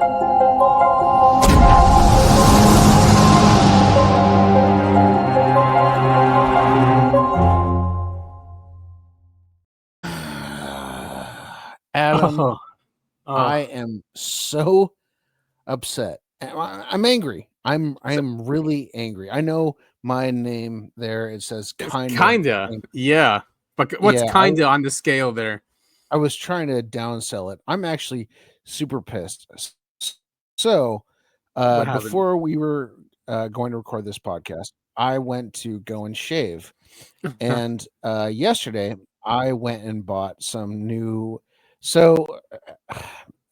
Adam, I am so upset. I'm angry. I'm really angry. I know my name there. It says kinda. Yeah. But what's kinda on the scale there? I was trying to downsell it. I'm actually super pissed. So, before we were going to record this podcast, I went to go and shave. And yesterday, I went and bought some new. So,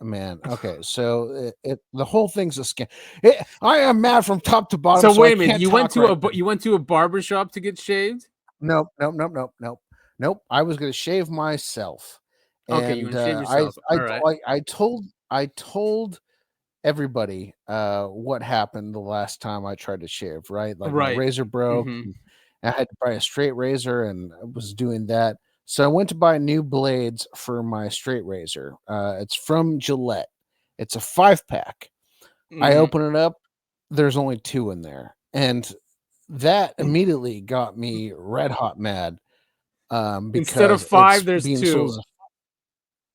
man, okay. So the whole thing's a scam. I am mad from top to bottom. So wait a minute. You went to a barber shop to get shaved? Nope. I was going to shave myself. Okay, you want to shave yourself. I told everybody what happened the last time I tried to shave, right? Like my razor broke. I had to buy a straight razor and I was doing that. So I went to buy new blades for my straight razor. It's from Gillette. It's a 5-pack. I open it up. There's only 2 in there. And that immediately got me red hot mad. Because instead of 5, there's 2.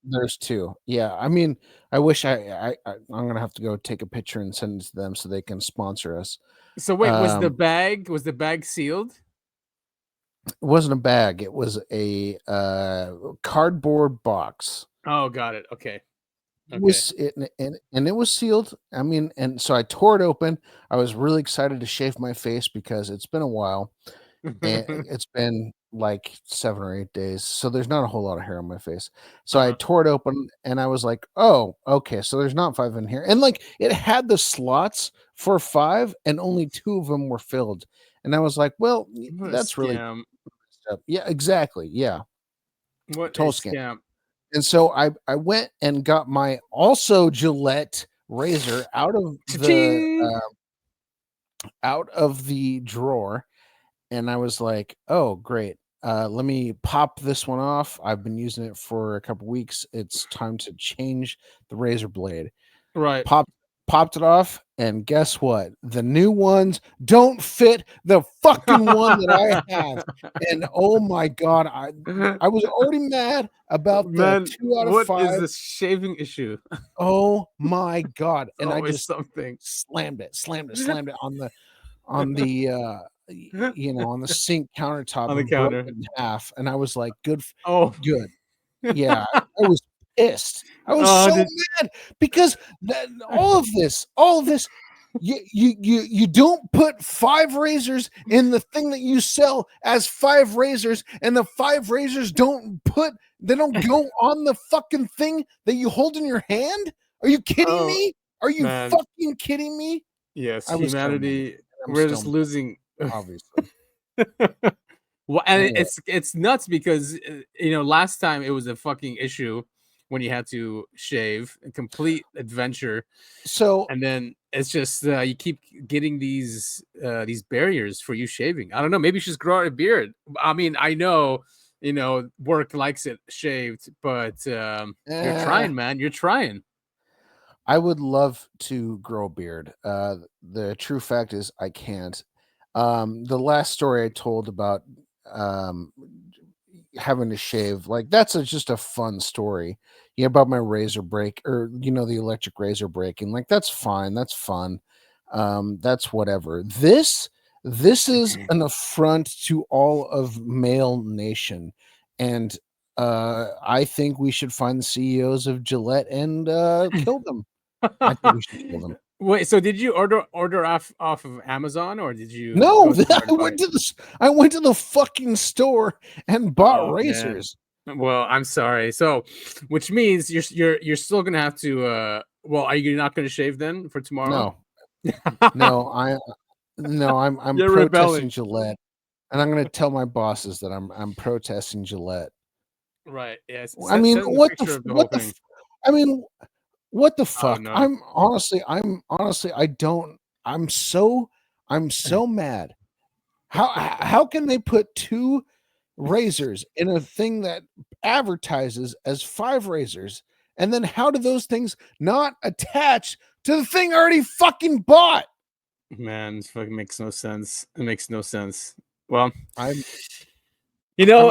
There's 2. Yeah. I mean, I wish I'm going to have to go take a picture and send it to them so they can sponsor us. So wait, was the bag sealed? It wasn't a bag. It was a cardboard box. Oh, got it. Okay. It was and it was sealed. I mean, and so I tore it open. I was really excited to shave my face because it's been a while. And it's been like 7 or 8 days, so there's not a whole lot of hair on my face. So I tore it open and I was like, oh, okay, so there's not 5 in here. And like it had the slots for 5 and only 2 of them were filled. And I was like, well, that's really yeah, exactly. Yeah. What total scam. And so I went and got my also Gillette razor out of the drawer. And I was like, oh, great. Let me pop this one off. I've been using it for a couple weeks. It's time to change the razor blade. Right. Popped it off, and guess what? The new ones don't fit the fucking one that I have. And oh my god, I was already mad about the 2 out of 5. What is this shaving issue? Oh my god! And I just slammed it on the on the sink countertop on the counter in half. And I was like, good. Yeah, I was pissed. I was mad because all of this, you don't put 5 razors in the thing that you sell as 5 razors, and the 5 razors don't go on the fucking thing that you hold in your hand. Are you kidding me? Are you fucking kidding me? Yes, humanity. We're just losing, obviously. Well, and it's nuts because last time it was a fucking issue when you had to shave, a complete adventure. So and then it's just you keep getting these barriers for you shaving. I don't know. Maybe you should grow out a beard. I mean, I know work likes it shaved, but you're trying, man. You're trying. I would love to grow a beard. The true fact is I can't. The last story I told about having to shave, like that's just a fun story. Yeah, about my razor break, or the electric razor breaking. Like that's fine. That's fun. That's whatever. This is an affront to all of male nation. And I think we should find the CEOs of Gillette and kill them. I think we should kill them. Wait, so did you order off of Amazon, or did you? No, I went to the fucking store and bought razors. Man. Well, I'm sorry. So, which means you're still gonna have to. Well, are you not gonna shave then for tomorrow? No, I'm protesting rebelling. Gillette, and I'm gonna tell my bosses that I'm protesting Gillette. Right. Yes. I mean, what the fuck? No. I'm so mad. How can they put 2 razors in a thing that advertises as 5 razors, And then how do those things not attach to the thing I already fucking bought? Man, this fucking makes no sense. It makes no sense. Well, I'm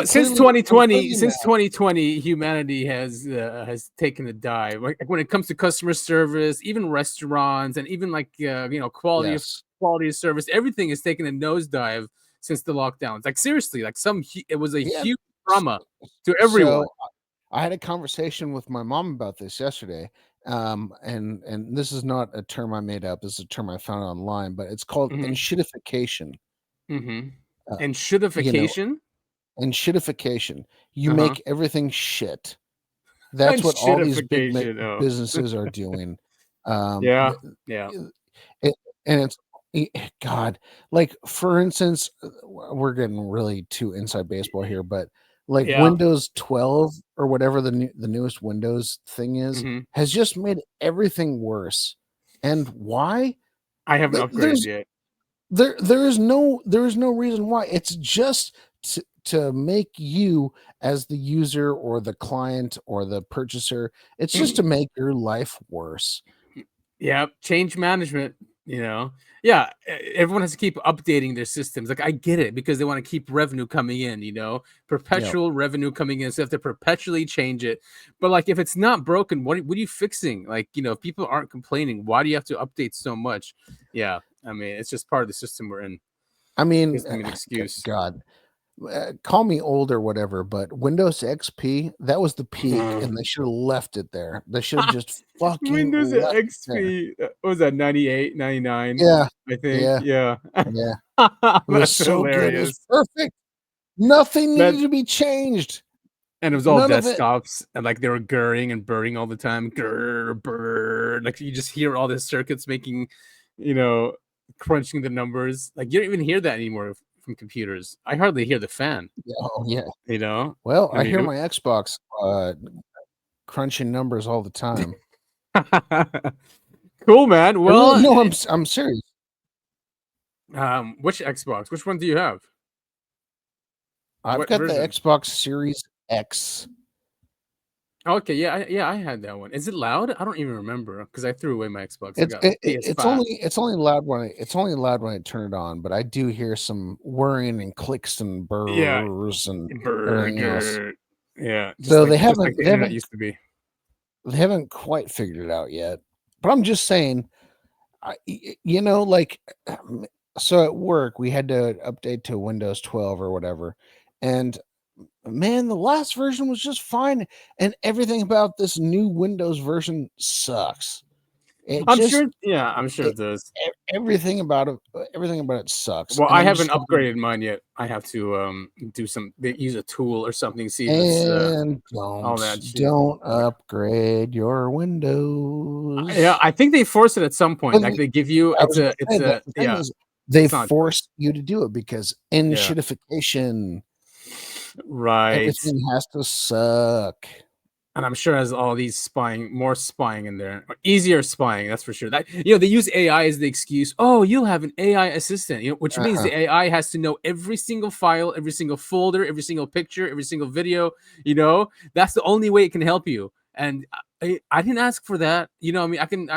since clearly 2020, humanity has taken a dive. Like when it comes to customer service, even restaurants, and even like quality of service, everything has taken a nosedive since the lockdowns. Like seriously, like it was a huge trauma to everyone. So I had a conversation with my mom about this yesterday. And this is not a term I made up. This is a term I found online, but it's called enshittification. And shittification? And shittification. You make everything shit. That's what all these big businesses are doing. Yeah. And it's God, like for instance, we're getting really too inside baseball here, but like Windows 12 or whatever the newest Windows thing is has just made everything worse. And why? I haven't upgraded yet. There is no reason why. It's just to make you as the user or the client or the purchaser, it's just to make your life worse. Yeah, change management, Yeah, everyone has to keep updating their systems. Like I get it because they want to keep revenue coming in, perpetual revenue coming in. So they have to perpetually change it. But like if it's not broken, what are you fixing? Like, if people aren't complaining, why do you have to update so much? Yeah, I mean, it's just part of the system we're in. I mean, it's an excuse. God. Call me old or whatever, but Windows XP, that was the peak, and they should have left it there. They should have just fucking Windows XP. What was that 98, 99? Yeah, I think. Yeah. It was so hilarious. Good. It was perfect. Nothing needed to be changed, and it was all desktops, and like they were gurring and burning all the time. Grr. Like you just hear all the circuits making, crunching the numbers. Like you don't even hear that anymore from computers. I hardly hear the fan. Oh yeah. Well, I hear my Xbox crunching numbers all the time. Cool, man. Well, no, I'm serious. Which Xbox? Which one do you have? I've got the Xbox Series X. Okay, yeah, I had that one. Is it loud? I don't even remember because I threw away my Xbox. It's only loud when I turn it on, but I do hear some whirring and clicks and burrs and everything else. Yeah. So they haven't used to be. They haven't quite figured it out yet. But I'm just saying, so at work we had to update to Windows 12 or whatever, and man, the last version was just fine, and everything about this new Windows version sucks. I'm sure it does. Everything about it sucks. Well, I haven't upgraded mine yet. I have to use a tool or something. See if it's all that shit. Don't upgrade your Windows. Yeah, I think they force it at some point. Like they give you they force you to do it because enshittification. Right. Everything has to suck. And I'm sure has all these more spying in there, or easier spying. That's for sure. That they use AI as the excuse. Oh, you'll have an AI assistant, which means the AI has to know every single file, every single folder, every single picture, every single video. That's the only way it can help you. And I didn't ask for that. I mean,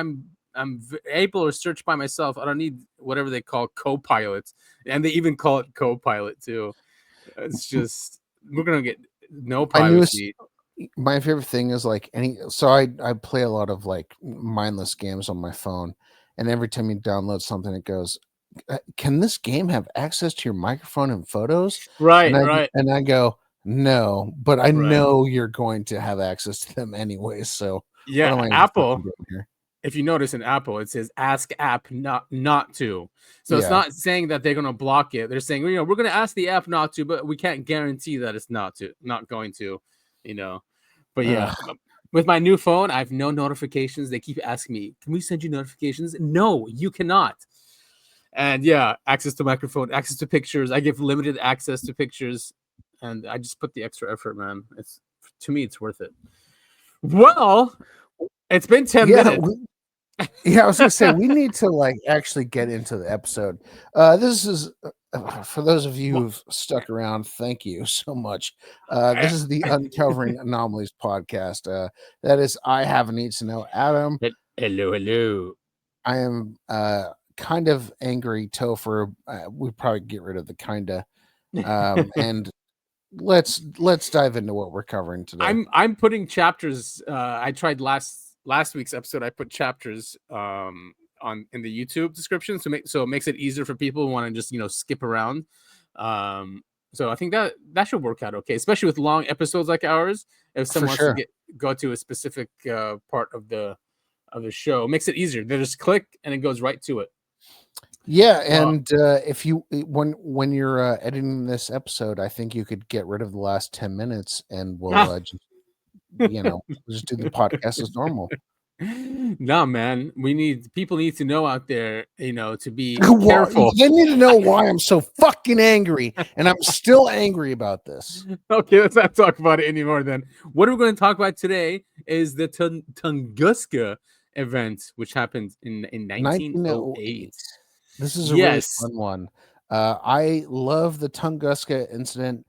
I'm able to search by myself. I don't need whatever they call co-pilots, and they even call it co-pilot too. It's just we're gonna get no privacy. My favorite thing is like I play a lot of like mindless games on my phone, and every time you download something, it goes, "Can this game have access to your microphone and photos?" Right, and I go, "No," but I know you're going to have access to them anyways. So yeah, Apple. If you notice in Apple, it says "Ask app not to." So it's not saying that they're going to block it. They're saying, we're going to ask the app not to, but we can't guarantee that it's not going to. But yeah, with my new phone, I have no notifications. They keep asking me, can we send you notifications? No, you cannot. And yeah, access to microphone, access to pictures. I give limited access to pictures, and I just put the extra effort, man. To me, it's worth it. Well, it's been 10 minutes. I was gonna say we need to like actually get into the episode. This is for those of you who've stuck around, thank you so much. This is the Uncovering Anomalies podcast. That is, I have a need to know. Adam. Hello. I am kind of angry, Topher. We probably get rid of the kinda. And let's dive into what we're covering today. I'm putting chapters. I tried last week's episode. I put chapters on in the YouTube description so it makes it easier for people who want to just skip around. So I think that should work out okay, especially with long episodes like ours. If someone wants to go to a specific part of the show, it makes it easier. They just click and it goes right to it. Yeah, and if you when you're editing this episode, I think you could get rid of the last 10 minutes and we'll just just do the podcast as normal. No, man, people need to know out there, to be careful. They need to know why I'm so fucking angry, and I'm still angry about this. Okay, let's not talk about it anymore then. What we're going to talk about today is the Tunguska Event, which happened in 1908. This is a really fun one. I love the Tunguska incident.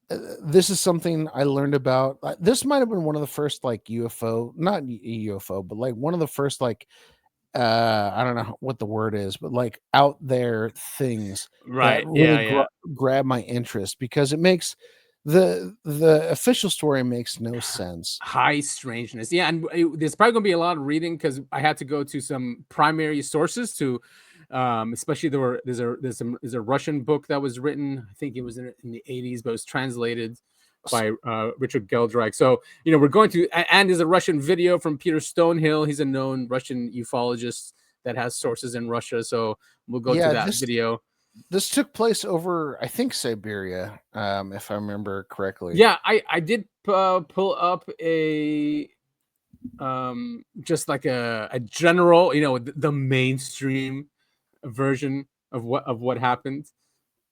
This is something I learned about. This might have been one of the first UFO, not UFO, but one of the first I don't know what the word is, but out there things that really grab my interest, because it makes the official story makes no sense. High strangeness. Yeah, and there's probably gonna be a lot of reading because I had to go to some primary sources to especially there's a Russian book that was written. I think it was in the 80s, but it was translated by Richard Geldreich. So we're going to, and there's a Russian video from Peter Stonehill. He's a known Russian ufologist that has sources in Russia. So we'll go to that video. This took place over, I think, Siberia, if I remember correctly. Yeah, I did pull up a just like a general, the mainstream version of what happened.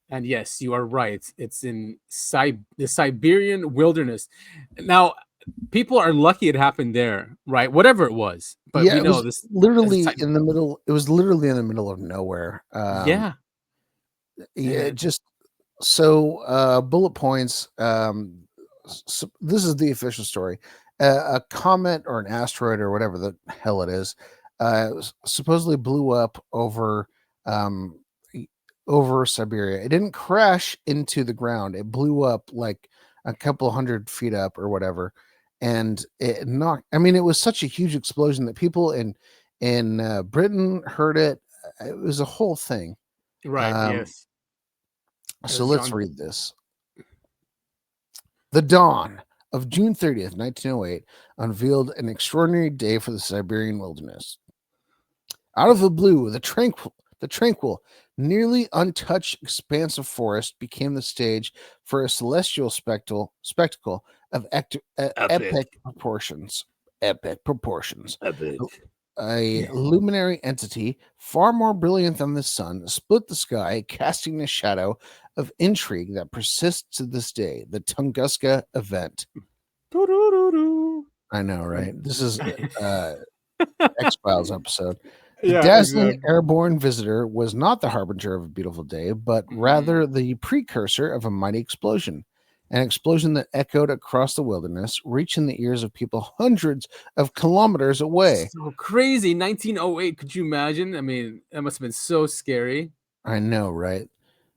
And yes, you are right. It's in the Siberian wilderness. Now, people are lucky it happened there, right? Whatever it was. But yeah, we know this literally in the middle. It was literally in the middle of nowhere. Yeah, just so bullet points. So this is the official story. A comet or an asteroid or whatever the hell it is, supposedly blew up over Siberia. It didn't crash into the ground. It blew up like a couple 100 feet up or whatever, and it knocked. I mean, it was such a huge explosion that people in Britain heard it. It was a whole thing. Right. Yes. So let's read this. The dawn of June 30th, 1908, unveiled an extraordinary day for the Siberian wilderness. Out of the blue, the tranquil, nearly untouched expanse of forest became the stage for a celestial spectacle of epic proportions. A luminary entity, far more brilliant than the sun, split the sky, casting a shadow of intrigue that persists to this day. The Tunguska Event. I know, right? This is X-Files episode. The dazzling airborne visitor was not the harbinger of a beautiful day, but rather the precursor of a mighty explosion. An explosion that echoed across the wilderness, reaching the ears of people hundreds of kilometers away. So crazy. 1908. Could you imagine? I mean, that must have been so scary. I know, right?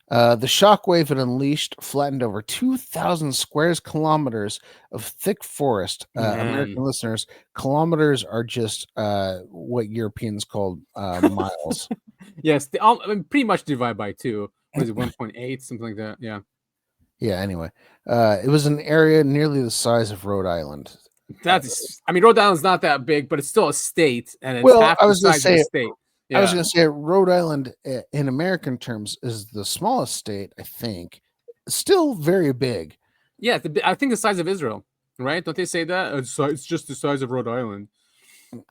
The shockwave it unleashed flattened over 2,000 square kilometers of thick forest. American listeners, kilometers are just what Europeans called miles. Yes, pretty much divided by 2. Was it 1.8, something like that? Yeah. Yeah. Anyway, it was an area nearly the size of Rhode Island. Rhode Island's not that big, but it's still a state, and it's half the size of the state. Yeah. I was going to say Rhode Island, in American terms, is the smallest state, I think. Still very big. Yeah, I think the size of Israel, right? Don't they say that? It's just the size of Rhode Island.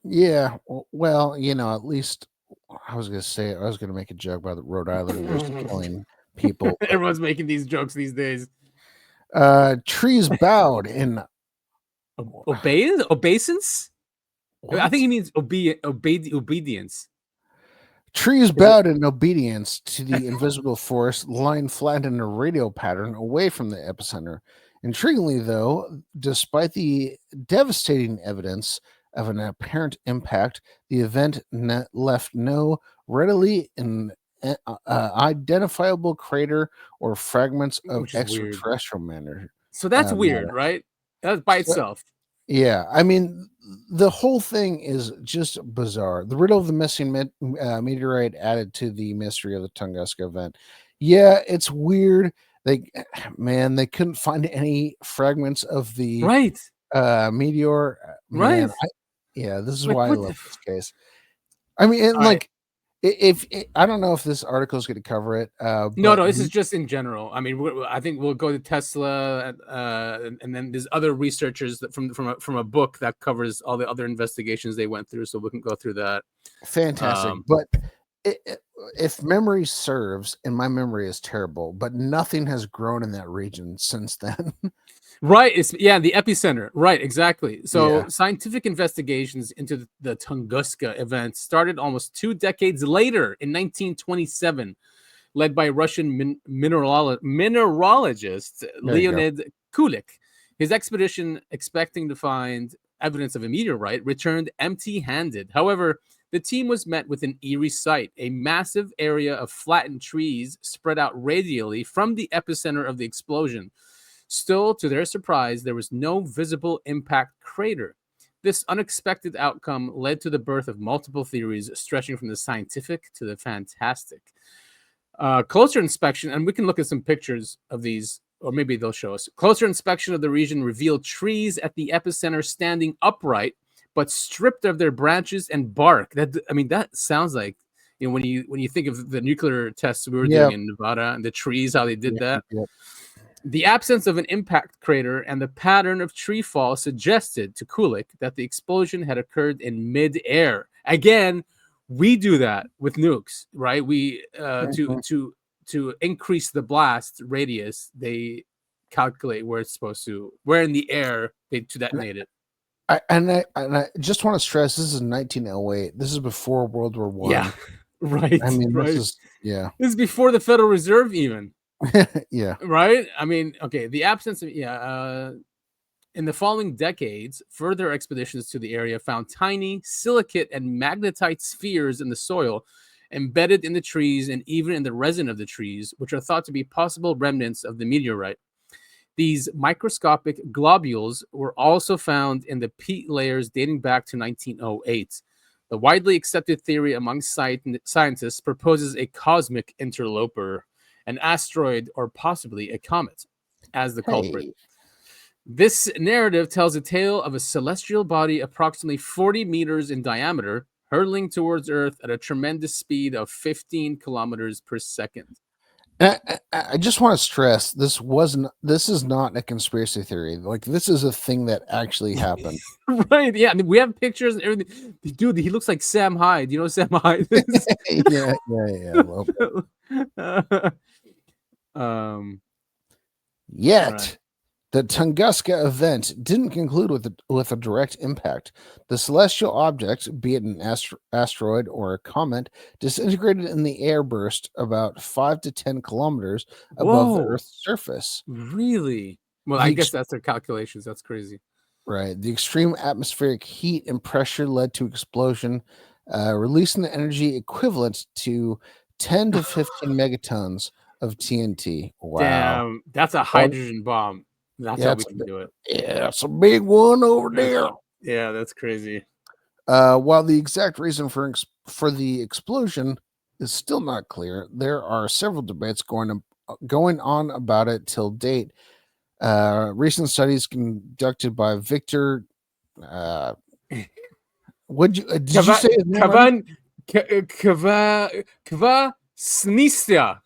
Yeah. Well, at least I was going to make a joke about Rhode Island was killing people. Everyone's making these jokes these days. Trees bowed in obeisance. I think he means obedience. Trees bowed in obedience to the invisible force, lying flat in a radial pattern away from the epicenter. Intriguingly, though, despite the devastating evidence of an apparent impact, the event left no readily identifiable crater or fragments of Which is weird. extraterrestrial matter. So that's weird, right? That's by So, itself. yeah, I mean, the whole thing is just bizarre. The riddle of the missing meteorite added to the mystery of the Tunguska event. Yeah, it's weird. Man, they couldn't find any fragments of the Right. meteor. Right. Yeah, this is Like, why I what love the this case. I mean, and All right. if I don't know if this article is going to cover it, No, but this is just in general. I mean, I think we'll go to Tesla, and then there's other researchers that from a book that covers all the other investigations they went through, so we can go through that. fantastic. But if memory serves, and my memory is terrible, but nothing has grown in that region since then. Right. It's the epicenter. Right. Exactly. So scientific investigations into the Tunguska event started almost 2 decades later in 1927, led by Russian mineralogist Leonid Kulik. His expedition, expecting to find evidence of a meteorite, returned empty-handed. However, the team was met with an eerie sight: a massive area of flattened trees spread out radially from the epicenter of the explosion. Still, to their surprise, there was no visible impact crater. This unexpected outcome led to the birth of multiple theories stretching from the scientific to the fantastic. Closer inspection, and we can look at some pictures of these, or maybe they'll show us. Closer inspection of the region revealed trees at the epicenter standing upright, but stripped of their branches and bark. That sounds like, when you think of the nuclear tests we were doing in Nevada and the trees, how they did that. The absence of an impact crater and the pattern of tree fall suggested to Kulik that the explosion had occurred in mid-air. Again, we do that with nukes, right? We to increase the blast radius, they calculate where in the air to detonate it. I just want to stress, this is 1908. This is before World War I. Yeah, right. I mean, this is before the Federal Reserve even. Yeah. Right? I mean, okay, the absence of in the following decades, further expeditions to the area found tiny silicate and magnetite spheres in the soil, embedded in the trees and even in the resin of the trees, which are thought to be possible remnants of the meteorite. These microscopic globules were also found in the peat layers dating back to 1908. The widely accepted theory among scientists proposes a cosmic interloper, an asteroid or possibly a comet, as the culprit. This narrative tells a tale of a celestial body approximately 40 meters in diameter, hurtling towards Earth at a tremendous speed of 15 kilometers per second. I just want to stress, this is not a conspiracy theory. Like, this is a thing that actually happened. Right. Yeah. I mean, we have pictures and everything. Dude, he looks like Sam Hyde. You know Sam Hyde is? Yeah. Yet, right. The Tunguska event didn't conclude with a direct impact. The celestial object, be it an asteroid or a comet, disintegrated in the air burst about 5 to 10 kilometers above the Earth's surface. Really? Well, I guess that's their calculations. That's crazy. Right. The extreme atmospheric heat and pressure led to explosion, releasing the energy equivalent to 10 to 15 megatons of TNT. Wow. Damn, that's a hydrogen bomb. That's how we can do it. Yeah, it's a big one over there. Yeah, that's crazy. While the exact reason for the explosion is still not clear, there are several debates going on about it till date. Recent studies conducted by Victor. Did you say his name? Kvasnitsa.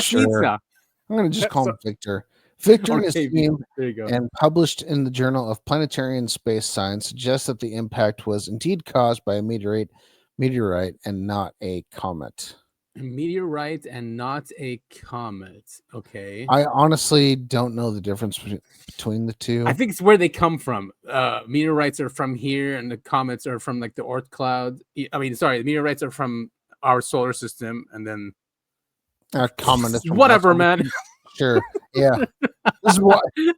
Sure. I'm going to just call him Victor. Victor and his team, and published in the Journal of Planetary and Space Science, suggests that the impact was indeed caused by a meteorite and not a comet. A meteorite and not a comet. Okay. I honestly don't know the difference between the two. I think it's where they come from. Meteorites are from here, and the comets are from like the Oort cloud. I mean, sorry, the meteorites are from our solar system, and then communists from whatever, outside. man. Sure, yeah. This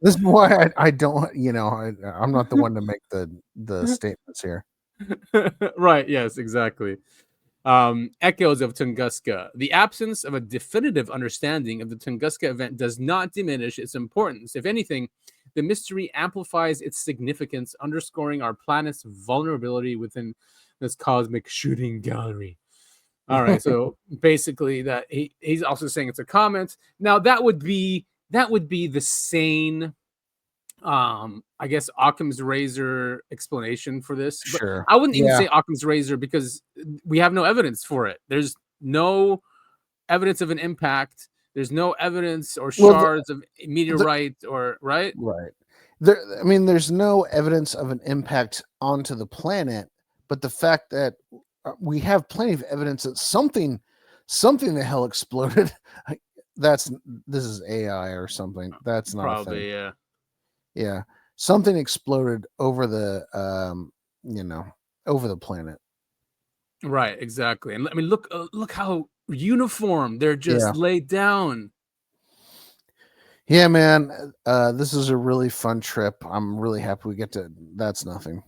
is why I don't, you know, I'm not the one to make the statements here. Right? Yes, exactly. Echoes of Tunguska. The absence of a definitive understanding of the Tunguska event does not diminish its importance. If anything, the mystery amplifies its significance, underscoring our planet's vulnerability within this cosmic shooting gallery. All right, so basically, that he's also saying it's a comment. Now that would be the sane, I guess, Occam's razor explanation for this, but Sure. I wouldn't even Yeah. say Occam's razor because we have no evidence for it. There's no evidence of an impact. There's no evidence or Well, shards of meteorite or right. I mean, there's no evidence of an impact onto the planet, but the fact that we have plenty of evidence that something the hell exploded. This is AI or something. That's not a thing. Probably, yeah. Yeah, something exploded over the over the planet. Right, exactly. And I mean, look how uniform they're just laid down. Yeah, man. This is a really fun trip. I'm really happy we get to. That's nothing.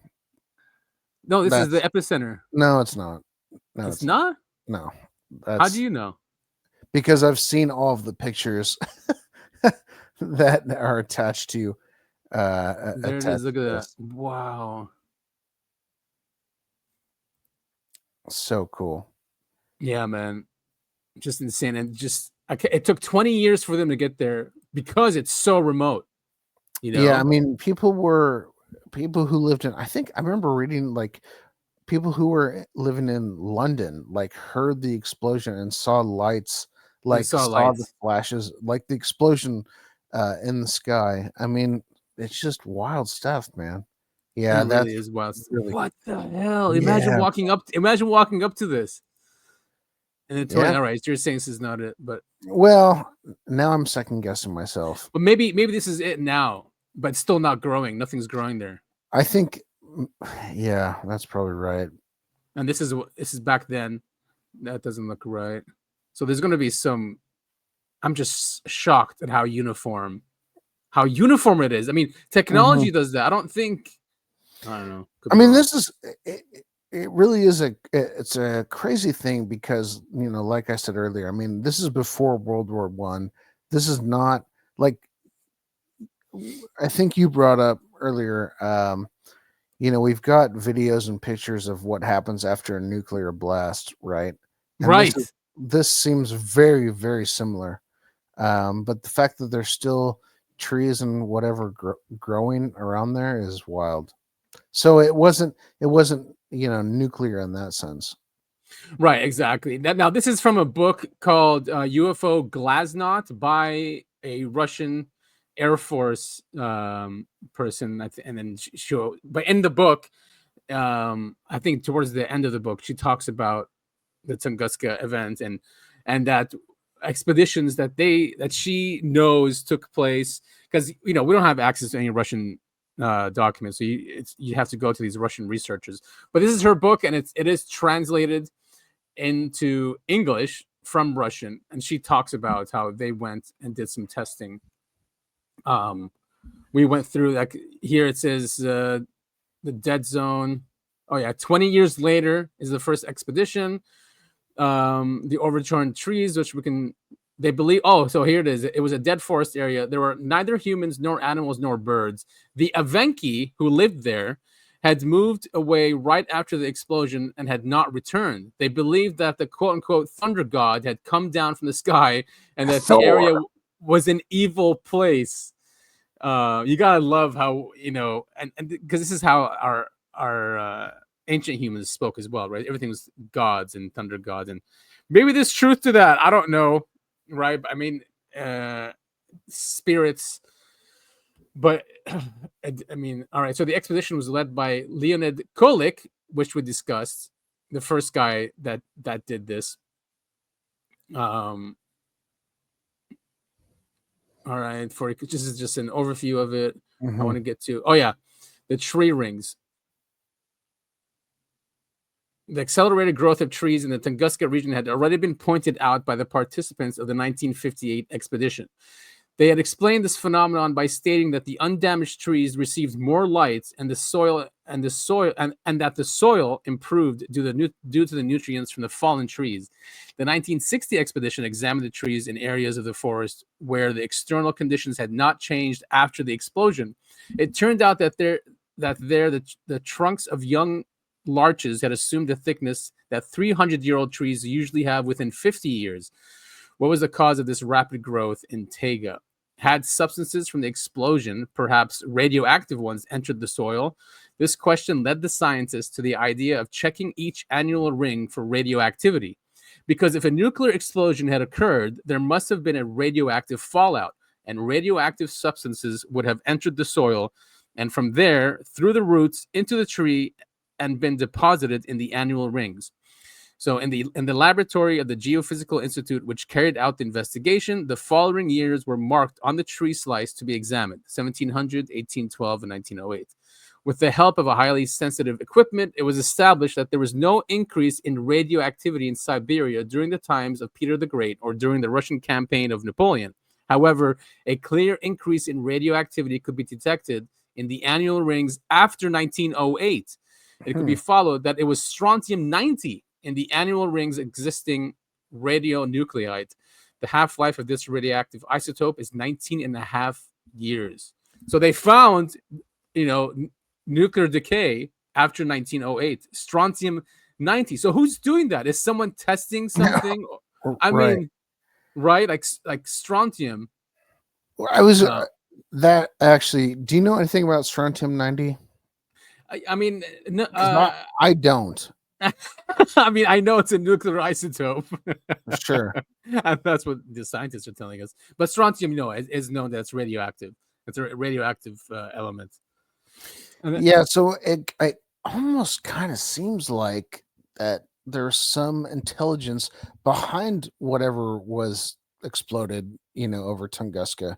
No, this is the epicenter. No, it's not. No, it's not. No. How do you know? Because I've seen all of the pictures that are attached to. There it is. Look at that. Wow. So cool. Yeah, man. Just insane. And just it took 20 years for them to get there because it's so remote. You know? Yeah, I mean, people who lived in, I think I remember reading like people who were living in London like heard the explosion and saw lights, like saw the flashes, like the explosion in the sky. I mean, it's just wild stuff, man. Yeah, it really is wild. Really, what the hell? Imagine walking up to this. And then telling, all right, you're saying this is not it, but well, now I'm second guessing myself. But maybe this is it now, but it's still not growing. Nothing's growing there. I think, yeah, that's probably right. And this is back then. That doesn't look right. So there's going to be some. I'm just shocked at how uniform it is. I mean, technology does that. I don't know. I mean, this is it really is it's a crazy thing because, you know, like I said earlier, I mean, this is before World War I. This is not like, I think you brought up earlier, you know, we've got videos and pictures of what happens after a nuclear blast, right? And right. This seems very, very similar. But the fact that there's still trees and whatever growing around there is wild. So it wasn't, you know, nuclear in that sense. Right, exactly. Now, this is from a book called UFO Glasnost by a Russian Air Force person. And then but in the book, I think towards the end of the book, she talks about the Tunguska event and that expeditions that she knows took place, because, you know, we don't have access to any Russian documents, so you have to go to these Russian researchers. But this is her book, and it is translated into English from Russian, and she talks about how they went and did some testing. We went through, like, here it says the dead zone. Oh yeah, 20 years later is the first expedition. The overturned trees, which they believe, so here it is. It was a dead forest area. There were neither humans nor animals nor birds. The Evenki who lived there had moved away right after the explosion and had not returned. They believed that the quote-unquote thunder god had come down from the sky and that the area was an evil place. You gotta love how, you know, and because this is how our ancient humans spoke as well, right? Everything was gods and thunder gods, and maybe there's truth to that. I don't know, right? I mean, spirits. But I mean, all right. So the expedition was led by Leonid Kolik, which we discussed, the first guy that did this. All right. This is just an overview of it. I want to get to. Oh yeah, the tree rings. The accelerated growth of trees in the Tunguska region had already been pointed out by the participants of the 1958 expedition. They had explained this phenomenon by stating that the undamaged trees received more light and the soil and that the soil improved due to the nutrients from the fallen trees. The 1960 expedition examined the trees in areas of the forest where the external conditions had not changed after the explosion. It turned out that the trunks of young larches had assumed a thickness that 300-year-old trees usually have within 50 years. What was the cause of this rapid growth in taiga? Had substances from the explosion, perhaps radioactive ones, entered the soil? This question led the scientists to the idea of checking each annual ring for radioactivity. Because if a nuclear explosion had occurred, there must have been a radioactive fallout, and radioactive substances would have entered the soil, and from there, through the roots, into the tree, and been deposited in the annual rings. So in the laboratory of the Geophysical Institute, which carried out the investigation, the following years were marked on the tree slice to be examined: 1700, 1812, and 1908. With the help of a highly sensitive equipment, it was established that there was no increase in radioactivity in Siberia during the times of Peter the Great or during the Russian campaign of Napoleon. However, a clear increase in radioactivity could be detected in the annual rings after 1908. It could be followed that it was strontium-90 in the annual rings existing radionuclide. The half-life of this radioactive isotope is 19 and a half years. So they found, nuclear decay after 1908, strontium-90. So who's doing that? Is someone testing something? I mean, right? Like strontium. I was that actually. Do you know anything about strontium-90? I mean, no, I don't. I mean, I know it's a nuclear isotope. Sure. And that's what the scientists are telling us. But strontium, is known that it's radioactive. It's a radioactive element. Yeah, so it almost kind of seems like that there's some intelligence behind whatever was exploded, over Tunguska.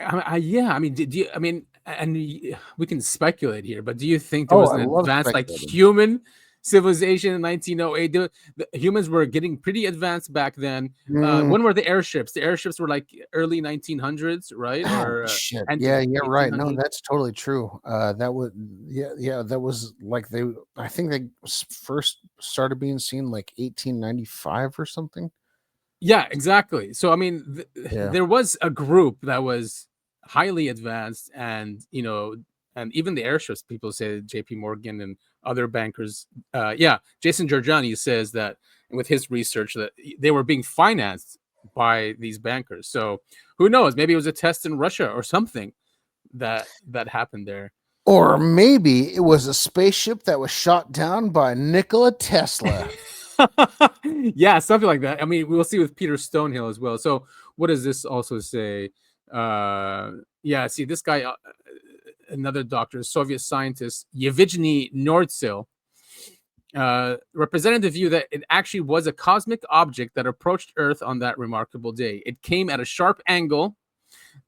Yeah, I mean, and we can speculate here, but do you think there was an advanced, like, human civilization in 1908? The humans were getting pretty advanced back then. When were the airships? The airships were like early 1900s, right? Or shit. Yeah, right. No, that's totally true. That was that was like I think they first started being seen like 1895 or something. Yeah, exactly. So I mean, there was a group that was highly advanced, and and even the airships. People say J.P. Morgan and other bankers. Jason Georgiani says that with his research that they were being financed by these bankers. So who knows? Maybe it was a test in Russia or something that happened there. Or maybe it was a spaceship that was shot down by Nikola Tesla. Yeah, something like that. I mean, we'll see with Peter Stonehill as well. So what does this also say? See, this guy, another doctor, Soviet scientist, Yevgeny Nordsil, represented the view that it actually was a cosmic object that approached Earth on that remarkable day. It came at a sharp angle.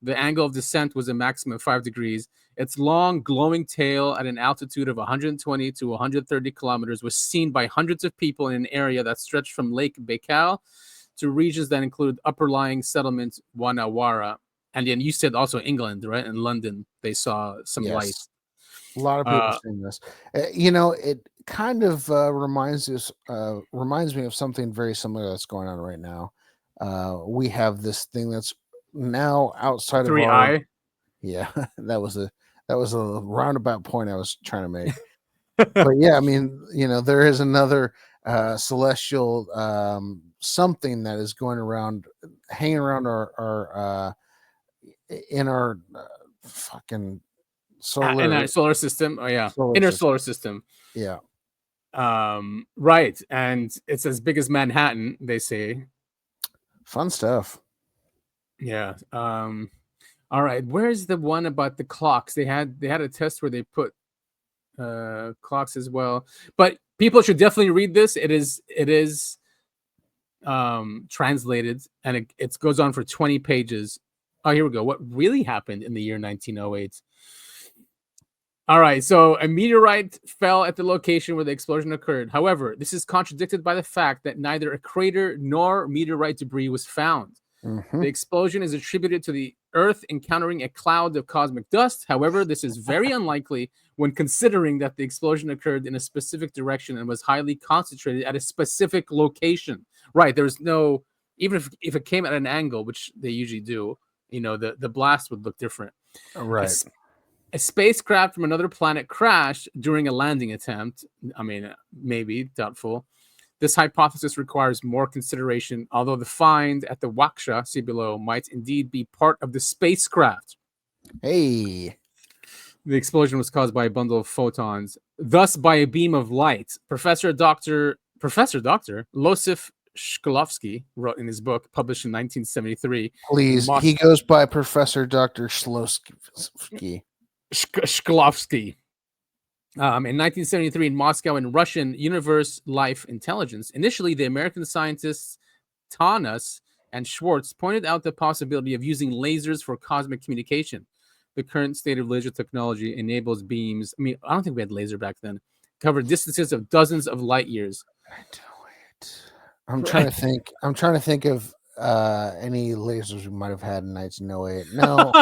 The angle of descent was a maximum of 5 degrees. Its long, glowing tail at an altitude of 120 to 130 kilometers was seen by hundreds of people in an area that stretched from Lake Baikal to regions that include upper-lying settlement Wanawara. And then you said also England, right? In London, they saw some light. A lot of people saying this. It kind of reminds me of something very similar that's going on right now. We have this thing that's now outside of our. Yeah, that was a roundabout point I was trying to make. But yeah, I mean, there is another celestial something that is going around, hanging around our in our fucking in our solar system. Oh yeah, solar system. Yeah. Right, and it's as big as Manhattan, they say. Fun stuff. Yeah. All right, where's the one about the clocks? They had a test where they put clocks as well, but people should definitely read this. It is translated, and it goes on for 20 pages. Oh, here we go. What really happened in the year 1908? All right, so a meteorite fell at the location where the explosion occurred. However, this is contradicted by the fact that neither a crater nor meteorite debris was found. The explosion is attributed to the Earth encountering a cloud of cosmic dust. However, this is very unlikely when considering that the explosion occurred in a specific direction and was highly concentrated at a specific location. Right, there's no, even if it came at an angle, which they usually do, the blast would look different. Right. A spacecraft from another planet crashed during a landing attempt. I mean, maybe, doubtful. This hypothesis requires more consideration, although the find at the Waksha, see below, might indeed be part of the spacecraft. Hey. The explosion was caused by a bundle of photons, thus by a beam of light. Professor Dr. Losif Shklovsky wrote in his book, published in 1973. Please, he goes by Professor Dr. Shklovsky. In 1973 in Moscow, in Russian Universe Life Intelligence. Initially, the American scientists Tanas and Schwartz pointed out the possibility of using lasers for cosmic communication. The current state of laser technology enables beams. I mean, I don't think we had laser back then. Cover distances of dozens of light years. I'm trying to think. I'm trying to think of any lasers we might have had in 1908. No.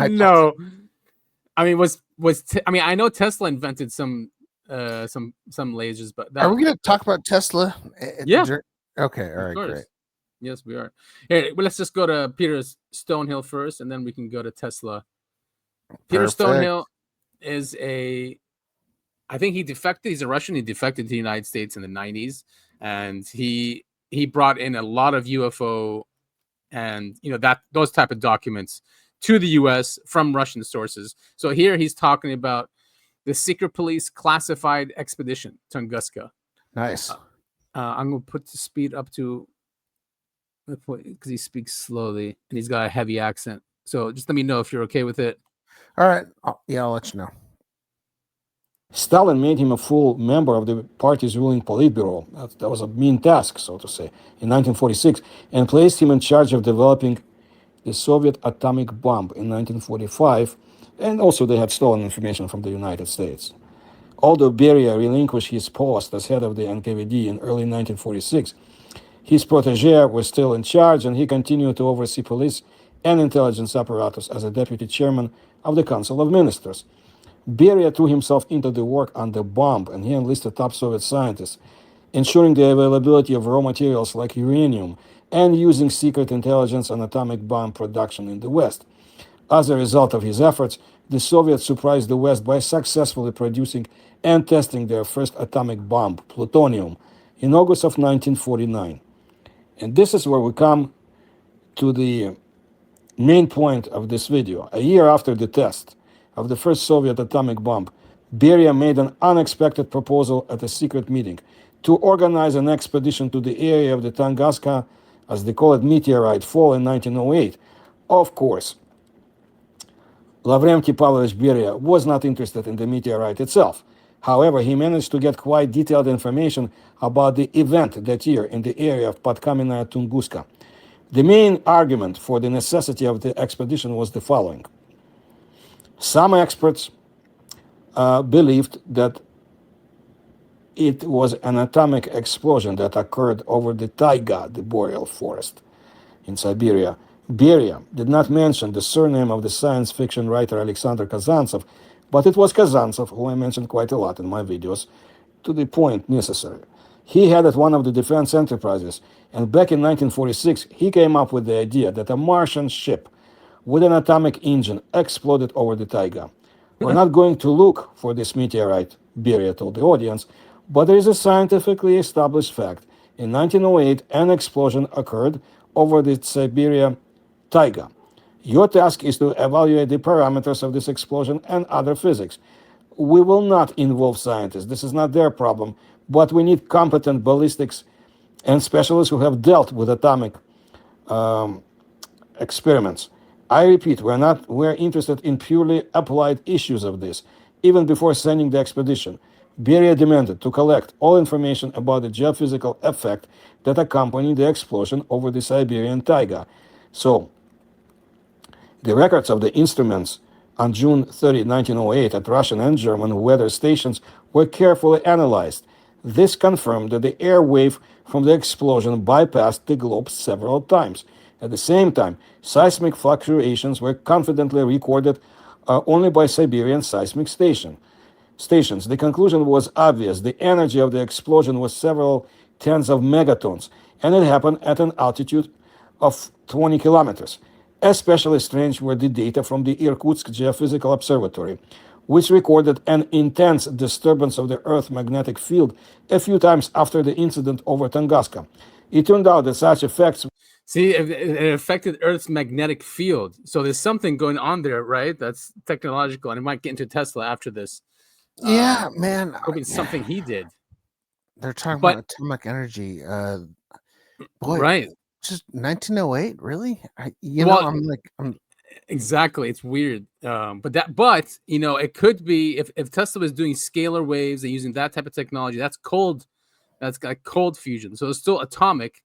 No. I mean, I know Tesla invented some lasers, but are we going to talk about Tesla? Yeah. Okay. All right. Great. Yes, we are. Here, well, let's just go to Peter Stonehill first, and then we can go to Tesla. Peter Stonehill is I think he defected. He's a Russian. He defected to the United States in the 90s, and he brought in a lot of UFO and those type of documents to the U.S. from Russian sources. So here he's talking about the secret police classified expedition, Tunguska. Nice. I'm going to put the speed up to, because he speaks slowly and he's got a heavy accent. So just let me know if you're okay with it. All right. I'll let you know. Stalin made him a full member of the party's ruling Politburo. That was a mean task, so to say, in 1946, and placed him in charge of developing the Soviet atomic bomb in 1945, and also they had stolen information from the United States. Although Beria relinquished his post as head of the NKVD in early 1946, his protege was still in charge, and he continued to oversee police and intelligence apparatus as a deputy chairman of the Council of Ministers. Beria threw himself into the work on the bomb, and he enlisted top Soviet scientists, ensuring the availability of raw materials like uranium and using secret intelligence on atomic bomb production in the West. As a result of his efforts, the Soviets surprised the West by successfully producing and testing their first atomic bomb, plutonium, in August of 1949. And this is where we come to the main point of this video. A year after the test of the first Soviet atomic bomb, Beria made an unexpected proposal at a secret meeting to organize an expedition to the area of the Tunguska, as they call it, meteorite fall in 1908. Of course, Lavrenti Pavlovich Beria was not interested in the meteorite itself. However, he managed to get quite detailed information about the event that year in the area of Podkamennaya Tunguska. The main argument for the necessity of the expedition was the following. Some experts believed that it was an atomic explosion that occurred over the taiga, the boreal forest in Siberia. Beria did not mention the surname of the science fiction writer Alexander Kazantsev, but it was Kazantsev, who I mentioned quite a lot in my videos, to the point necessary. He headed one of the defense enterprises, and back in 1946, he came up with the idea that a Martian ship with an atomic engine exploded over the taiga. We're not going to look for this meteorite, Beria told the audience, but there is a scientifically established fact. In 1908, an explosion occurred over the Siberia taiga. Your task is to evaluate the parameters of this explosion and other physics. We will not involve scientists. This is not their problem, but we need competent ballistics and specialists who have dealt with atomic experiments. I repeat, we're interested in purely applied issues of this, even before sending the expedition. Beria demanded to collect all information about the geophysical effect that accompanied the explosion over the Siberian taiga. So, the records of the instruments On June 30, 1908, at Russian and German weather stations were carefully analyzed. This confirmed that the air wave from the explosion bypassed the globe several times. At the same time, seismic fluctuations were confidently recorded only by Siberian seismic stations. The conclusion was obvious. The energy of the explosion was several tens of megatons, and it happened at an altitude of 20 kilometers. Especially strange were the data from the Irkutsk Geophysical Observatory, which recorded an intense disturbance of the Earth's magnetic field a few times after the incident over Tunguska. It turned out that such effects... See, it affected Earth's magnetic field. So there's something going on there, right? That's technological, and it might get into Tesla after this. Yeah, man. Hoping something he did. They're talking about atomic energy. Boy, right. Just 1908, really? I'm exactly. It's weird. But you know, it could be if Tesla was doing scalar waves and using that type of technology, that's cold. That's like cold fusion. So it's still atomic,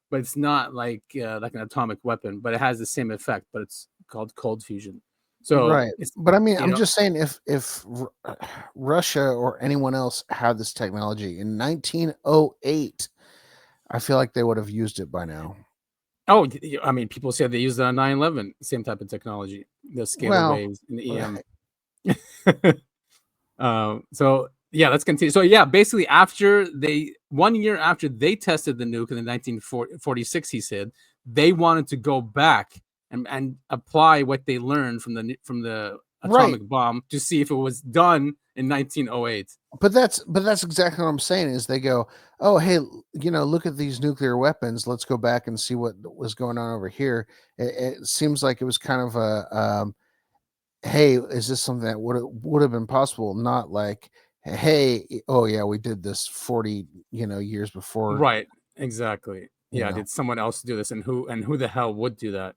but it's not like an atomic weapon, but it has the same effect, but it's called cold fusion. So right. But I mean, I'm just saying if Russia or anyone else had this technology in 1908, I feel like they would have used it by now. Oh, I mean, people said they used it on 9/11, same type of technology, the scalar waves and the EM. So yeah, let's continue. So yeah, basically after 1 year after they tested the nuke in 1946, he said they wanted to go back and apply what they learned from the atomic bomb to see if it was done in 1908. But that's exactly what I'm saying. Is they go, oh hey, look at these nuclear weapons. Let's go back and see what was going on over here. It seems like it was kind of a, hey, is this something that would have been possible? Not like, hey, oh yeah, we did this 40 years before. Right. Exactly. Yeah. Did someone else do this, and who the hell would do that?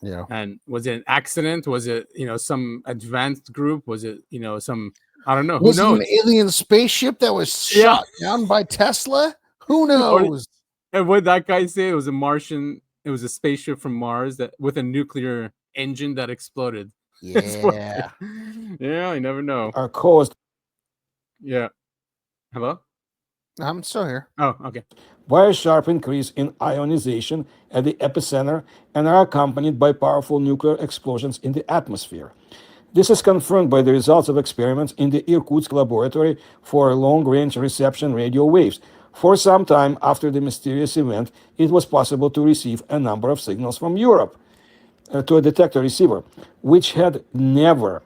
Yeah. And was it an accident? Was it some advanced group? Was it some, I don't know. Who knows? An alien spaceship that was shot down by Tesla? Who knows? And what that guy say? It was a Martian. It was a spaceship from Mars that with a nuclear engine that exploded. Yeah. Yeah, you never know. Are caused. Yeah. Hello? I'm still here. Oh, okay. By a sharp increase in ionization at the epicenter and are accompanied by powerful nuclear explosions in the atmosphere. This is confirmed by the results of experiments in the Irkutsk laboratory for long-range reception radio waves. For some time after the mysterious event, it was possible to receive a number of signals from Europe to a detector receiver, which had never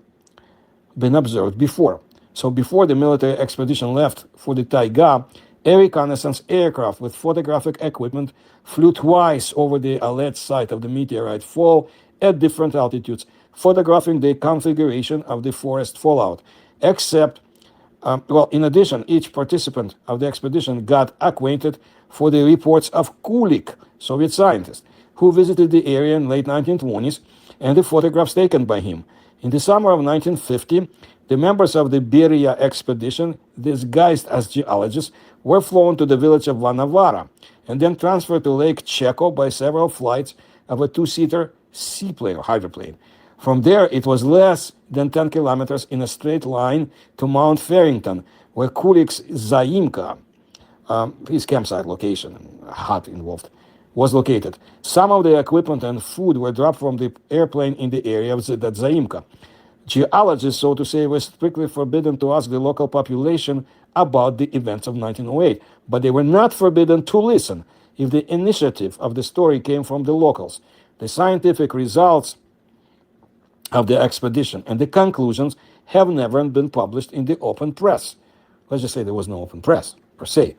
been observed before. So before the military expedition left for the taiga, a reconnaissance aircraft with photographic equipment flew twice over the alleged site of the meteorite fall at different altitudes, photographing the configuration of the forest fallout. In addition, each participant of the expedition got acquainted for the reports of Kulik, Soviet scientist, who visited the area in late 1920s, and the photographs taken by him. In the summer of 1950, the members of the Beria expedition, disguised as geologists, were flown to the village of Vanavara and then transferred to Lake Cheko by several flights of a two-seater seaplane or hydroplane. From there, it was less than 10 kilometers in a straight line to Mount Farrington, where Kulik's Zaimka, his campsite location, hut involved, was located. Some of the equipment and food were dropped from the airplane in the area of that Zaimka. Geologists, so to say, were strictly forbidden to ask the local population about the events of 1908, but they were not forbidden to listen if the initiative of the story came from the locals. The scientific results of the expedition and the conclusions have never been published in the open press. Let's just say there was no open press, per se.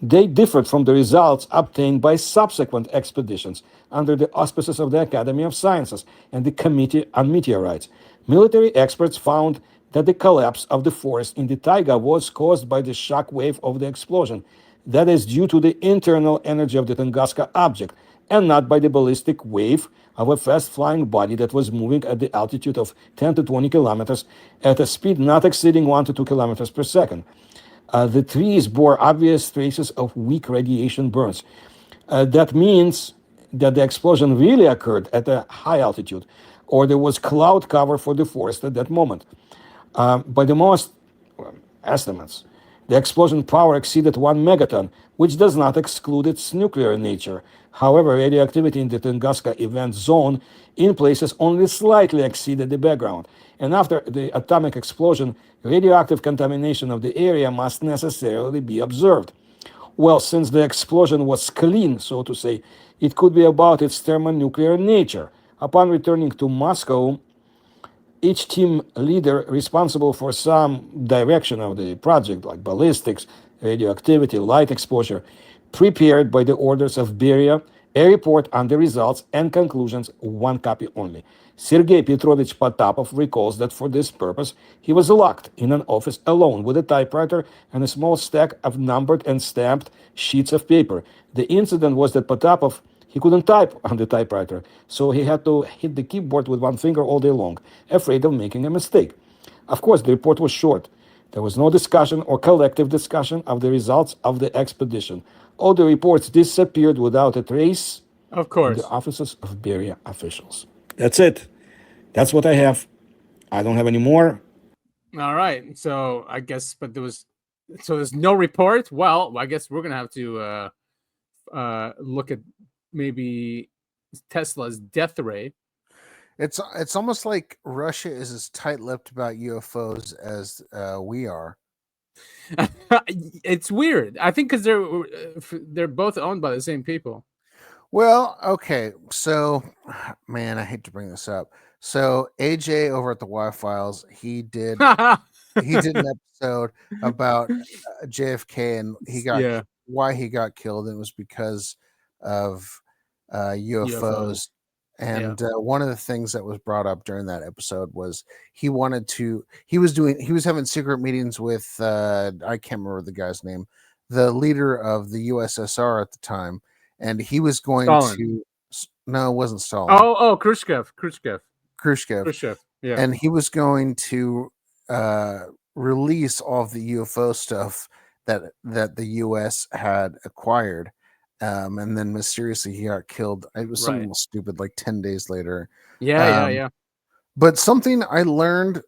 They differed from the results obtained by subsequent expeditions under the auspices of the Academy of Sciences and the Committee on Meteorites. Military experts found that the collapse of the forest in the taiga was caused by the shock wave of the explosion. That is due to the internal energy of the Tunguska object, and not by the ballistic wave of a fast-flying body that was moving at the altitude of 10 to 20 kilometers at a speed not exceeding 1 to 2 kilometers per second. The trees bore obvious traces of weak radiation burns. That means that the explosion really occurred at a high altitude. or there was cloud cover for the forest at that moment. By the most estimates, the explosion power exceeded 1 megaton, which does not exclude its nuclear nature. However, radioactivity in the Tunguska Event zone in places only slightly exceeded the background. And after the atomic explosion, radioactive contamination of the area must necessarily be observed. Well, since the explosion was clean, so to say, it could be about its thermonuclear nature. Upon returning to Moscow, each team leader responsible for some direction of the project, like ballistics, radioactivity, light exposure, prepared by the orders of Beria a report on the results and conclusions, one copy only. Sergei Petrovich Potapov recalls that for this purpose, he was locked in an office alone with a typewriter and a small stack of numbered and stamped sheets of paper. The incident was that Potapov he couldn't type on the typewriter, so he had to hit the keyboard with one finger all day long, afraid of making a mistake. Of course, the report was short. There was no discussion or collective discussion of the results of the expedition. All the reports disappeared without a trace of course, in the offices of Beria officials. That's it. That's what I have. I don't have any more. All right. So I guess, but there's no report. Well, I guess we're gonna have to look at maybe Tesla's death rate. It's almost like Russia is as tight-lipped about UFOs as we are. It's weird. I think because they're both owned by the same people. Well, okay. So, man, I hate to bring this up. So AJ over at the Y-Files, he did an episode about JFK and why he got killed. And it was because of UFOs. And one of the things that was brought up during that episode was he was having secret meetings with I can't remember the guy's name, the leader of the USSR at the time, and he was going to no, it wasn't Stalin. Khrushchev. And he was going to release all of the UFO stuff that the US had acquired. And then mysteriously he got killed. It was something stupid, like 10 days later. Yeah. But something I learned,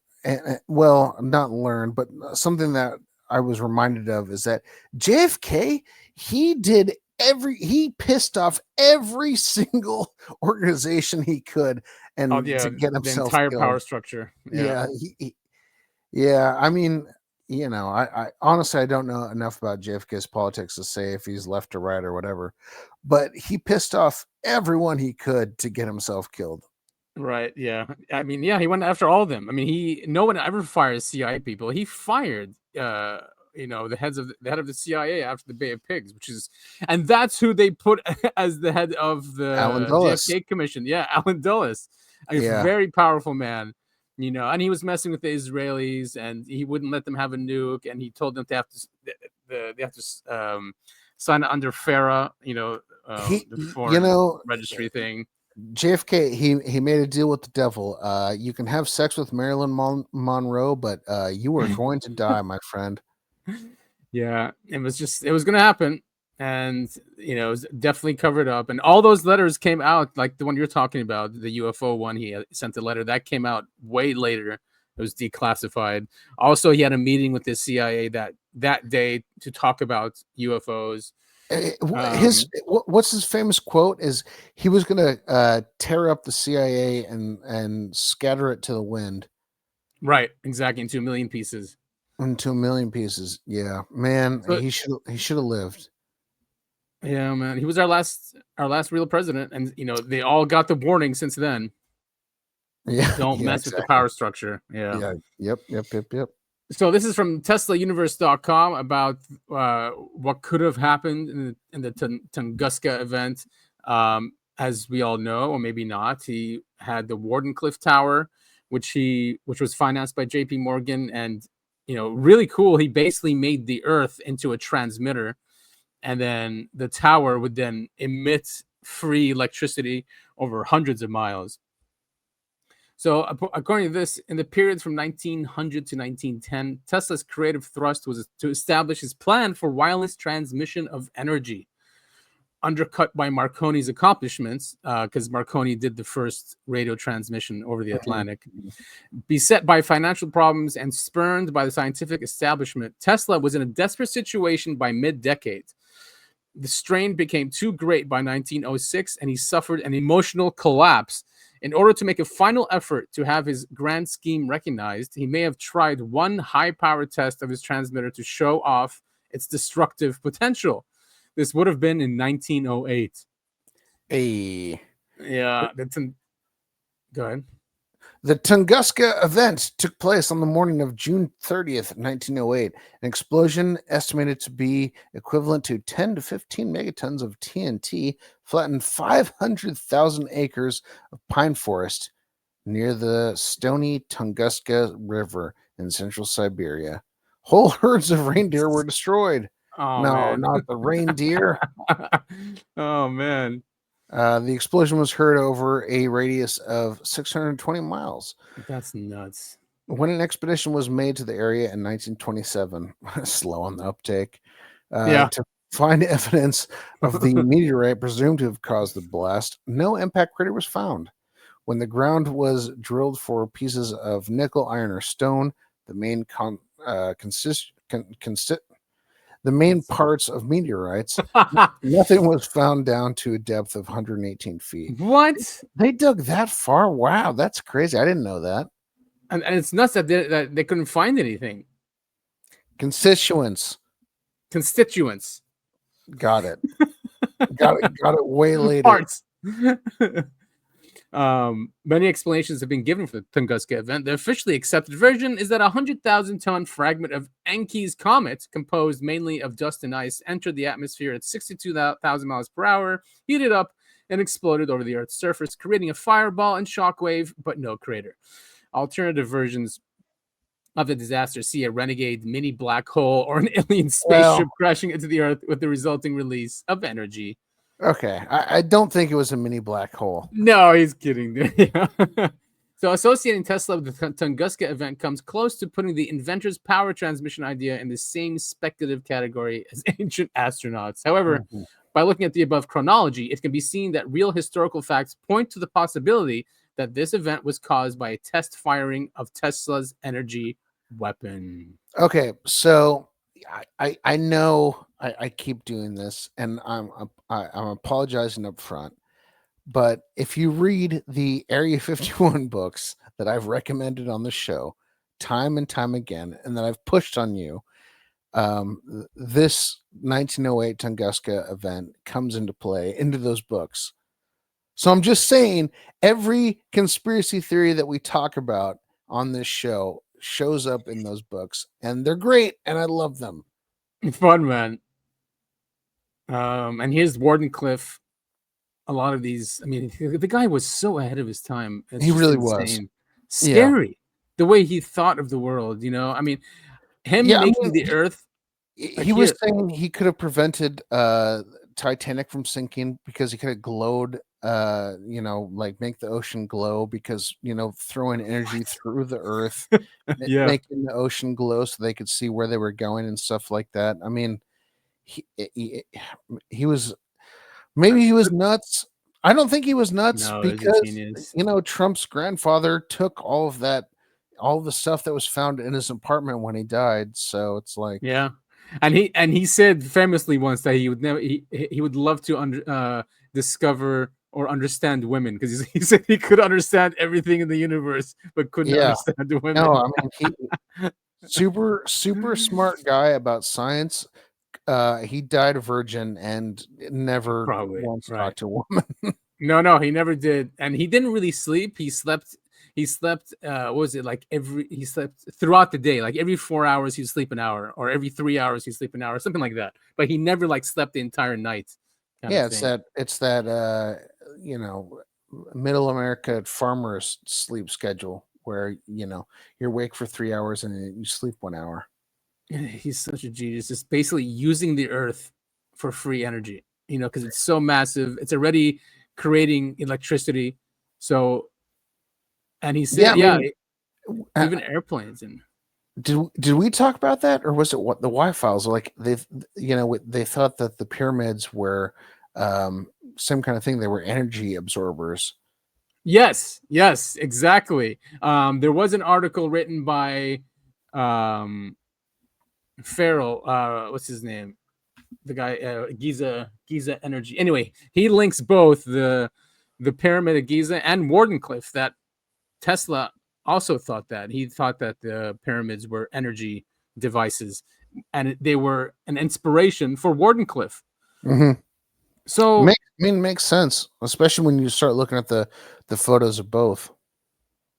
well, not learned, but something that I was reminded of is that JFK, he pissed off every single organization he could, and to get himself the entire killed. Power structure. Yeah. I mean, you know, I honestly I don't know enough about JFK's politics to say if he's left or right or whatever, but he pissed off everyone he could to get himself killed. Right. Yeah. I mean, he went after all of them. I mean, no one ever fires CIA people. He fired the head of the CIA after the Bay of Pigs, and that's who they put as the head of the JFK Commission. Yeah, Alan Dulles, a very powerful man, and he was messing with the Israelis, and he wouldn't let them have a nuke, and he told them they have to sign under FARA, the foreign registry thing. JFK, he made a deal with the devil. You can have sex with Marilyn Monroe, but you are going to die, my friend. Yeah, it was going to happen, and it was definitely covered up. And all those letters came out, like the one you're talking about, the UFO one. He sent a letter that came out way later. It was declassified. Also, he had a meeting with the CIA that day to talk about UFOs. What's his famous quote is he was going to tear up the CIA and scatter it to the wind. Right, exactly, into a million pieces. Yeah, man, he should have lived. Yeah, man, he was our last real president, and they all got the warning since then. Yeah, don't mess with the power structure. Yeah. Yep. So this is from TeslaUniverse.com about what could have happened in the Tunguska event. As we all know, or maybe not, he had the Wardenclyffe Tower, which was financed by JP Morgan, and really cool. He basically made the Earth into a transmitter, and then the tower would then emit free electricity over hundreds of miles. So according to this, in the period from 1900 to 1910, Tesla's creative thrust was to establish his plan for wireless transmission of energy. undercut by Marconi's accomplishments, because Marconi did the first radio transmission over the Atlantic. Beset by financial problems and spurned by the scientific establishment, Tesla was in a desperate situation by mid-decade. The strain became too great by 1906, and he suffered an emotional collapse. In order to make a final effort to have his grand scheme recognized, he may have tried one high-power test of his transmitter to show off its destructive potential. This would have been in 1908. Yeah, go ahead. The Tunguska Event took place on the morning of June 30th, 1908. An explosion estimated to be equivalent to 10 to 15 megatons of TNT flattened 500,000 acres of pine forest near the stony Tunguska River in central Siberia. Whole herds of reindeer were destroyed. Oh, no, man. not the reindeer. Oh, man. The explosion was heard over a radius of 620 miles. That's nuts. When an expedition was made to the area in 1927, slow on the uptake, to find evidence of the meteorite presumed to have caused the blast, no impact crater was found. When the ground was drilled for pieces of nickel, iron, or stone, the main the main parts of meteorites, nothing was found down to a depth of 118 feet. What? They dug that far? Wow, that's crazy. I didn't know that. And it's nuts that they couldn't find anything. Constituents. Got it. got it way later. Parts. Many explanations have been given for the Tunguska event. The officially accepted version is that a 100,000-ton fragment of Encke's comet, composed mainly of dust and ice, entered the atmosphere at 62,000 miles per hour, heated up, and exploded over the Earth's surface, creating a fireball and shockwave, but no crater. Alternative versions of the disaster see a renegade mini black hole or an alien spaceship crashing into the Earth with the resulting release of energy. Okay, I don't think it was a mini black hole. No, he's kidding. So associating Tesla with the Tunguska event comes close to putting the inventor's power transmission idea in the same speculative category as ancient astronauts. However, by looking at the above chronology, it can be seen that real historical facts point to the possibility that this event was caused by a test firing of Tesla's energy weapon. Okay, so I know I keep doing this, and I'm apologizing up front. But if you read the Area 51 books that I've recommended on the show time and time again, and that I've pushed on you, this 1908 Tunguska event comes into play into those books. So I'm just saying, every conspiracy theory that we talk about on this show shows up in those books, and they're great, and I love them. Fun, man. And here's Wardenclyffe. A lot of these, I mean, the guy was so ahead of his time. He really was. Scary. The way he thought of the world, you know? I mean, making the Earth. He was saying he could have prevented Titanic from sinking because he could have glowed, like make the ocean glow because, throwing energy through the Earth, making the ocean glow so they could see where they were going and stuff like that. I mean, he was... Maybe he was nuts. I don't think he was nuts because, Trump's grandfather took all of the stuff that was found in his apartment when he died. So it's like, and he said famously once that he would never he would love to discover or understand women because he said he could understand everything in the universe but couldn't understand the women. No, I mean super smart guy about science. He died a virgin and never once talked to a woman. No, he never did, and he didn't really sleep. He slept. What was it like? He slept throughout the day. Like every 4 hours, he'd sleep an hour, or every 3 hours, he'd sleep an hour, something like that. But he never slept the entire night. It's that middle America farmers sleep schedule where you're awake for 3 hours and you sleep 1 hour. He's such a genius. Just basically using the Earth for free energy, because it's so massive. It's already creating electricity. So, and he said, even airplanes. And did we talk about that, or was it what the Y files? Like they thought that the pyramids were same kind of thing. They were energy absorbers. Yes, exactly. There was an article written by Farrell. What's his name? The guy, Giza Energy. Anyway, he links both the Pyramid of Giza and Wardenclyffe. That Tesla also thought that. He thought that the pyramids were energy devices, and they were an inspiration for Wardenclyffe. Mm-hmm. So, makes sense, especially when you start looking at the photos of both.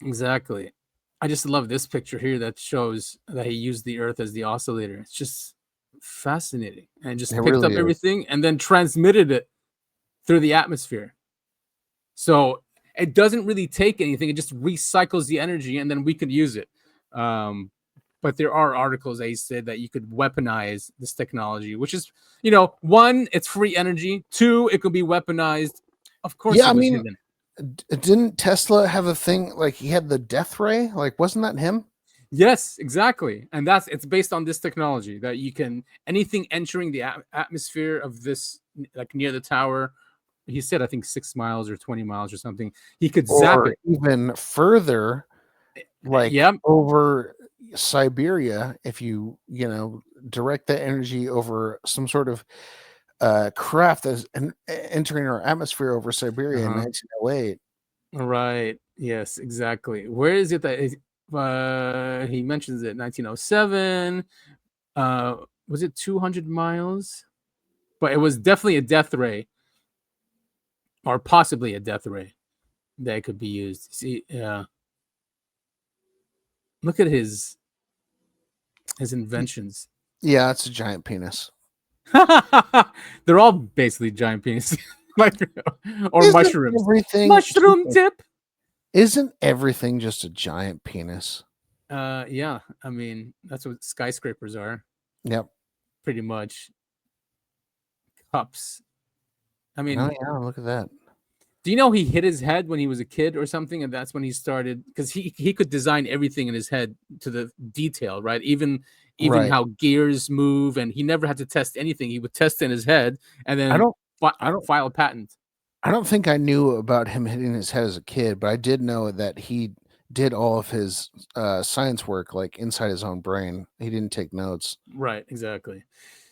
Exactly. I just love this picture here that shows that he used the Earth as the oscillator. It's just fascinating, and just picked up everything and then transmitted it through the atmosphere. So it doesn't really take anything; it just recycles the energy, and then we could use it. But there are articles that he said that you could weaponize this technology, which is, one, it's free energy. Two, it could be weaponized. Of course, yeah, it was hidden. Didn't Tesla have a thing like he had the death ray? Like, wasn't that him? Yes, exactly. And it's based on this technology that you can, anything entering the atmosphere of this, like near the tower, he said, I think 6 miles or 20 miles or something, he could zap it. Even further, like over Siberia, if you direct that energy over some sort of craft that's entering our atmosphere over Siberia in 1908. Right. Yes, exactly. Where is it that he mentions it 1907? Was it 200 miles? But it was definitely a death ray, or possibly a death ray that could be used. See, look at his inventions. Yeah, it's a giant penis. They're all basically giant penis, like or Isn't mushrooms. Mushroom tip. Isn't everything just a giant penis? Yeah. I mean, that's what skyscrapers are. Yep. Pretty much. Cups. I mean, oh yeah, look at that. Do you know he hit his head when he was a kid or something, and that's when he started, because he could design everything in his head to the detail, right? Even how gears move, and he never had to test anything. He would test in his head, and then I don't file a patent. I don't think I knew about him hitting his head as a kid, but I did know that he did all of his science work like inside his own brain. He didn't take notes. Right, exactly.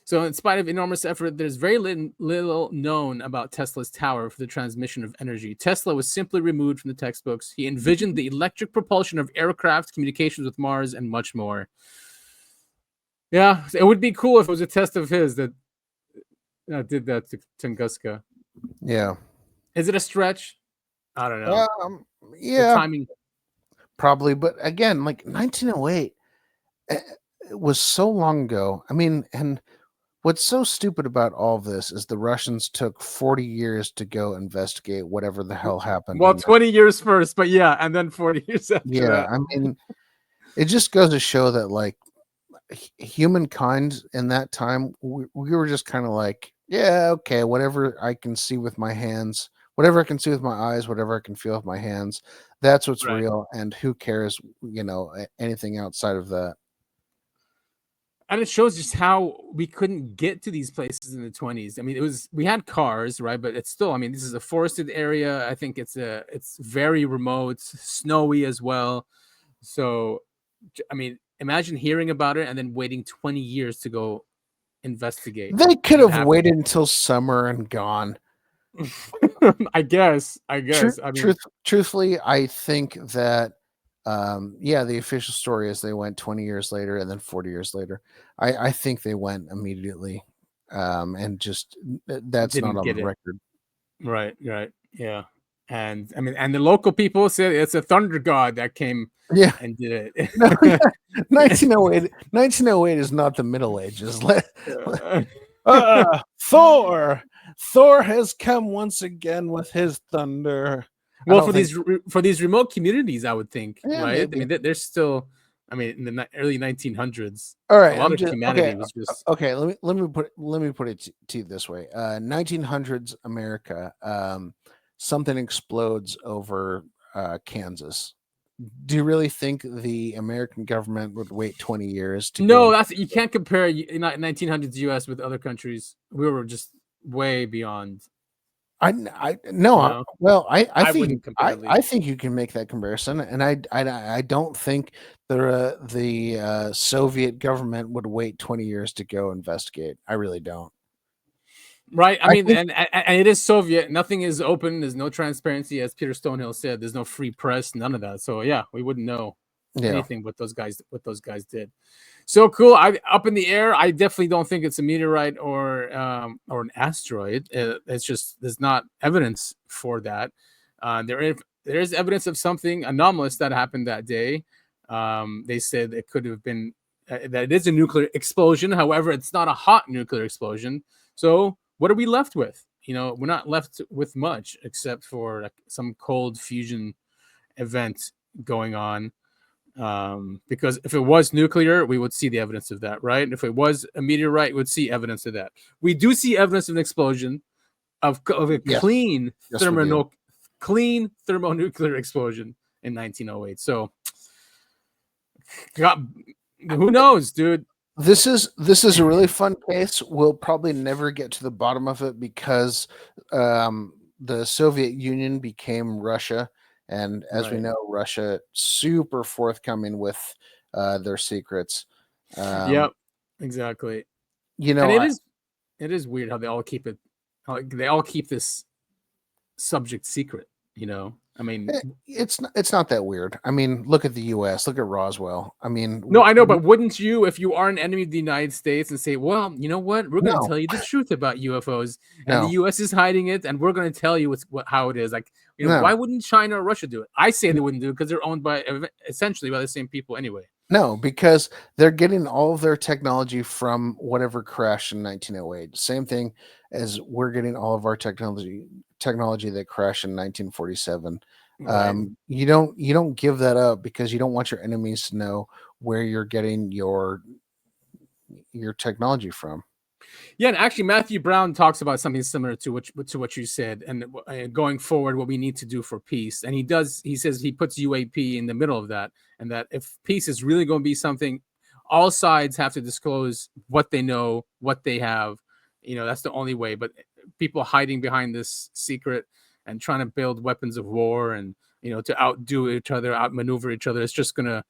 So in spite of enormous effort, there's very little known about Tesla's tower for the transmission of energy. Tesla was simply removed from the textbooks. He envisioned the electric propulsion of aircraft, communications with Mars, and much more. Yeah, it would be cool if it was a test of his that did that to Tunguska. Yeah. Is it a stretch? I don't know. Yeah. The timing. Probably, but again, like 1908, it was so long ago. I mean, and what's so stupid about all of this is the Russians took 40 years to go investigate whatever the hell happened. Well, 20 years first, but yeah, and then 40 years after that. I mean, it just goes to show that like humankind in that time, we were just kind of like, yeah, okay, whatever I can see with my hands, whatever I can see with my eyes, whatever I can feel with my hands, that's what's real, and who cares, anything outside of that. And it shows just how we couldn't get to these places in the 20s. I mean, we had cars, right? But it's still, I mean, this is a forested area. I think it's very remote, snowy as well. So, I mean, imagine hearing about it and then waiting 20 years to go investigate. They could have waited until summer and gone. I guess. Truthfully, I think that the official story is they went 20 years later and then 40 years later. I think they went immediately, and just that's not on the record. Right, yeah. And I mean, and the local people said it's a thunder god that came and did it. 1908 is not the Middle Ages. Thor has come once again with his thunder. Well, for these remote communities, I would think, right? Maybe. I mean, they're still, I mean, in the early 1900s. All right, a lot of humanity was just okay. Let me put it to you this way: 1900s America, something explodes over Kansas. Do you really think the American government would wait 20 years to? No, you can't compare 1900s U.S. with other countries. We were just way beyond. I No, I wouldn't think compare I think you can make that comparison, and I don't think the Soviet government would wait 20 years to go investigate. I really don't. Right. I mean, think, and it is Soviet. Nothing is open. There's no transparency, as Peter Stonehill said. There's no free press. None of that. So yeah, we wouldn't know anything what those guys did. So cool. Up in the air. I definitely don't think it's a meteorite or an asteroid. It's just there's not evidence for that. There is evidence of something anomalous that happened that day. They said it could have been that it is a nuclear explosion. However, it's not a hot nuclear explosion. So what are we left with? We're not left with much except for some cold fusion event going on. Because if it was nuclear, we would see the evidence of that, right? If it was a meteorite, we would see evidence of that. We do see evidence of an explosion of a clean thermonuclear explosion in 1908. So, God, who knows, dude? This is a really fun case. We'll probably never get to the bottom of it because the Soviet Union became Russia, and as we know, Russia super forthcoming with their secrets. Yep, exactly. And it is weird how they all keep it. They all keep this subject secret. I mean, it's not that weird. I mean, look at the U.S. Look at Roswell. I mean, no, I know, but wouldn't you, if you are an enemy of the United States, and say, well, you know what, we're going to tell you the truth about UFOs, and the U.S. is hiding it, and we're going to tell you how it is. Like, why wouldn't China or Russia do it? I say they wouldn't do it because they're owned essentially by the same people anyway. No, because they're getting all of their technology from whatever crashed in 1908. Same thing as we're getting all of our technology that crashed in 1947. Right. You don't give that up because you don't want your enemies to know where you're getting your technology from. Yeah, and actually Matthew Brown talks about something similar to what you said, and going forward, what we need to do for peace. And he says he puts UAP in the middle of that, and that if peace is really going to be something, all sides have to disclose what they know, what they have. That's the only way. But people hiding behind this secret and trying to build weapons of war and to outdo each other, outmaneuver each other, it's just gonna,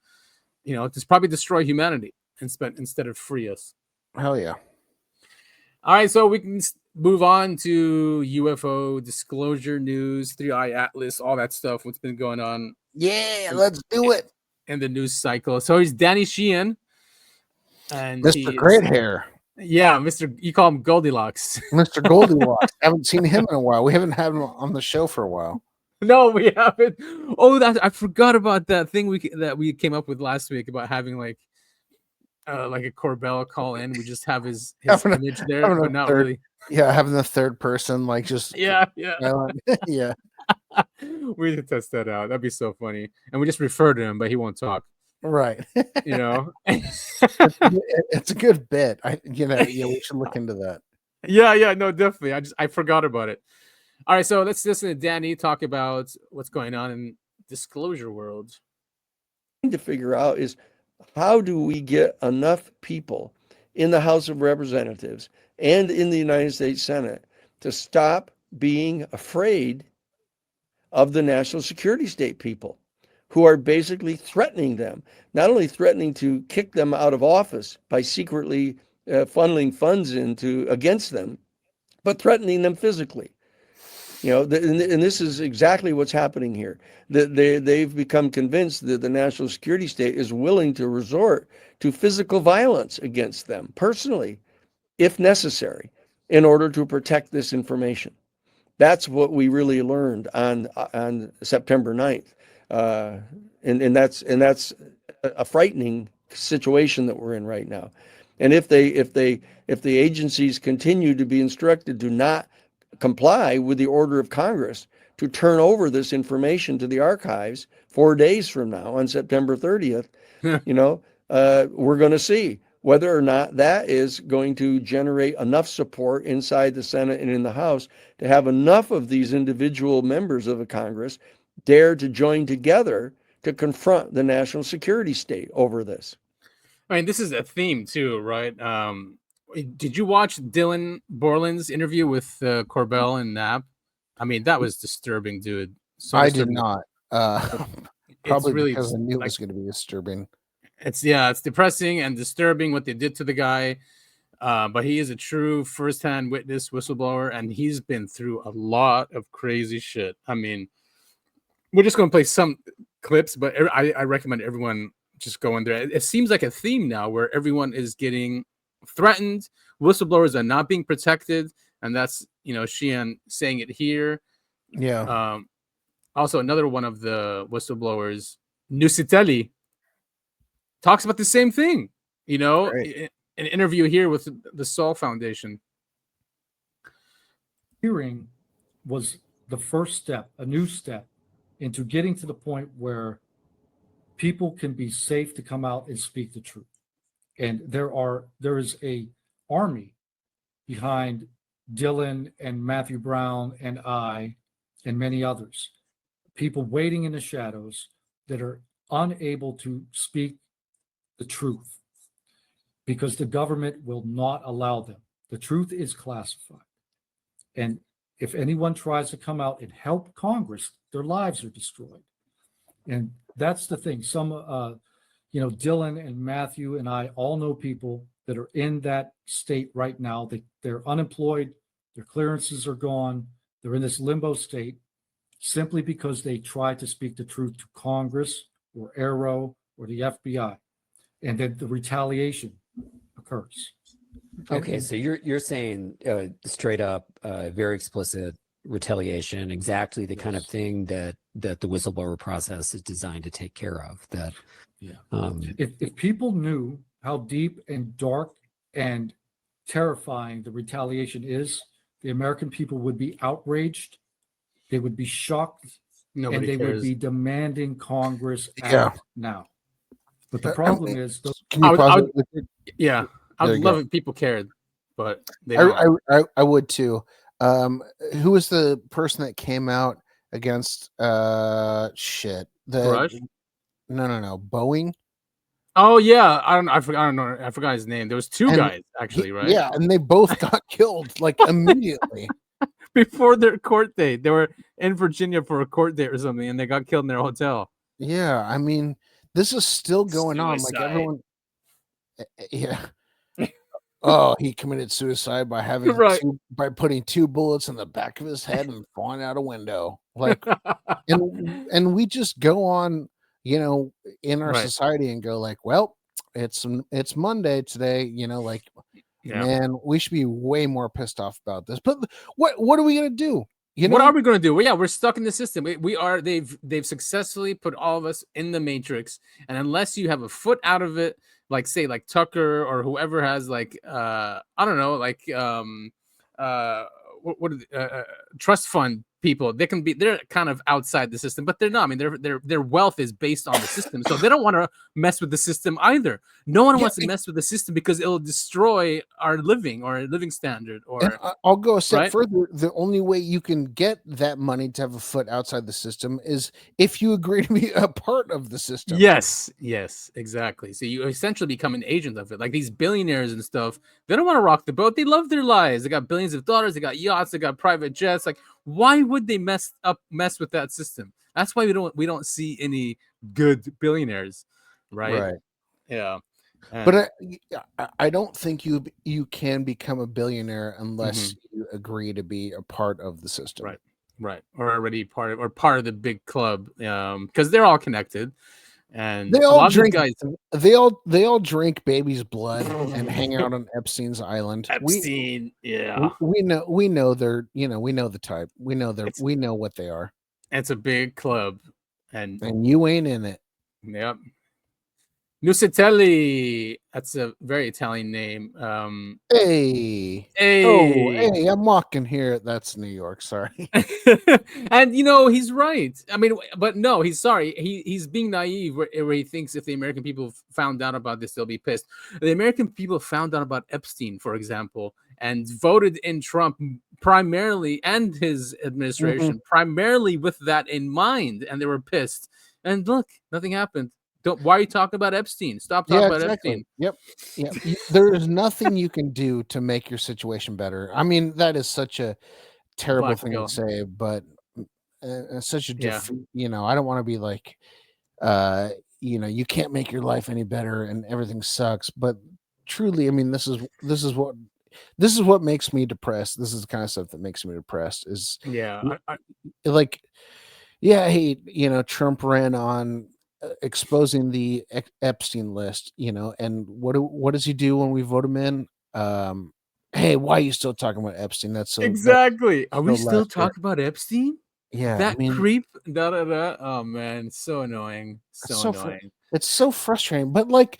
just probably destroy humanity instead of free us. Hell yeah. All right, so we can move on to UFO disclosure news, 3i Atlas, all that stuff. What's been going on? Yeah, let's do it. In the news cycle. So he's Danny Sheehan, and Mr. Great Hair. Yeah, you call him Goldilocks. Mr. Goldilocks. Haven't seen him in a while. We haven't had him on the show for a while. No, we haven't. Oh, I forgot about that thing that we came up with last week about having like a Corbell call in. We just have his image there, but not really. Yeah, having the third person, like just yeah. Yeah. We need to test that out. That'd be so funny. And we just refer to him, but he won't talk. Right. It's a good bit. We should look into that. Yeah, no, definitely. I forgot about it. All right, so let's listen to Danny talk about what's going on in disclosure world. To figure out is how do we get enough people in the House of Representatives and in the United States Senate to stop being afraid of the national security state people who are basically threatening them, not only threatening to kick them out of office by secretly funneling funds against them, but threatening them physically. And this is exactly what's happening here. They've become convinced that the national security state is willing to resort to physical violence against them personally, if necessary, in order to protect this information. That's what we really learned on September 9th. And that's a frightening situation that we're in right now. And if the agencies continue to be instructed to not comply with the order of Congress to turn over this information to the archives 4 days from now on September 30th, we're going to see whether or not that is going to generate enough support inside the Senate and in the House to have enough of these individual members of the Congress dare to join together to confront the national security state over this. I mean, this is a theme too, right? Did you watch Dylan Borland's interview with Corbell and Knapp? I mean, that was disturbing, dude. So I disturbing. did not. Probably really because I knew it was going to be disturbing. It's depressing and disturbing what they did to the guy. But he is a true first-hand witness whistleblower, and he's been through a lot of crazy shit. I mean, we're just going to play some clips, but I recommend everyone just go in there. It seems like a theme now where everyone is getting threatened. Whistleblowers are not being protected, and that's Sheehan saying it here. Yeah. Also, another one of the whistleblowers, Nusitelli, talks about the same thing. An interview here with the Sol Foundation. Hearing was the first step, a new step, into getting to the point where people can be safe to come out and speak the truth. And there is a army behind Dylan and Matthew Brown and I and many others, people waiting in the shadows that are unable to speak the truth because the government will not allow them. The truth is classified. And if anyone tries to come out and help Congress, their lives are destroyed. And that's the thing. Some Dylan and Matthew and I all know people that are in that state right now. They're unemployed, their clearances are gone, they're in this limbo state simply because they tried to speak the truth to Congress or Arrow or the FBI. And then the retaliation occurs. Okay, so you're saying straight up, very explicit retaliation, exactly the kind of thing that the whistleblower process is designed to take care of. That, if people knew how deep and dark and terrifying the retaliation is, the American people would be outraged, they would be shocked, and they would be demanding Congress act now. But the problem is, can you pause it? Yeah. I'd love if people cared, but they don't. I would too. Who was the person that came out against shit? Rush? No. Boeing. Oh yeah, I forgot his name. There was two guys actually, right? Yeah, and they both got killed like immediately before their court date. They were in Virginia for a court date or something, and they got killed in their hotel. Yeah, I mean, this is still going on. Like everyone. Yeah. Oh, he committed suicide by having by putting 2 bullets in the back of his head and falling out a window. Like, and we just go on, in our society and go like, well, it's Monday today, man, we should be way more pissed off about this. But what are we gonna do? What are we going to do? Well, yeah, we're stuck in the system. We are. They've successfully put all of us in the matrix, and unless you have a foot out of it, like Tucker or whoever has I don't know, trust fund people, they're kind of outside the system, but they're not. I mean, their wealth is based on the system, so they don't want to mess with the system either. No one wants to mess with the system because it'll destroy our living or living standard. Or I'll go a step further. The only way you can get that money to have a foot outside the system is if you agree to be a part of the system. Yes, exactly. So you essentially become an agent of it. Like these billionaires and stuff, they don't want to rock the boat. They love their lives. They got billions of dollars. They got yachts. They got private jets. Like, why would they mess with that system? That's why we don't see any good billionaires, right? Yeah. But I don't think you can become a billionaire unless you agree to be a part of the system. Right. Or already part of the big club, because they're all connected. And they all drink guys. They all drink baby's blood and hang out on Epstein's island. Epstein, we know they're we know the type. We know what they are. It's a big club, and you ain't in it. Yep. Nusitelli. That's a very Italian name. Hey. Oh, hey, I'm walking here. That's New York. Sorry. And he's right. I mean, but no, he's sorry. He's being naive where he thinks if the American people found out about this, they'll be pissed. The American people found out about Epstein, for example, and voted in Trump primarily, and his administration primarily with that in mind, and they were pissed. And look, nothing happened. Why are you talking about Epstein? Stop talking about Epstein. Yep. There is nothing you can do to make your situation better. I mean, that is such a terrible thing to say, but such a defeat. You know, I don't want to be like, you know, you can't make your life any better and everything sucks. But truly, I mean, this is what makes me depressed. This is the kind of stuff that makes me depressed. Is like, yeah, hey, you know, Trump ran on exposing the Epstein list, you know, and what does he do when we vote him in? Hey, why are you still talking about Epstein? That's so exactly. Are we still talking about Epstein? Yeah, that creep. Oh man, it's so annoying. So annoying. It's so frustrating. But like,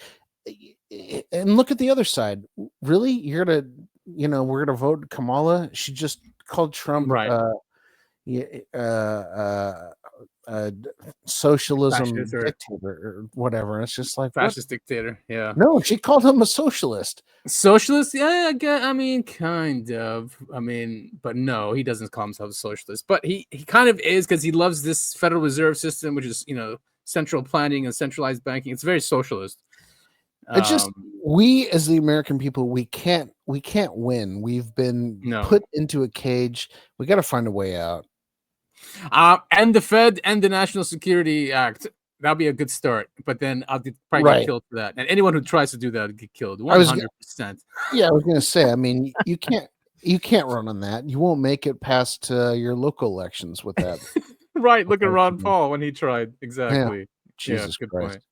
and look at the other side. Really, you're gonna, you know, we're gonna vote Kamala. She just called Trump socialism dictator or whatever. And it's just like fascist dictator. Yeah. No, she called him a socialist. Socialist? Yeah, I mean, kind of. I mean, but no, he doesn't call himself a socialist. But he kind of is, because he loves this Federal Reserve System, which is, you know, central planning and centralized banking. It's very socialist. It's just, we as the American people, we can't win. We've been put into a cage. We got to find a way out. And the Fed and the National Security Act. That'll be a good start. But then I'll probably get killed for that. And anyone who tries to do that will get killed. 100%. Yeah, I was going to say. I mean, you can't run on that. You won't make it past your local elections with that. Right. Look at Ron Paul when he tried. Exactly. Yeah. Jesus good Christ. point.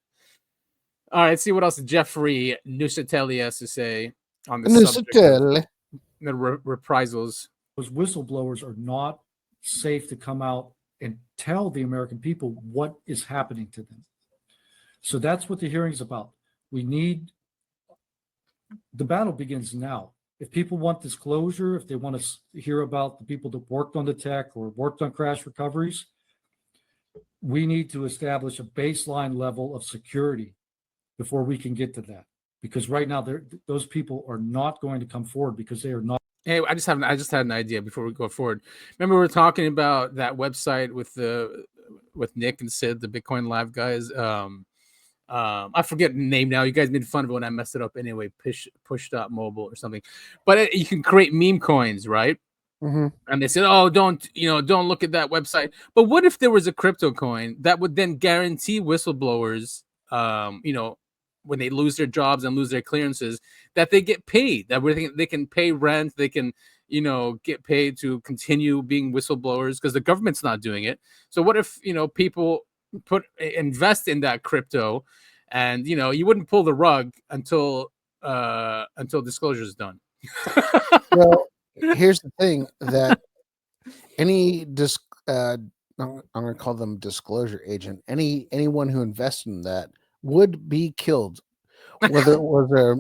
All right, let's see what else Jeffrey Nusatelli has to say on the subject of the reprisals. Those whistleblowers are not safe to come out and tell the American people what is happening to them. So that's what the hearing is about. The battle begins now. If people want disclosure, if they want to hear about the people that worked on the tech or worked on crash recoveries, we need to establish a baseline level of security before we can get to that. Because right now, those people are not going to come forward because they are not. Hey, I just had an idea before we go forward. Remember, we were talking about that website with Nick and Sid, the Bitcoin Live guys. I forget the name now. You guys made fun of it when I messed it up anyway. Push.mobile or something. But you can create meme coins, right? Mm-hmm. And they said, "Oh, don't look at that website." But what if there was a crypto coin that would then guarantee whistleblowers, when they lose their jobs and lose their clearances, that they get paid, that they can pay rent, they can, get paid to continue being whistleblowers because the government's not doing it. So what if, people invest in that crypto and, you wouldn't pull the rug until disclosure is done. Well, here's the thing that any I'm going to call them disclosure agent, anyone who invests in that would be killed, whether it was a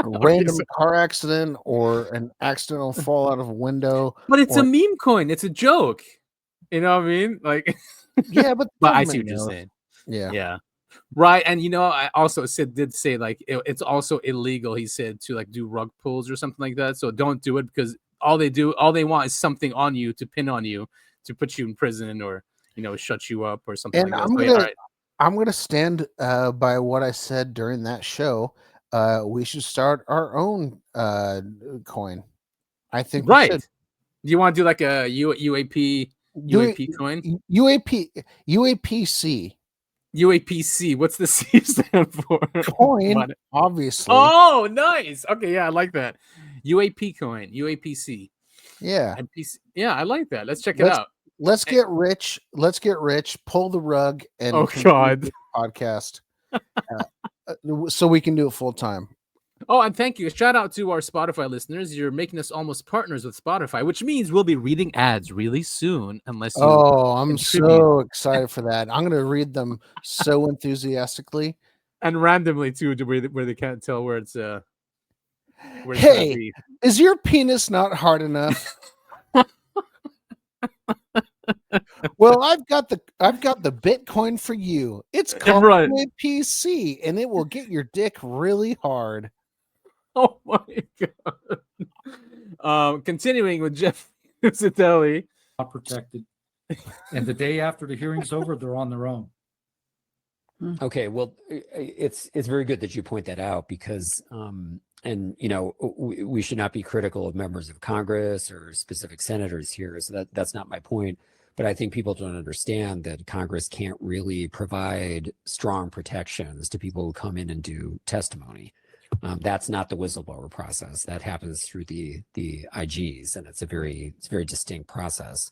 random car accident or an accidental fall out of a window. But it's a meme coin. It's a joke. You know what I mean? Like, yeah, but I see what you're saying. Yeah. Right. And, I also did say like, it's also illegal, he said, to like do rug pulls or something like that. So don't do it, because all they want is something on you to pin on you to put you in prison or, shut you up or something like that. I'm going to stand by what I said during that show. We should start our own coin. I think right. We should. Do you want to do like a UAP coin? UAPC. UAPC. What's the C stand for? Coin, obviously. Oh, nice. Okay, yeah, I like that. UAP coin. UAPC. Yeah. Yeah, I like that. Let's check it out. Let's get rich. Pull the rug and God, podcast, so we can do it full time. Oh, and thank you. Shout out to our Spotify listeners. You're making us almost partners with Spotify, which means we'll be reading ads really soon. Unless you I'm so excited for that. I'm going to read them so enthusiastically and randomly too, where they can't tell where it's. Hey, is your penis not hard enough? Well, I've got the Bitcoin for you. It's called UAPC, and it will get your dick really hard. Oh my god! Continuing with Jeff Zitelli. Not protected, and the day after the hearing's over, they're on their own. Okay, well, it's very good that you point that out because, and we should not be critical of members of Congress or specific senators here. So that's not my point. But I think people don't understand that Congress can't really provide strong protections to people who come in and do testimony. That's not the whistleblower process. That happens through the IGs, and it's a very distinct process.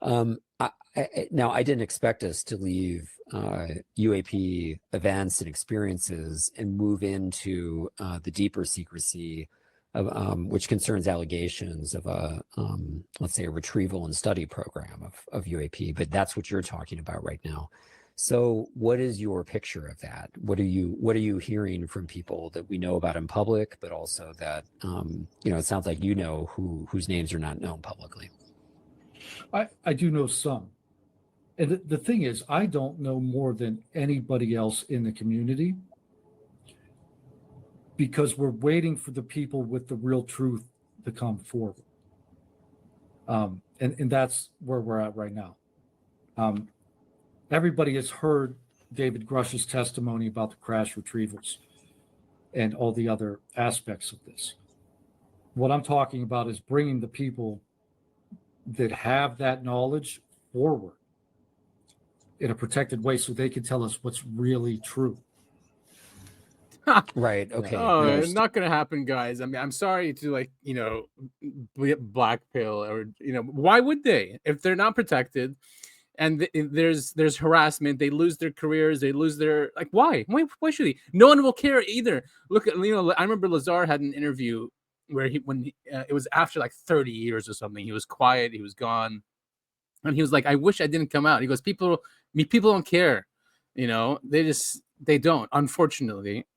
Now, I didn't expect us to leave UAP events and experiences and move into the deeper secrecy of which concerns allegations of a let's say a retrieval and study program of UAP. But that's what you're talking about right now. So, what is your picture of that? What are you hearing from people that we know about in public, but also that it sounds like whose names are not known publicly? I do know some. And the thing is, I don't know more than anybody else in the community because we're waiting for the people with the real truth to come forward. And that's where we're at right now. Everybody has heard David Grush's testimony about the crash retrievals and all the other aspects of this. What I'm talking about is bringing the people that have that knowledge forward in a protected way so they can tell us what's really true. Right. Okay. Oh, not gonna happen, guys. I mean, I'm sorry to blackmail or why would they if they're not protected? And there's harassment. They lose their careers. They lose their why? Why should he? No one will care either. Look at I remember Lazar had an interview where it was after 30 years or something. He was quiet. He was gone, and he was like, "I wish I didn't come out." He goes, "People don't care. They don't. Unfortunately,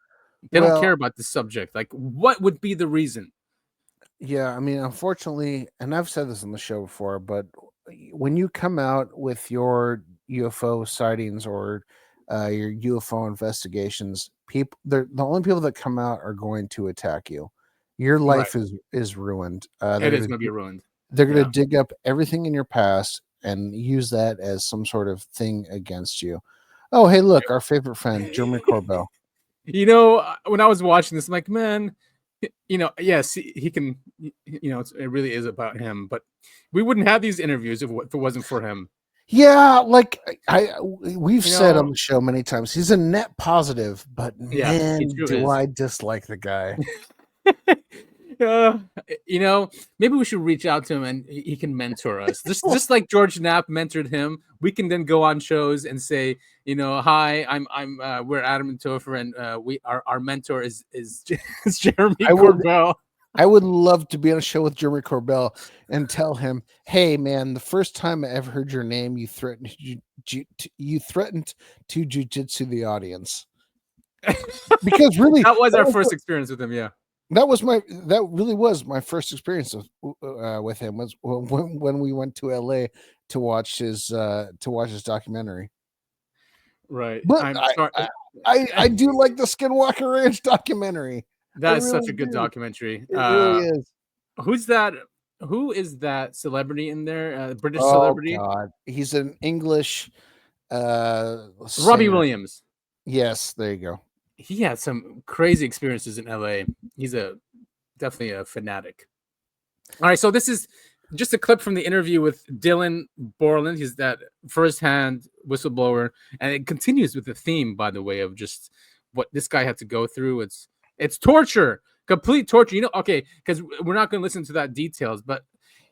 they don't care about the subject. What would be the reason?" Yeah, I mean, unfortunately, and I've said this on the show before, but when you come out with your UFO sightings or your UFO investigations, the only people that come out are going to attack you. Your life is ruined. It is going to be ruined. They're going to dig up everything in your past and use that as some sort of thing against you. Oh, hey, look, our favorite friend, Jeremy Corbell. When I was watching this, I'm like, man, yes, he can, it really is about him, but we wouldn't have these interviews if it wasn't for him. Yeah, we've said on the show many times, he's a net positive, but man, do I dislike the guy. Maybe we should reach out to him and he can mentor us. Just like George Knapp mentored him, we can then go on shows and say, hi, we're Adam and Topher, and our mentor is Jeremy Corbell. I would love to be on a show with Jeremy Corbell and tell him, "Hey, man, the first time I ever heard your name, you threatened to jujitsu the audience." Because really, that was our first experience with him. Yeah. That really was my first experience with him was when we went to LA to watch his documentary. Right. But I do like the Skinwalker Ranch documentary. That is such a good documentary. It really is. Who is that celebrity in there? British celebrity? God. He's an English Robbie Williams. Yes, there you go. He had some crazy experiences in LA. He's definitely a fanatic. All right, so this is just a clip from the interview with Dylan Borland. He's that firsthand whistleblower, and it continues with the theme, by the way, of just what this guy had to go through. It's torture, complete torture. Okay, because we're not going to listen to that details, but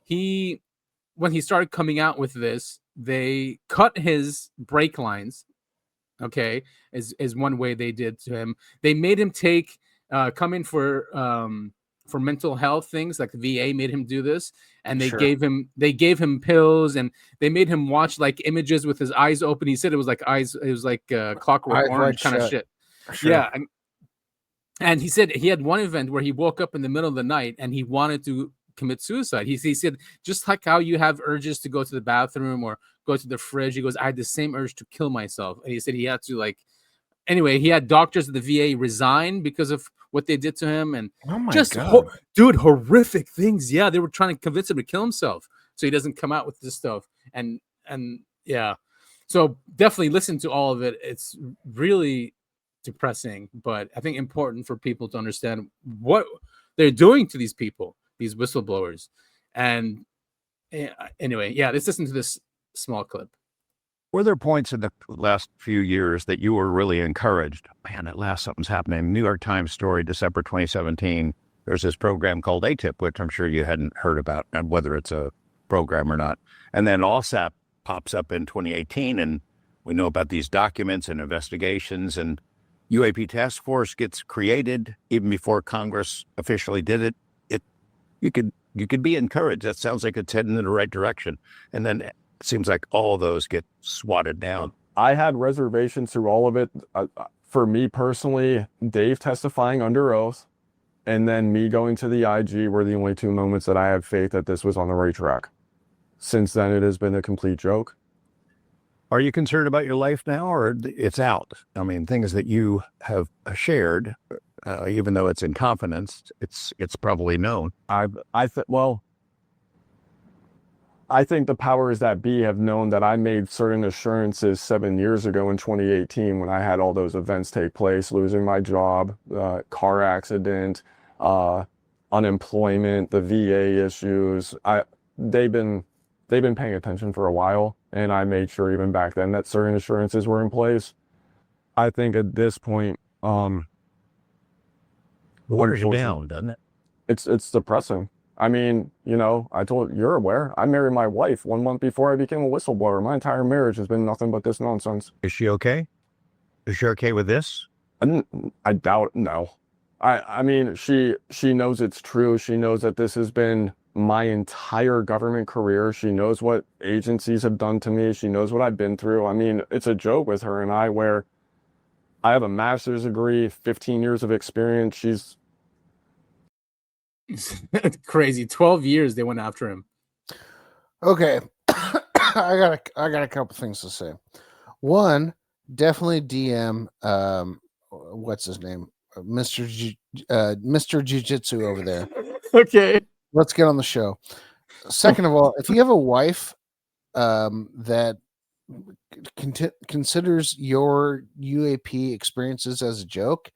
when he started coming out with this, they cut his brake lines. Okay, is one way they did to him. They made him come in for mental health things, like the VA made him do this, and they gave him pills, and they made him watch images with his eyes open. He said it was like Clockwork Orange kind of shit. Sure. Yeah, and he said he had one event where he woke up in the middle of the night and he wanted to commit suicide. He said, just like how you have urges to go to the bathroom or go to the fridge, he goes, I had the same urge to kill myself. And he said he had to anyway, he had doctors at the VA resign because of what they did to him, and dude, horrific things. Yeah, they were trying to convince him to kill himself so he doesn't come out with this stuff. And yeah, So definitely listen to all of it. It's really depressing, but I think important for people to understand what they're doing to these people, these whistleblowers. And anyway, yeah, let's listen to this small clip. Were there points in the last few years that you were really encouraged? Man, at last something's happening. New York Times story, December 2017. There's this program called ATIP, which I'm sure you hadn't heard about, and whether it's a program or not. And then OSAP pops up in 2018, and we know about these documents and investigations, and UAP Task Force gets created even before Congress officially did it. You could be encouraged. That sounds like it's heading in the right direction. And then it seems like all of those get swatted down. I had reservations through all of it. For me personally, Dave testifying under oath and then me going to the IG were the only two moments that I had faith that this was on the right track. Since then, it has been a complete joke. Are you concerned about your life now, or it's out? I mean, things that you have shared, even though it's in confidence, it's probably known. I think the powers that be have known that I made certain assurances 7 years ago in 2018 when I had all those events take place, losing my job, car accident, unemployment, the VA issues. They've been paying attention for a while, and I made sure even back then that certain assurances were in place. I think at this point, waters you down, doesn't it? It's depressing. I mean, you're aware, I married my wife 1 month before I became a whistleblower. My entire marriage has been nothing but this nonsense. Is she okay? Is she okay with this? I doubt, no. I mean, she knows it's true. She knows that this has been my entire government career. She knows what agencies have done to me. She knows what I've been through. I mean, it's a joke with her and I, where I have a master's degree, 15 years of experience. She's crazy. 12 years they went after him. Okay. I got a couple things to say. One, definitely DM what's his name? Mr. Jiu-Jitsu over there. Okay. Let's get on the show. Second of all, if you have a wife that considers your UAP experiences as a joke,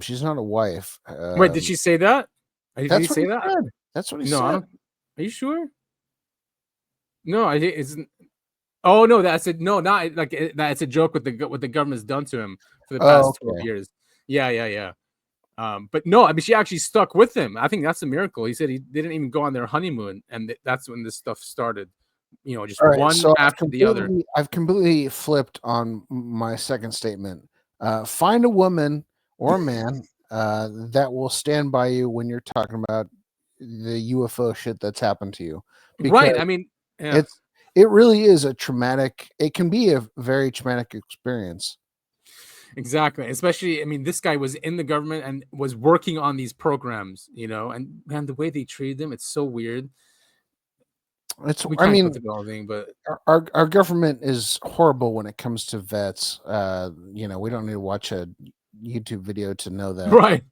she's not a wife. Wait, did she say that? Did he say that? Said. That's what he said. Are you sure? No, I think it's. Oh no, that's it. No, not like that's a joke with what the government's done to him for the past 12 years. Yeah. But no, I mean, she actually stuck with him. I think that's a miracle. He said he didn't even go on their honeymoon, and that's when this stuff started. Just one after the other. I've completely flipped on my second statement. Find a woman or a man that will stand by you when you're talking about the UFO shit that's happened to you. Right. I mean, yeah. It really is a traumatic. It can be a very traumatic experience. Exactly. Especially, I mean, this guy was in the government and was working on these programs, and man, the way they treated them, it's so weird. But our government is horrible when it comes to vets. We don't need to watch a YouTube video to know that. Right.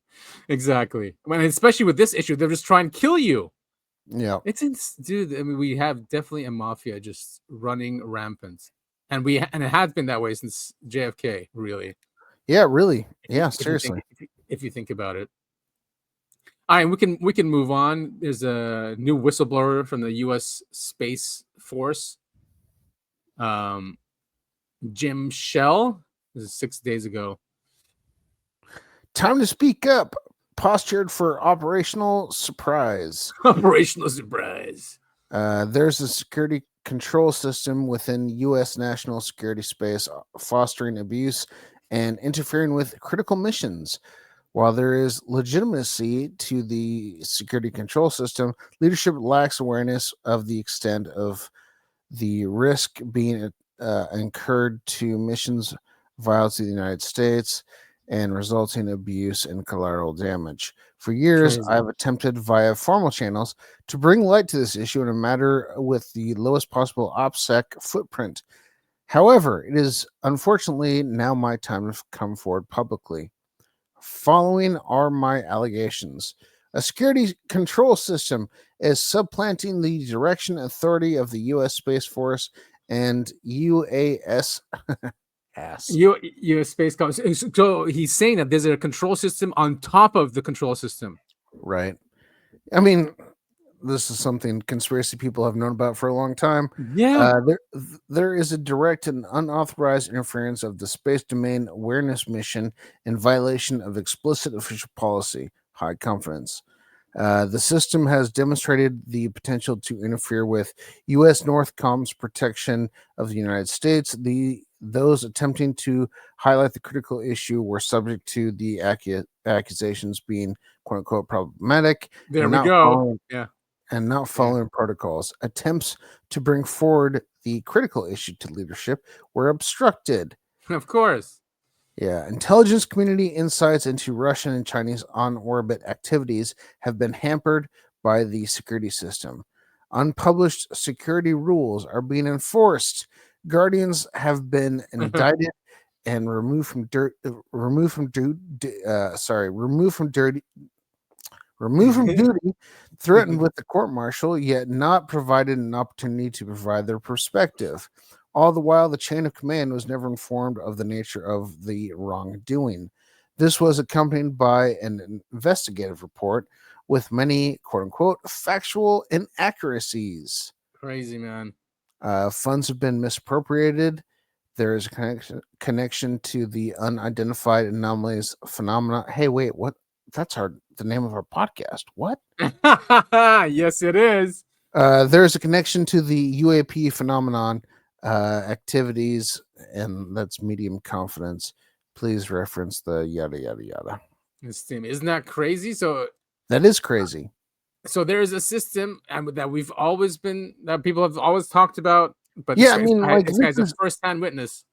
Exactly. I mean, especially with this issue, they're just trying to kill you. Yeah. Dude, I mean, we have definitely a mafia just running rampant. And it has been that way since JFK, really. Yeah, really. Yeah, seriously. If you think about it. All right, we can move on. There's a new whistleblower from the U.S. Space Force. Jim Shell. This is 6 days ago. Time to speak up. Postured for operational surprise. Operational surprise. There's a security control system within U.S. national security space fostering abuse and interfering with critical missions. While there is legitimacy to the security control system, leadership lacks awareness of the extent of the risk being incurred to missions vital to the United States and resulting abuse and collateral damage. For years, I've attempted via formal channels to bring light to this issue in a matter with the lowest possible OPSEC footprint. However, it is unfortunately now my time to come forward publicly. Following are my allegations. A security control system is supplanting the direction authority of the U.S. Space Force and UAS ass. US space comes. So he's saying that there's a control system on top of the control system. Right. I mean, this is something conspiracy people have known about for a long time. Yeah. There is a direct and unauthorized interference of the space domain awareness mission in violation of explicit official policy, high confidence. The system has demonstrated the potential to interfere with U.S. Northcom's protection of the United States. Those attempting to highlight the critical issue were subject to the accusations being "quote unquote" problematic. There we go. And not following protocols. Attempts to bring forward the critical issue to leadership were obstructed. Of course. Yeah. Intelligence community insights into Russian and Chinese on-orbit activities have been hampered by the security system. Unpublished security rules are being enforced. Guardians have been indicted and removed from duty, threatened with the court-martial, yet not provided an opportunity to provide their perspective. All the while, the chain of command was never informed of the nature of the wrongdoing. This was accompanied by an investigative report with many, quote-unquote, factual inaccuracies. Crazy, man. Funds have been misappropriated. There is a connection to the unidentified anomalies phenomena. Hey, wait, what? That's the name of our podcast. What? Yes, it is. There's a connection to the UAP phenomenon activities, and that's medium confidence. Please reference the yada yada yada. Isn't that crazy? So that is crazy. So there is a system that people have always talked about, but yeah, I mean, like this guy's a first-hand witness.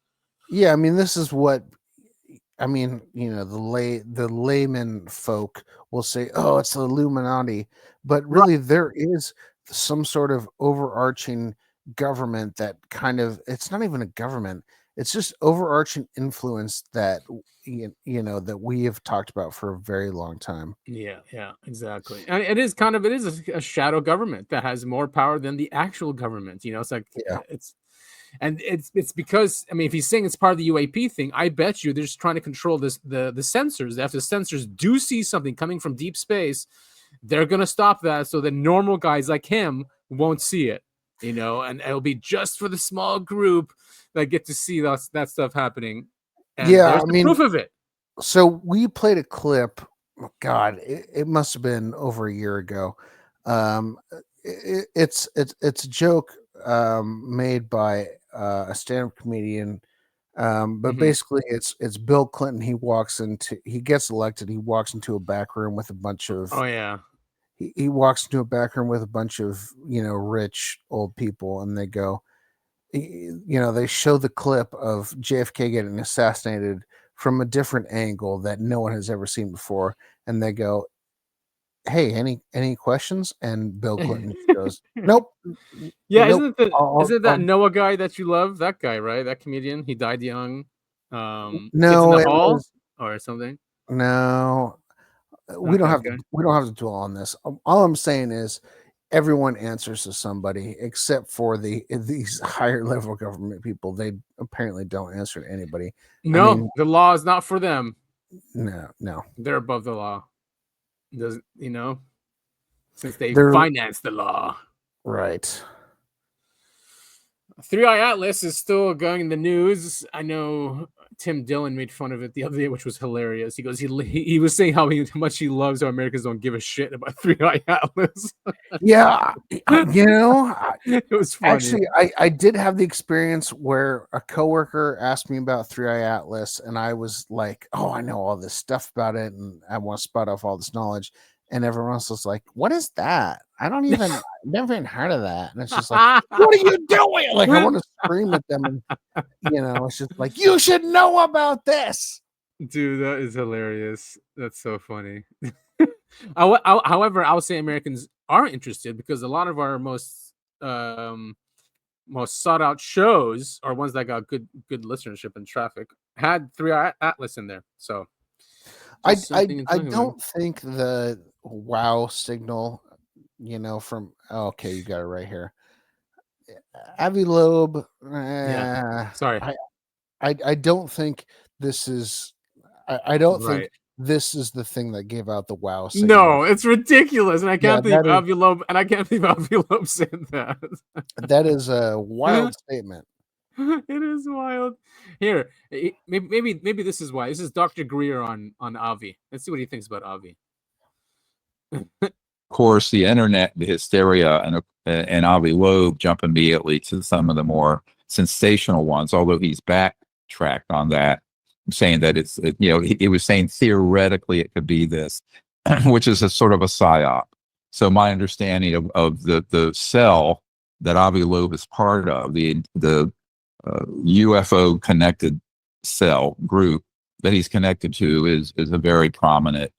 Yeah, I mean, this is what. I mean, the layman folk will say, "Oh, it's the Illuminati," but really, there is some sort of overarching government that it's not even a government. It's just overarching influence that that we have talked about for a very long time. Yeah, exactly. And it is a shadow government that has more power than the actual government. It's like it's because, I mean, if he's saying it's part of the UAP thing, I bet you they're just trying to control the sensors. If the sensors do see something coming from deep space, they're gonna stop that so that normal guys like him won't see it. And it'll be just for the small group that get to see that stuff happening. And there's the proof of it. So we played a clip. Oh God, it must have been over a year ago. It's a joke made by a stand-up comedian, but basically it's Bill Clinton. He gets elected. He walks into a back room with a bunch of he walks into a back room with a bunch of rich old people, and they go, they show the clip of JFK getting assassinated from a different angle that no one has ever seen before, and they go, "Hey, any questions?" And Bill Clinton goes, "Nope." Yeah, nope. Isn't that Noah guy that you love? That guy, right? That comedian. He died young. No, it was or something. No, we don't have to dwell on this. All I'm saying is, everyone answers to somebody except for these higher level government people. They apparently don't answer to anybody. No, I mean, the law is not for them. No, they're above the law. Doesn't since they're finance the law, right? 3i Atlas is still going in the news. I know Tim Dillon made fun of it the other day, which was hilarious. He goes, he was saying how much he loves how Americans don't give a shit about 3i Atlas. Yeah, it was funny. Actually, I did have the experience where a coworker asked me about 3i Atlas, and I was like, "Oh, I know all this stuff about it, and I want to spout off all this knowledge." And everyone else was like, "What is that? Never even heard of that." And it's just like, "What are you doing?" Like, I want to scream at them, and it's just like, "You should know about this." Dude, that is hilarious. That's so funny. However, I would say Americans are interested because a lot of our most sought out shows are ones that got good listenership and traffic had 3i Atlas in there. So I don't think the wow signal, from okay, you got it right here. Avi Loeb. Sorry. I don't think this is. I don't think Right. this is the thing that gave out the wow signal. No, it's ridiculous, and I can't believe that Avi Loeb, and I can't believe Avi Loeb said that. That is a wild statement. It is wild. Here, maybe this is why. This is Dr. Greer on Avi. Let's see what he thinks about Avi. Of course, the internet, the hysteria, and Avi Loeb jump immediately to some of the more sensational ones. Although he's backtracked on that, saying that he was saying theoretically it could be this, which is a sort of a psyop. So my understanding of the cell that Avi Loeb is part of, the UFO connected cell group that he's connected to, is a very prominent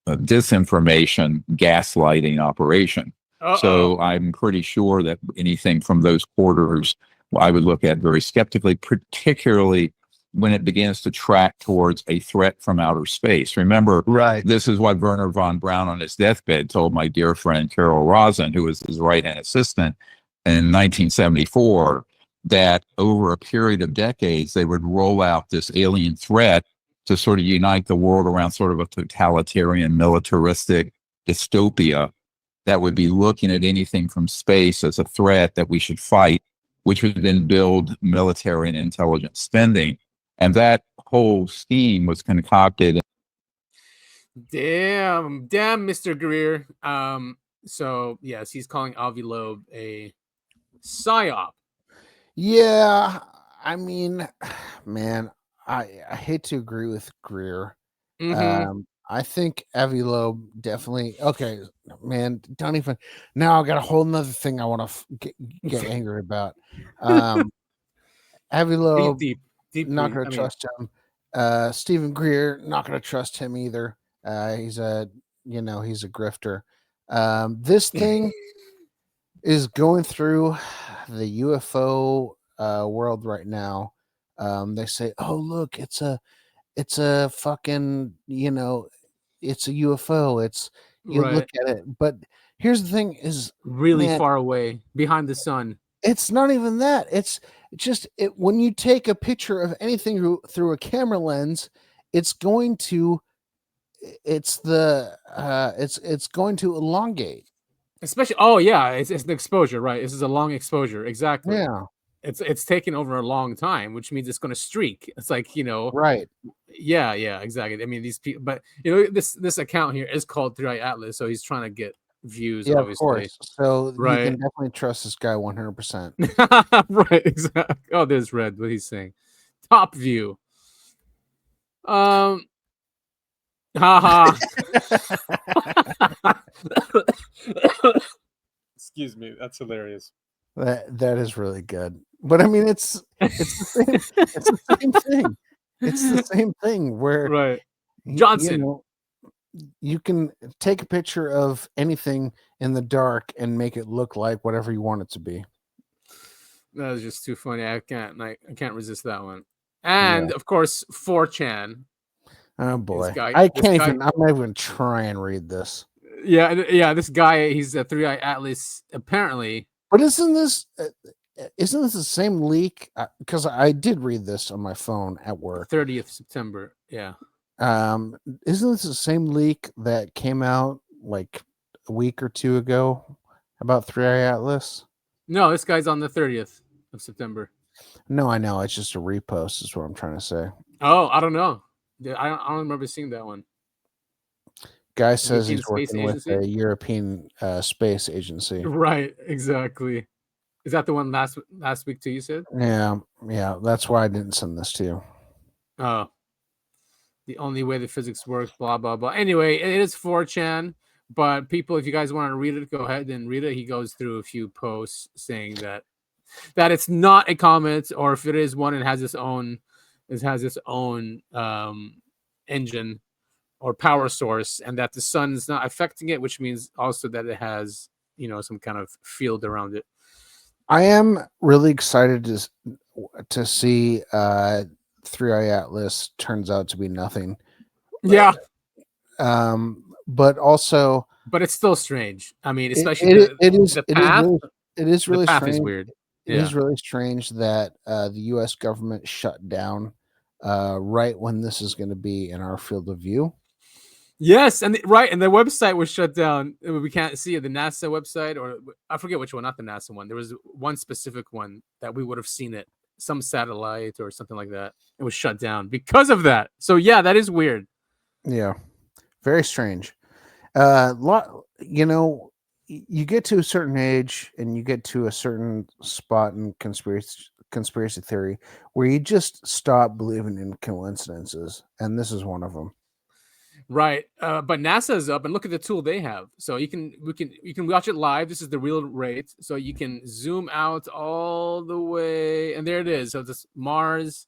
disinformation gaslighting operation. So I'm pretty sure that anything from those quarters I would look at very skeptically, particularly when it begins to track towards a threat from outer space. Remember, this is what Werner von Braun on his deathbed told my dear friend Carol Rosen, who was his right-hand assistant in 1974, that over a period of decades, they would roll out this alien threat to sort of unite the world around sort of a totalitarian, militaristic dystopia that would be looking at anything from space as a threat that we should fight, which would then build military and intelligence spending. And that whole scheme was concocted. Damn, Mr. Greer. So yes, he's calling Avi Loeb a psyop. Yeah, I mean, man, I hate to agree with Greer. I think Avi Loeb definitely. Okay, man, don't even. Now I got a whole nother thing I want to get angry about. Avi Loeb, deeply, not going to trust him. Stephen Greer, not going to trust him either. He's a grifter. This thing is going through the UFO world right now. They say, "Oh, look, it's a fucking, it's a UFO. It's you look at it." But here's the thing: is really far away behind the sun. It's not even that. It's just when you take a picture of anything through a camera lens, it's going to elongate. Especially, it's an exposure, right? This is a long exposure, exactly. Yeah, it's taken over a long time, which means it's going to streak. It's like, right. Yeah, exactly. I mean, these people, but this account here is called 3i Atlas, so he's trying to get views. Yeah, obviously. of course. So you right, can definitely trust this guy 100%. right, exactly. Oh, there's Red. What he's saying, top view. Haha. Excuse me. That's hilarious. That is really good. But I mean, it's the same thing. It's the same thing where right. Johnson. You can take a picture of anything in the dark and make it look like whatever you want it to be. That is just too funny. I can't resist that one. And of course, 4chan. Oh boy, I'm not even try and read this. Yeah. This guy, he's a 3i Atlas apparently. But isn't this the same leak? Because I did read this on my phone at work. 30th September. Yeah. Isn't this the same leak that came out like a week or two ago about 3i Atlas? No, this guy's on the 30th of September. No, I know. It's just a repost is what I'm trying to say. Oh, I don't know. I don't remember seeing that one. Guy says he's working with a European space agency. Right, exactly. Is that the one last week too, you said? Yeah. That's why I didn't send this to you. Oh. The only way the physics works, blah, blah, blah. Anyway, it is 4chan, but people, if you guys want to read it, go ahead and read it. He goes through a few posts saying that it's not a comet, or if it is one, it has its own engine or power source, and that the sun is not affecting it, which means also that it has, some kind of field around it. I am really excited to see 3i Atlas turns out to be nothing. Yeah. But also, but it's still strange. I mean, especially it is really the path strange. Is weird. It is really strange that the U.S. government shut down right when this is going to be in our field of view. Yes, and and the website was shut down. We can't see it. The NASA website, or I forget which one, not the NASA one. There was one specific one that we would have seen it, some satellite or something like that. It was shut down because of that. So yeah, that is weird. Yeah, very strange. You know, you get to a certain age and you get to a certain spot in conspiracy theory where you just stop believing in coincidences, and this is one of them. Right, but NASA is up, and look at the tool they have. So you can watch it live. This is the real rate, so you can zoom out all the way, and there it is. So this Mars,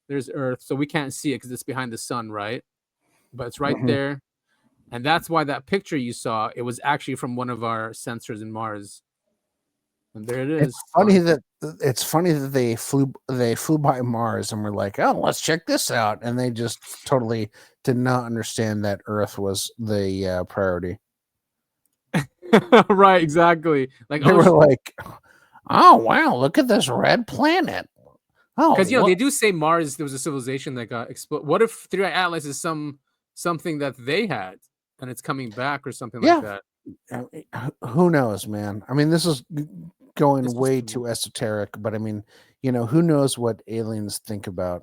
there's Earth. So we can't see it because it's behind the sun, right? But it's right there, and that's why that picture you saw, it was actually from one of our sensors in Mars. And there it is. It's funny that they flew by Mars and were like, oh, let's check this out, and they just totally did not understand that Earth was the priority. Right, exactly. Like they were like, oh wow, look at this red planet. Oh, because they do say Mars, there was a civilization that got exploded. What if 3i Atlas is something that they had and it's coming back or something like that? Who knows, man? I mean, this is going way too esoteric, but I mean, who knows what aliens think about?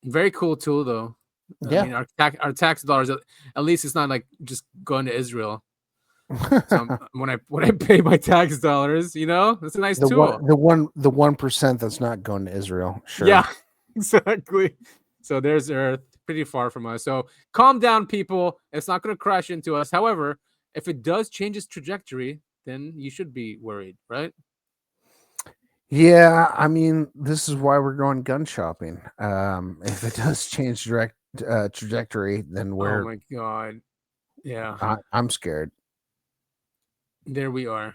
Very cool tool, though. Yeah, I mean, our tax dollars, at least it's not like just going to Israel. So when I pay my tax dollars, it's a nice tool. The 1% that's not going to Israel. Sure. Yeah, exactly. So there's Earth, pretty far from us. So calm down, people. It's not going to crash into us. However, if it does change its trajectory, then you should be worried, right? Yeah, I mean, this is why we're going gun shopping. If it does change trajectory, then we're. Oh my god! Yeah, I'm scared. There we are.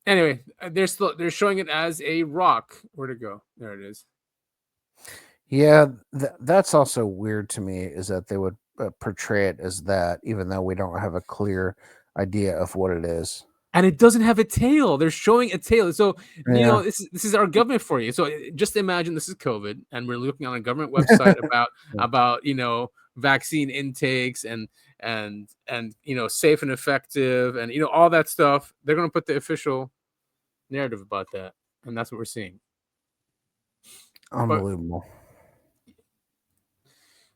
Anyway, they're showing it as a rock. Where'd it go? There it is. Yeah, that's also weird to me, is that they would portray it as that, even though we don't have a clear idea of what it is. And it doesn't have a tail. They're showing a tail. So, this is our government for you. So just imagine this is COVID and we're looking on a government website about vaccine intakes and safe and effective and all that stuff. They're going to put the official narrative about that. And that's what we're seeing. Unbelievable.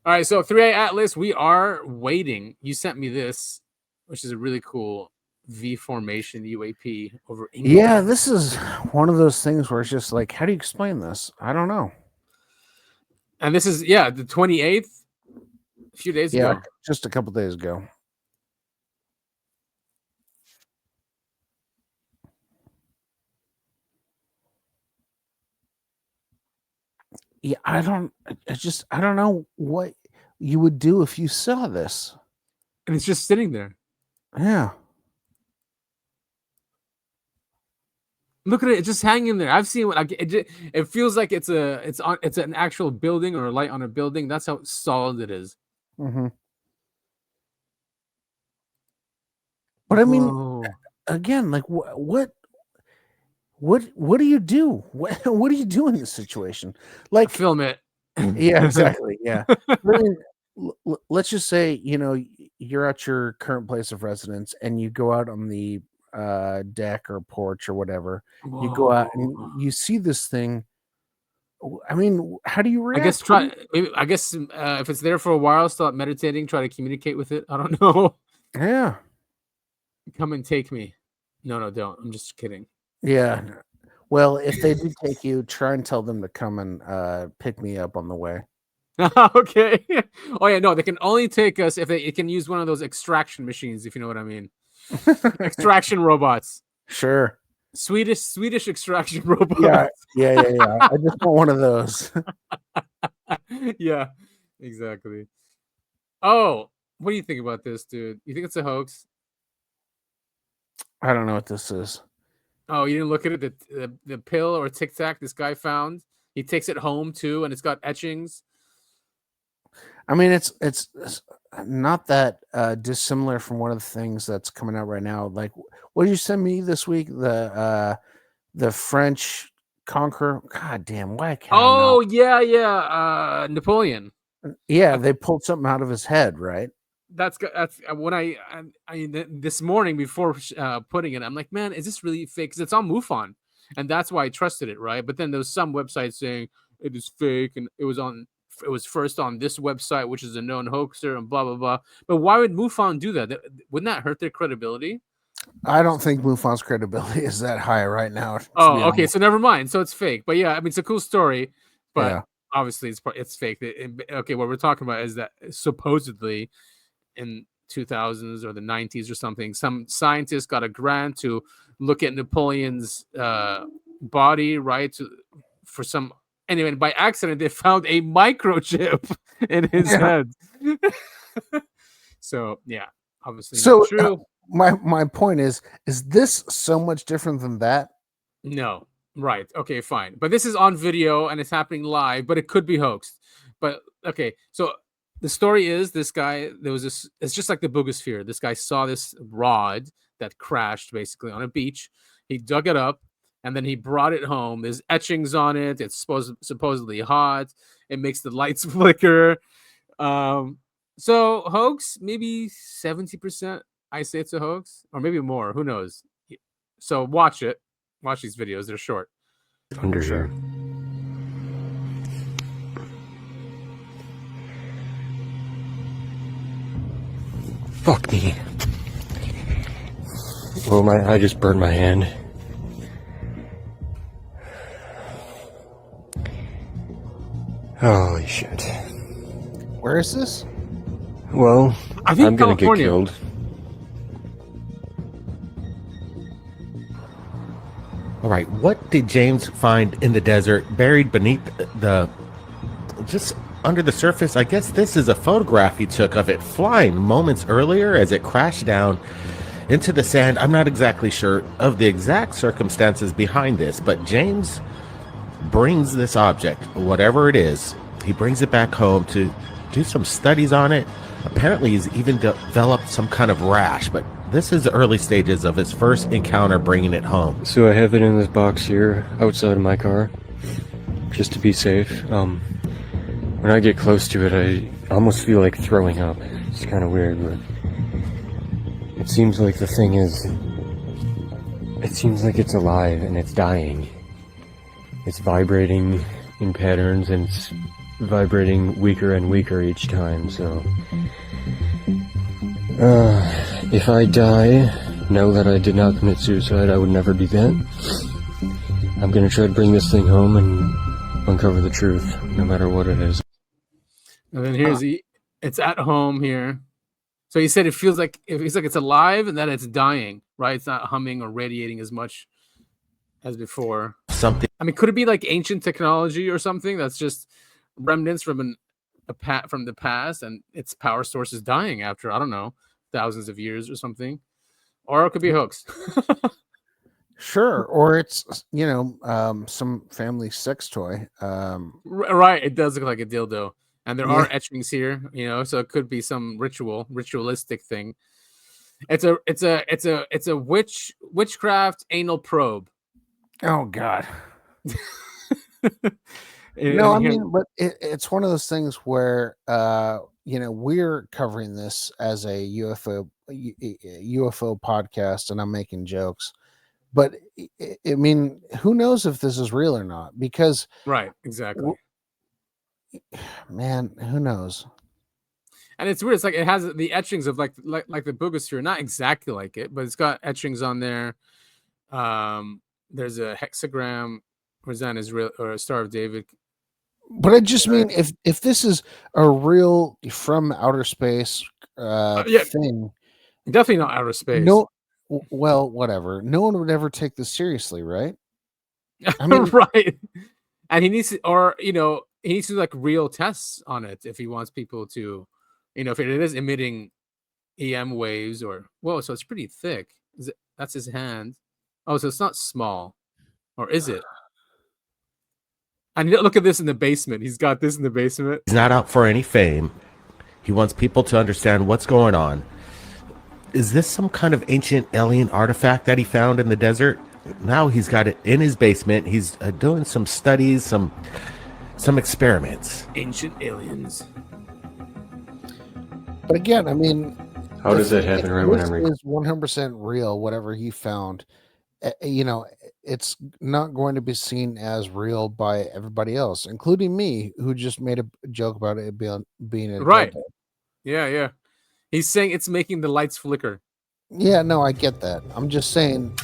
All right, so 3i Atlas, we are waiting. You sent me this, which is a really cool V formation UAP over England. Yeah, this is one of those things where it's just like, how do you explain this? I don't know. And this is the 28th, a few days ago. Yeah, just a couple days ago. Yeah, I don't know what you would do if you saw this. And it's just sitting there. Yeah. Look at it; it's just hanging there. I've seen it feels like it's an actual building or a light on a building. That's how solid it is. Mm-hmm. But I mean, again, like what do you do? What do you do in this situation? Like, film it. Yeah, exactly. Yeah. I mean, let's just say you're at your current place of residence and you go out on the deck or porch or whatever. Whoa. You go out and you see this thing. I mean, how do you react? I guess if it's there for a while, start meditating, try to communicate with it. I don't know. Yeah. Come and take me. No, don't. I'm just kidding. Yeah. Well, if they do take you, try and tell them to come and pick me up on the way. Okay. Oh yeah, no, they can only take us if they can use one of those extraction machines, if you know what I mean. Extraction robots. Sure. Swedish extraction robots. Yeah. I just want one of those. Yeah, exactly. Oh, what do you think about this, dude? You think it's a hoax? I don't know what this is. Oh, you didn't look at it? The pill or Tic Tac this guy found. He takes it home too, and it's got etchings. I mean, it's not that dissimilar from one of the things that's coming out right now. Like, what did you send me this week? The French conqueror. God damn, why can't I not? Oh yeah, Napoleon. Yeah, they pulled something out of his head, right? That's when I this morning before putting it, I'm like, man, is this really fake? Because it's on MUFON, and that's why I trusted it, right? But then there was some website saying it is fake, and it was first on this website, which is a known hoaxer, and blah blah blah. But why would MUFON do that? Wouldn't that hurt their credibility? I don't think MUFON's credibility is that high right now. Oh, okay, so never mind. So it's fake, but yeah, I mean, it's a cool story, but Yeah. obviously it's fake. Okay, what we're talking about is that supposedly in 2000s or the 90s or something, some scientists got a grant to look at Napoleon's body, right? For some anyway, by accident they found a microchip in his head. So yeah, obviously not true. My point is this so much different than that? No. Right. Okay, fine. But this is on video and it's happening live, but it could be hoaxed. But okay, so the story is this guy, there was this, it's just like the Boogosphere. This guy saw this rod that crashed basically on a beach. He dug it up and then he brought it home. There's etchings on it. It's supposedly hot. It makes the lights flicker. So hoax, maybe 70%. I say it's a hoax, or maybe more. Who knows? So watch it. Watch these videos. They're short. Under here. Fuck me. Oh my! I just burned my hand. Holy shit. Where is this? Well, I think I'm gonna California. get killed. All right, what did James find in the desert, buried beneath just under the surface? I guess this is a photograph he took of it flying moments earlier as it crashed down into the sand. I'm not exactly sure of the exact circumstances behind this, but James brings this object, whatever it is, he brings it back home to do some studies on it. Apparently he's even developed some kind of rash, but this is the early stages of his first encounter bringing it home. So I have it in this box here outside of my car, just to be safe. When I get close to it, I almost feel like throwing up. It's kind of weird, but it seems like the thing is, it seems like it's alive and it's dying. It's vibrating in patterns and it's vibrating weaker and weaker each time, so if I die, know that I did not commit suicide. I would never do that. I'm gonna try to bring this thing home and uncover the truth, no matter what it is. And then here's it's at home here. So he said it feels like it's alive and that it's dying, right? It's not humming or radiating as much as before. Something. I mean, could it be like ancient technology or something that's just remnants from from the past and its power source is dying after, I don't know, thousands of years or something? Or it could be a hoax. Sure, or it's some family sex toy. Right, it does look like a dildo, and there are etchings here, so it could be some ritualistic thing. It's a witchcraft anal probe. Oh God. No, I mean, but it's one of those things where we're covering this as a UFO podcast, and I'm making jokes. But I mean, who knows if this is real or not? Because right, exactly. Man, who knows? And it's weird. It's like it has the etchings of like the Boogosphere, not exactly like it, but it's got etchings on there. There's a hexagram, Hosanna Israel, or a Star of David. But I just mean, if this is a real from outer space thing, definitely not outer space. No, well, whatever. No one would ever take this seriously, right? I mean, right. And he needs to, he needs to do like real tests on it if he wants people to, if it is emitting EM waves or whoa, so it's pretty thick. That's his hand. Oh, so it's not small, or is it? And look at this in the basement. He's got this in the basement. He's not out for any fame. He wants people to understand what's going on. Is this some kind of ancient alien artifact that he found in the desert? Now he's got it in his basement. He's doing some studies, some experiments. Ancient aliens. But again, I mean, how does that happen right when I'm recording? Is 100% real, whatever he found. You know, it's not going to be seen as real by everybody else, including me, who just made a joke about it being a right. dildo. Yeah. He's saying it's making the lights flicker. Yeah, no, I get that. I'm just saying.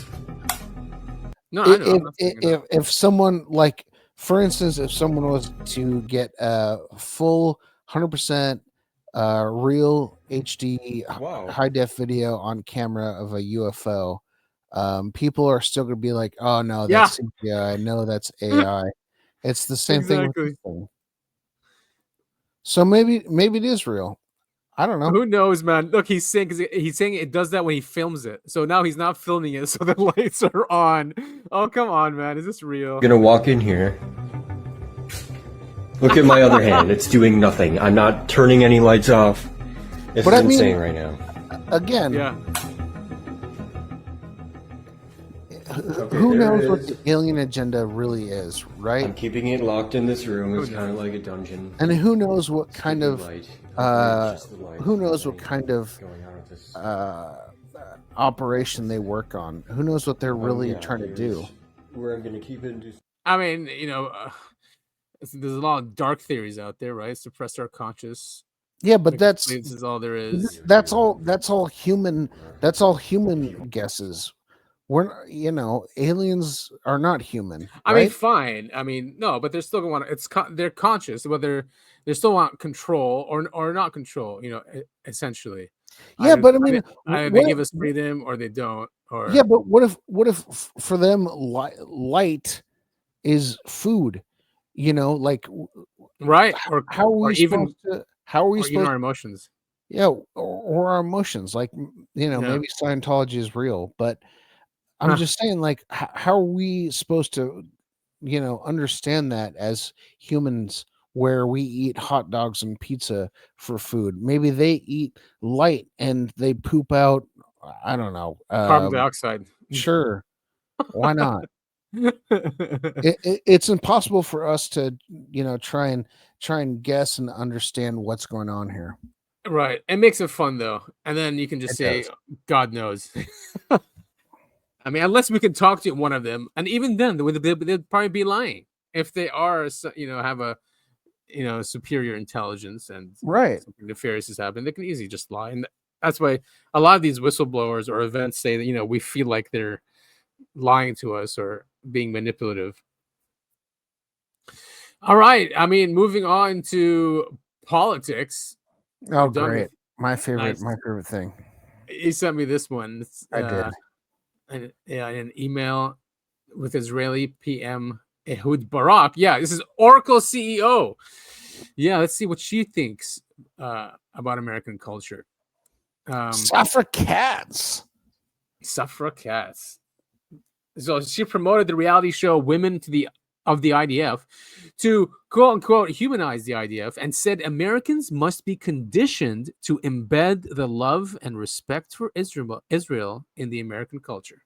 No, if someone, like, for instance, if someone was to get a full 100% real HD high def video on camera of a UFO, people are still going to be like, "Oh no, that's CGI. No, that's AI." It's the same thing with this thing. So maybe it is real. I don't know. Who knows, man? Look, he's saying it does that when he films it. So now he's not filming it, so the lights are on. Oh, come on, man. Is this real? I'm gonna walk in here. Look at my other hand. It's doing nothing. I'm not turning any lights off. It's insane right now. Again. Yeah. Who knows what the alien agenda really is, right? I'm keeping it locked in this room. It's kind of like a dungeon. And who knows what kind of operation they work on? Who knows what they're really trying to do? Where I'm going to keep it. I mean, you know, there's a lot of dark theories out there, right? Suppress our conscious. Yeah, but this is all there is. That's all human. That's all human guesses. We're, you know, aliens are not human. I mean, fine. I mean, no, but they're still going to want. They're conscious, whether they still want control or not control. You know, essentially. Yeah, but I mean, they give us freedom or they don't. Or yeah, but what if for them light is food? You know, like right? Or how are we supposed to? How are we supposed? Our emotions. Yeah, or our emotions. Like, you know, maybe Scientology is real, but I'm just saying, like, how are we supposed to, you know, understand that as humans, where we eat hot dogs and pizza for food? Maybe they eat light and they poop out, I don't know, carbon dioxide. Sure, why not? It's impossible for us to, you know, try and guess and understand what's going on here. Right. It makes it fun though, and then you can just say, "God knows." I mean, unless we can talk to one of them, and even then, they'd probably be lying if they are, you know, have a, you know, superior intelligence and something nefarious is happening. They can easily just lie, and that's why a lot of these whistleblowers or events say that, you know, we feel like they're lying to us or being manipulative. All right, I mean, moving on to politics. Oh, great! My favorite thing. He sent me this one. I did. An email with Israeli PM Ehud Barak. Yeah, this is Oracle CEO. Yeah, let's see what she thinks about American culture. Suffragettes. So she promoted the reality show Women of the IDF to quote unquote humanize the IDF, and said Americans must be conditioned to embed the love and respect for Israel in the American culture.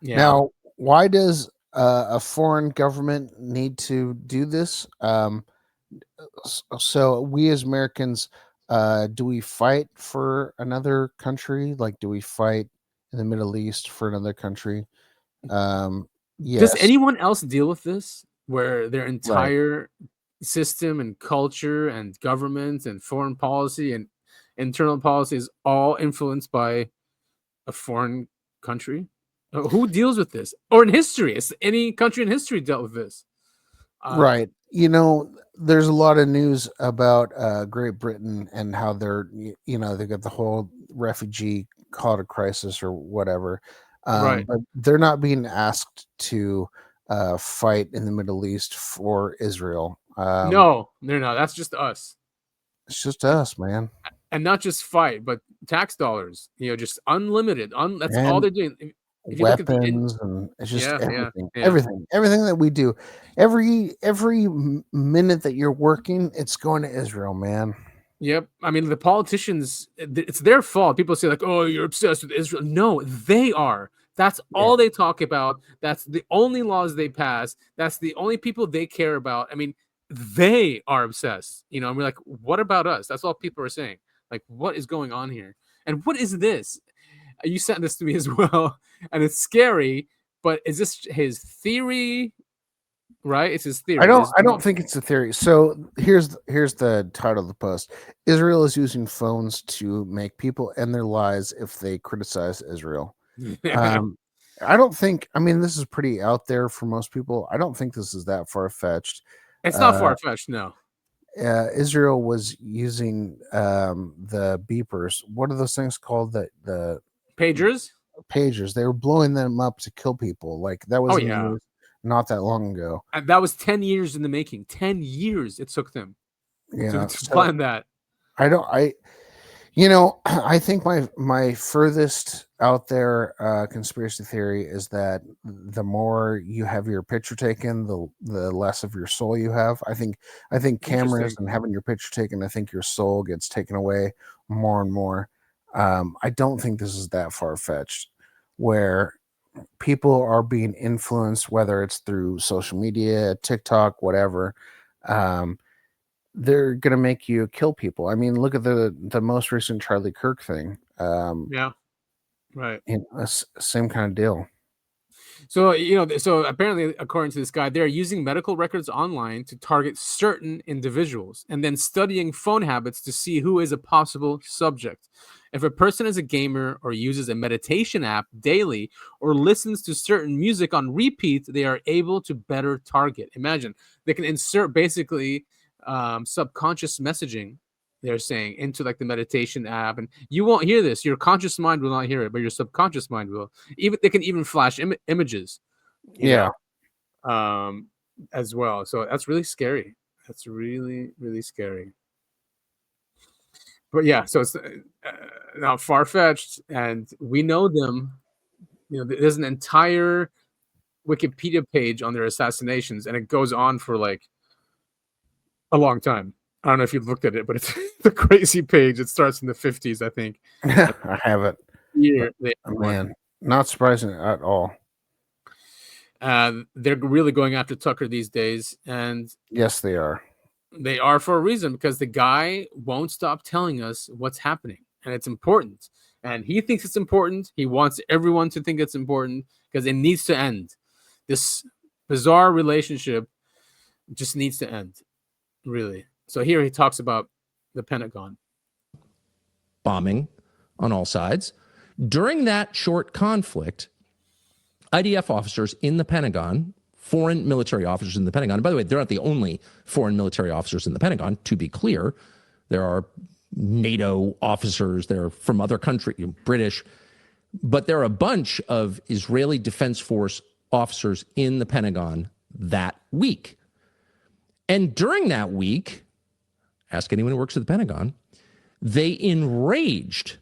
Yeah. Now, why does a foreign government need to do this? So we as Americans, do we fight for another country? Like, do we fight in the Middle East for another country? Yes. Does anyone else deal with this, where their entire system and culture and government and foreign policy and internal policy is all influenced by a foreign country? Who deals with this? Or in history, has any country in history dealt with this? Right. You know, there's a lot of news about Great Britain and how they're, you know, they got the whole refugee crisis or whatever. But they're not being asked to fight in the Middle East for Israel. No, they're not. That's just us. It's just us, man. And not just fight, but tax dollars. You know, just unlimited. That's all they're doing. If weapons and it's just everything that we do. Every minute that you're working, it's going to Israel, man. Yep. I mean, the politicians, it's their fault. People say like, "Oh, you're obsessed with Israel." No, they are. That's all they talk about. That's the only laws they pass. That's the only people they care about. I mean, they are obsessed. You know, and we're like, what about us? That's all people are saying. Like, what is going on here? And what is this? You sent this to me as well, and it's scary. But is this his theory? Right? It's his theory. I don't think it's a theory. So here's the title of the post. Israel is using phones to make people end their lives if they criticize Israel. I don't think, I mean, this is pretty out there for most people. I don't think this is that far-fetched. It's not far-fetched, no. Israel was using the beepers. What are those things called? The pagers? Pagers. They were blowing them up to kill people. Like that was not that long ago. And that was 10 years in the making. 10 years it took them to plan that. I think my furthest out there conspiracy theory is that the more you have your picture taken, the less of your soul you have. I think cameras and having your picture taken, I think your soul gets taken away more and more. I don't think this is that far-fetched where people are being influenced, whether it's through social media, TikTok, whatever. They're gonna make you kill people. I mean, look at the most recent Charlie Kirk thing. Yeah, right. Same kind of deal. So so apparently, according to this guy, they're using medical records online to target certain individuals, and then studying phone habits to see who is a possible subject. If a person is a gamer or uses a meditation app daily or listens to certain music on repeat, they are able to better target. Imagine they can insert basically subconscious messaging, they're saying, into like the meditation app, and you won't hear this. Your conscious mind will not hear it, but your subconscious mind will. Even they can even flash images, you know, as well. So that's really scary. That's really, really scary. But yeah, so it's not far-fetched, and we know them. You know, there's an entire Wikipedia page on their assassinations, and it goes on for like a long time. I don't know if you've looked at it, but it's the crazy page. It starts in the 50s, I think. I have it. Yeah, man, not surprising at all. They're really going after Tucker these days, and yes, they are. They are for a reason, because the guy won't stop telling us what's happening, and it's important. And he thinks it's important. He wants everyone to think it's important because it needs to end. This bizarre relationship just needs to end, really. So here he talks about the Pentagon. Bombing on all sides. During that short conflict, IDF officers in the Pentagon, foreign military officers in the Pentagon, and by the way, they're not the only foreign military officers in the Pentagon, to be clear. There are NATO officers, they're from other countries, British, but there are a bunch of Israeli Defense Force officers in the Pentagon that week. And during that week, ask anyone who works at the Pentagon, they enraged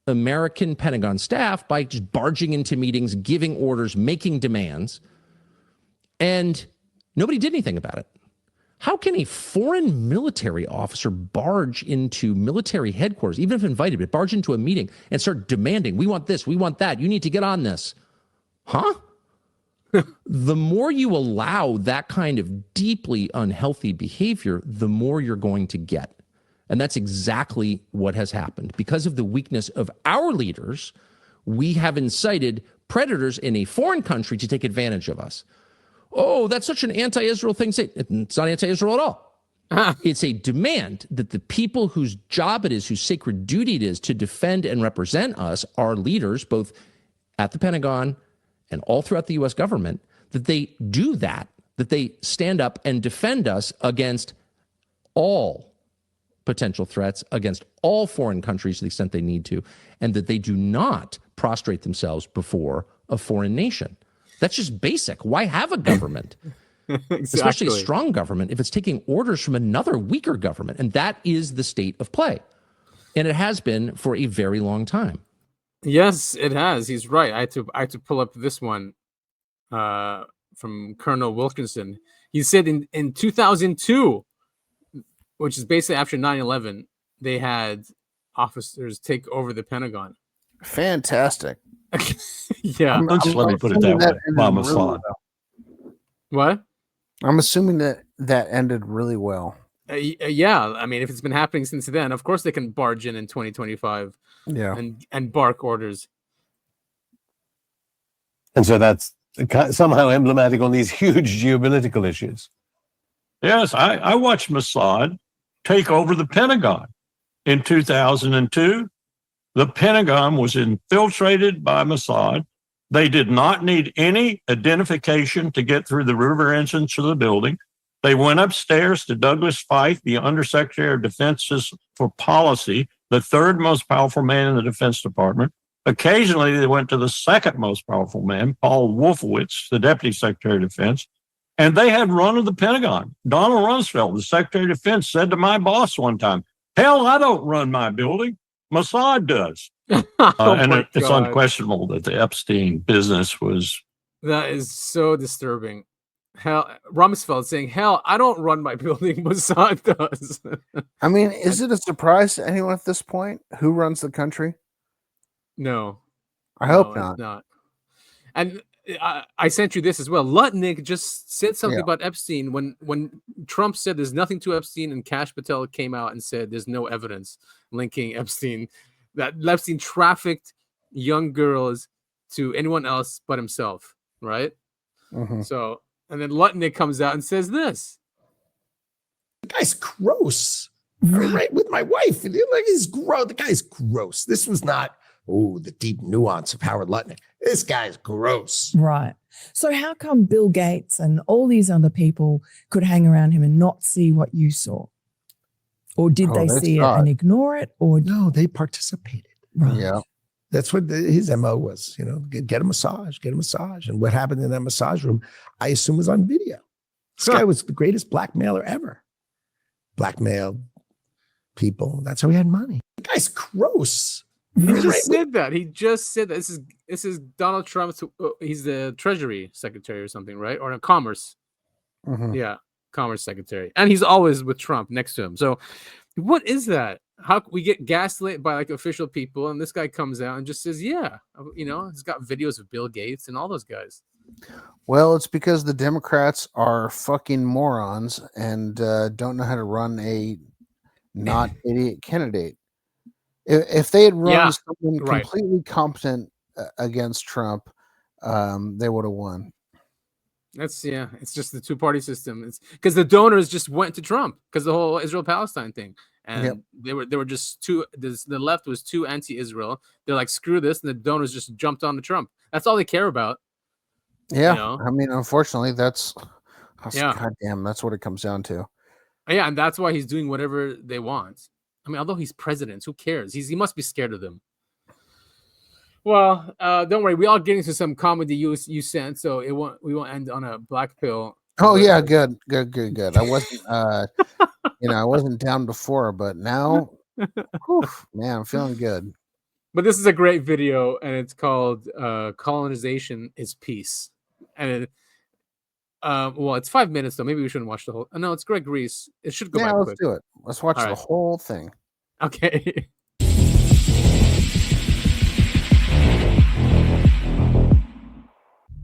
American Pentagon staff by just barging into meetings, giving orders, making demands, and nobody did anything about it. How can a foreign military officer barge into military headquarters, even if invited, but barge into a meeting and start demanding, we want this, we want that, you need to get on this? Huh? The more you allow that kind of deeply unhealthy behavior, the more you're going to get. And that's exactly what has happened. Because of the weakness of our leaders, we have incited predators in a foreign country to take advantage of us. Oh, that's such an anti-Israel thing. It's not anti-Israel at all. It's a demand that the people whose job it is, whose sacred duty it is to defend and represent us, our leaders, both at the Pentagon and all throughout the U.S. government, that they do that they stand up and defend us against all potential threats, against all foreign countries to the extent they need to, and that they do not prostrate themselves before a foreign nation. That's just basic. Why have a government, Exactly. especially a strong government, if it's taking orders from another weaker government? And that is the state of play. And it has been for a very long time. Yes, it has. He's right. I had to pull up this one from Colonel Wilkinson. He said in 2002, which is basically after 9/11, they had officers take over the Pentagon. Fantastic. Yeah. Let me put it that way. Mama Swan. What? I'm assuming that ended really well. Yeah, I mean, if it's been happening since then, of course they can barge in 2025. Yeah, and bark orders. And so that's somehow emblematic on these huge geopolitical issues. Yes, I watched Mossad take over the Pentagon in 2002. The Pentagon was infiltrated by Mossad. They did not need any identification to get through the river entrance of the building. They went upstairs to Douglas Feith, the Undersecretary of Defense for Policy, the third most powerful man in the Defense Department. Occasionally, they went to the second most powerful man, Paul Wolfowitz, the Deputy Secretary of Defense, and they had run of the Pentagon. Donald Rumsfeld, the Secretary of Defense, said to my boss one time, "Hell, I don't run my building. Mossad does." It's unquestionable that the Epstein business was... That is so disturbing. Hell, Rumsfeld saying, "Hell, I don't run my building. Mossad does." I mean, is it a surprise to anyone at this point who runs the country? No, I hope not. It's not. And I sent you this as well. Lutnick just said something about Epstein when Trump said there's nothing to Epstein, and Kash Patel came out and said there's no evidence linking Epstein, that Epstein trafficked young girls to anyone else but himself, right? Mm-hmm. So, and then Lutnick comes out and says this. The guy's gross. Right with my wife. Like, he's gross. The guy's gross. This was not, the deep nuance of Howard Lutnick. This guy's gross. Right. So how come Bill Gates and all these other people could hang around him and not see what you saw? Or did they see it and ignore it? Or no, they participated. Right. Yeah. That's what his MO was, get a massage. And what happened in that massage room, I assume, was on video. This guy was the greatest blackmailer ever. Blackmailed people. That's how he had money. The guy's gross. He just said that. This is Donald Trump's. He's the Treasury Secretary or something, right? Or Commerce. Mm-hmm. Yeah, Commerce Secretary, and he's always with Trump next to him. So, what is that? How we get gaslit by like official people, and this guy comes out and just says, "Yeah, he's got videos of Bill Gates and all those guys." Well, it's because the Democrats are fucking morons and don't know how to run a not idiot candidate. If they had run someone completely competent against Trump, they would have won. It's just the two-party system. It's because the donors just went to Trump because the whole Israel-Palestine thing, and they were just too. The left was too anti-Israel. They're like, screw this, and the donors just jumped on to Trump. That's all they care about. Yeah, I mean, unfortunately, that's goddamn. That's what it comes down to. Yeah, and that's why he's doing whatever they want. I mean, although he's president, who cares? He must be scared of them. Well, don't worry. We all get into some comedy you sent, so we won't end on a black pill. Oh yeah, good. I wasn't, I wasn't down before, but now, man, I'm feeling good. But this is a great video, and it's called "Colonization is Peace." And it's 5 minutes, though. Maybe we shouldn't watch the whole. No, it's Greg Reese. It should go back let's quick. do it. Let's watch the whole thing. Okay.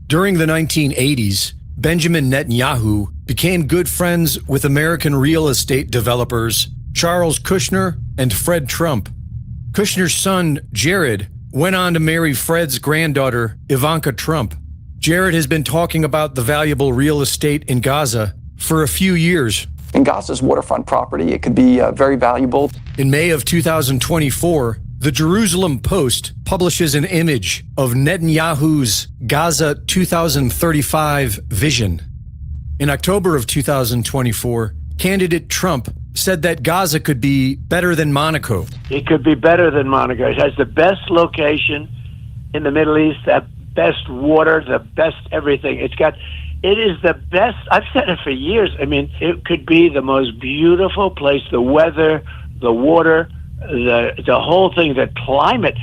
During the 1980s, Benjamin Netanyahu became good friends with American real estate developers Charles Kushner and Fred Trump. Kushner's son, Jared, went on to marry Fred's granddaughter, Ivanka Trump. Jared has been talking about the valuable real estate in Gaza for a few years. In Gaza's waterfront property, it could be very valuable. In May of 2024, the Jerusalem Post publishes an image of Netanyahu's Gaza 2035 vision. In October of 2024, candidate Trump said that Gaza could be better than Monaco. It could be better than Monaco. It has the best location in the Middle East, the best water, the best everything. It is the best. I've said it for years. I mean, it could be the most beautiful place. The weather, the water, the whole thing, the climate.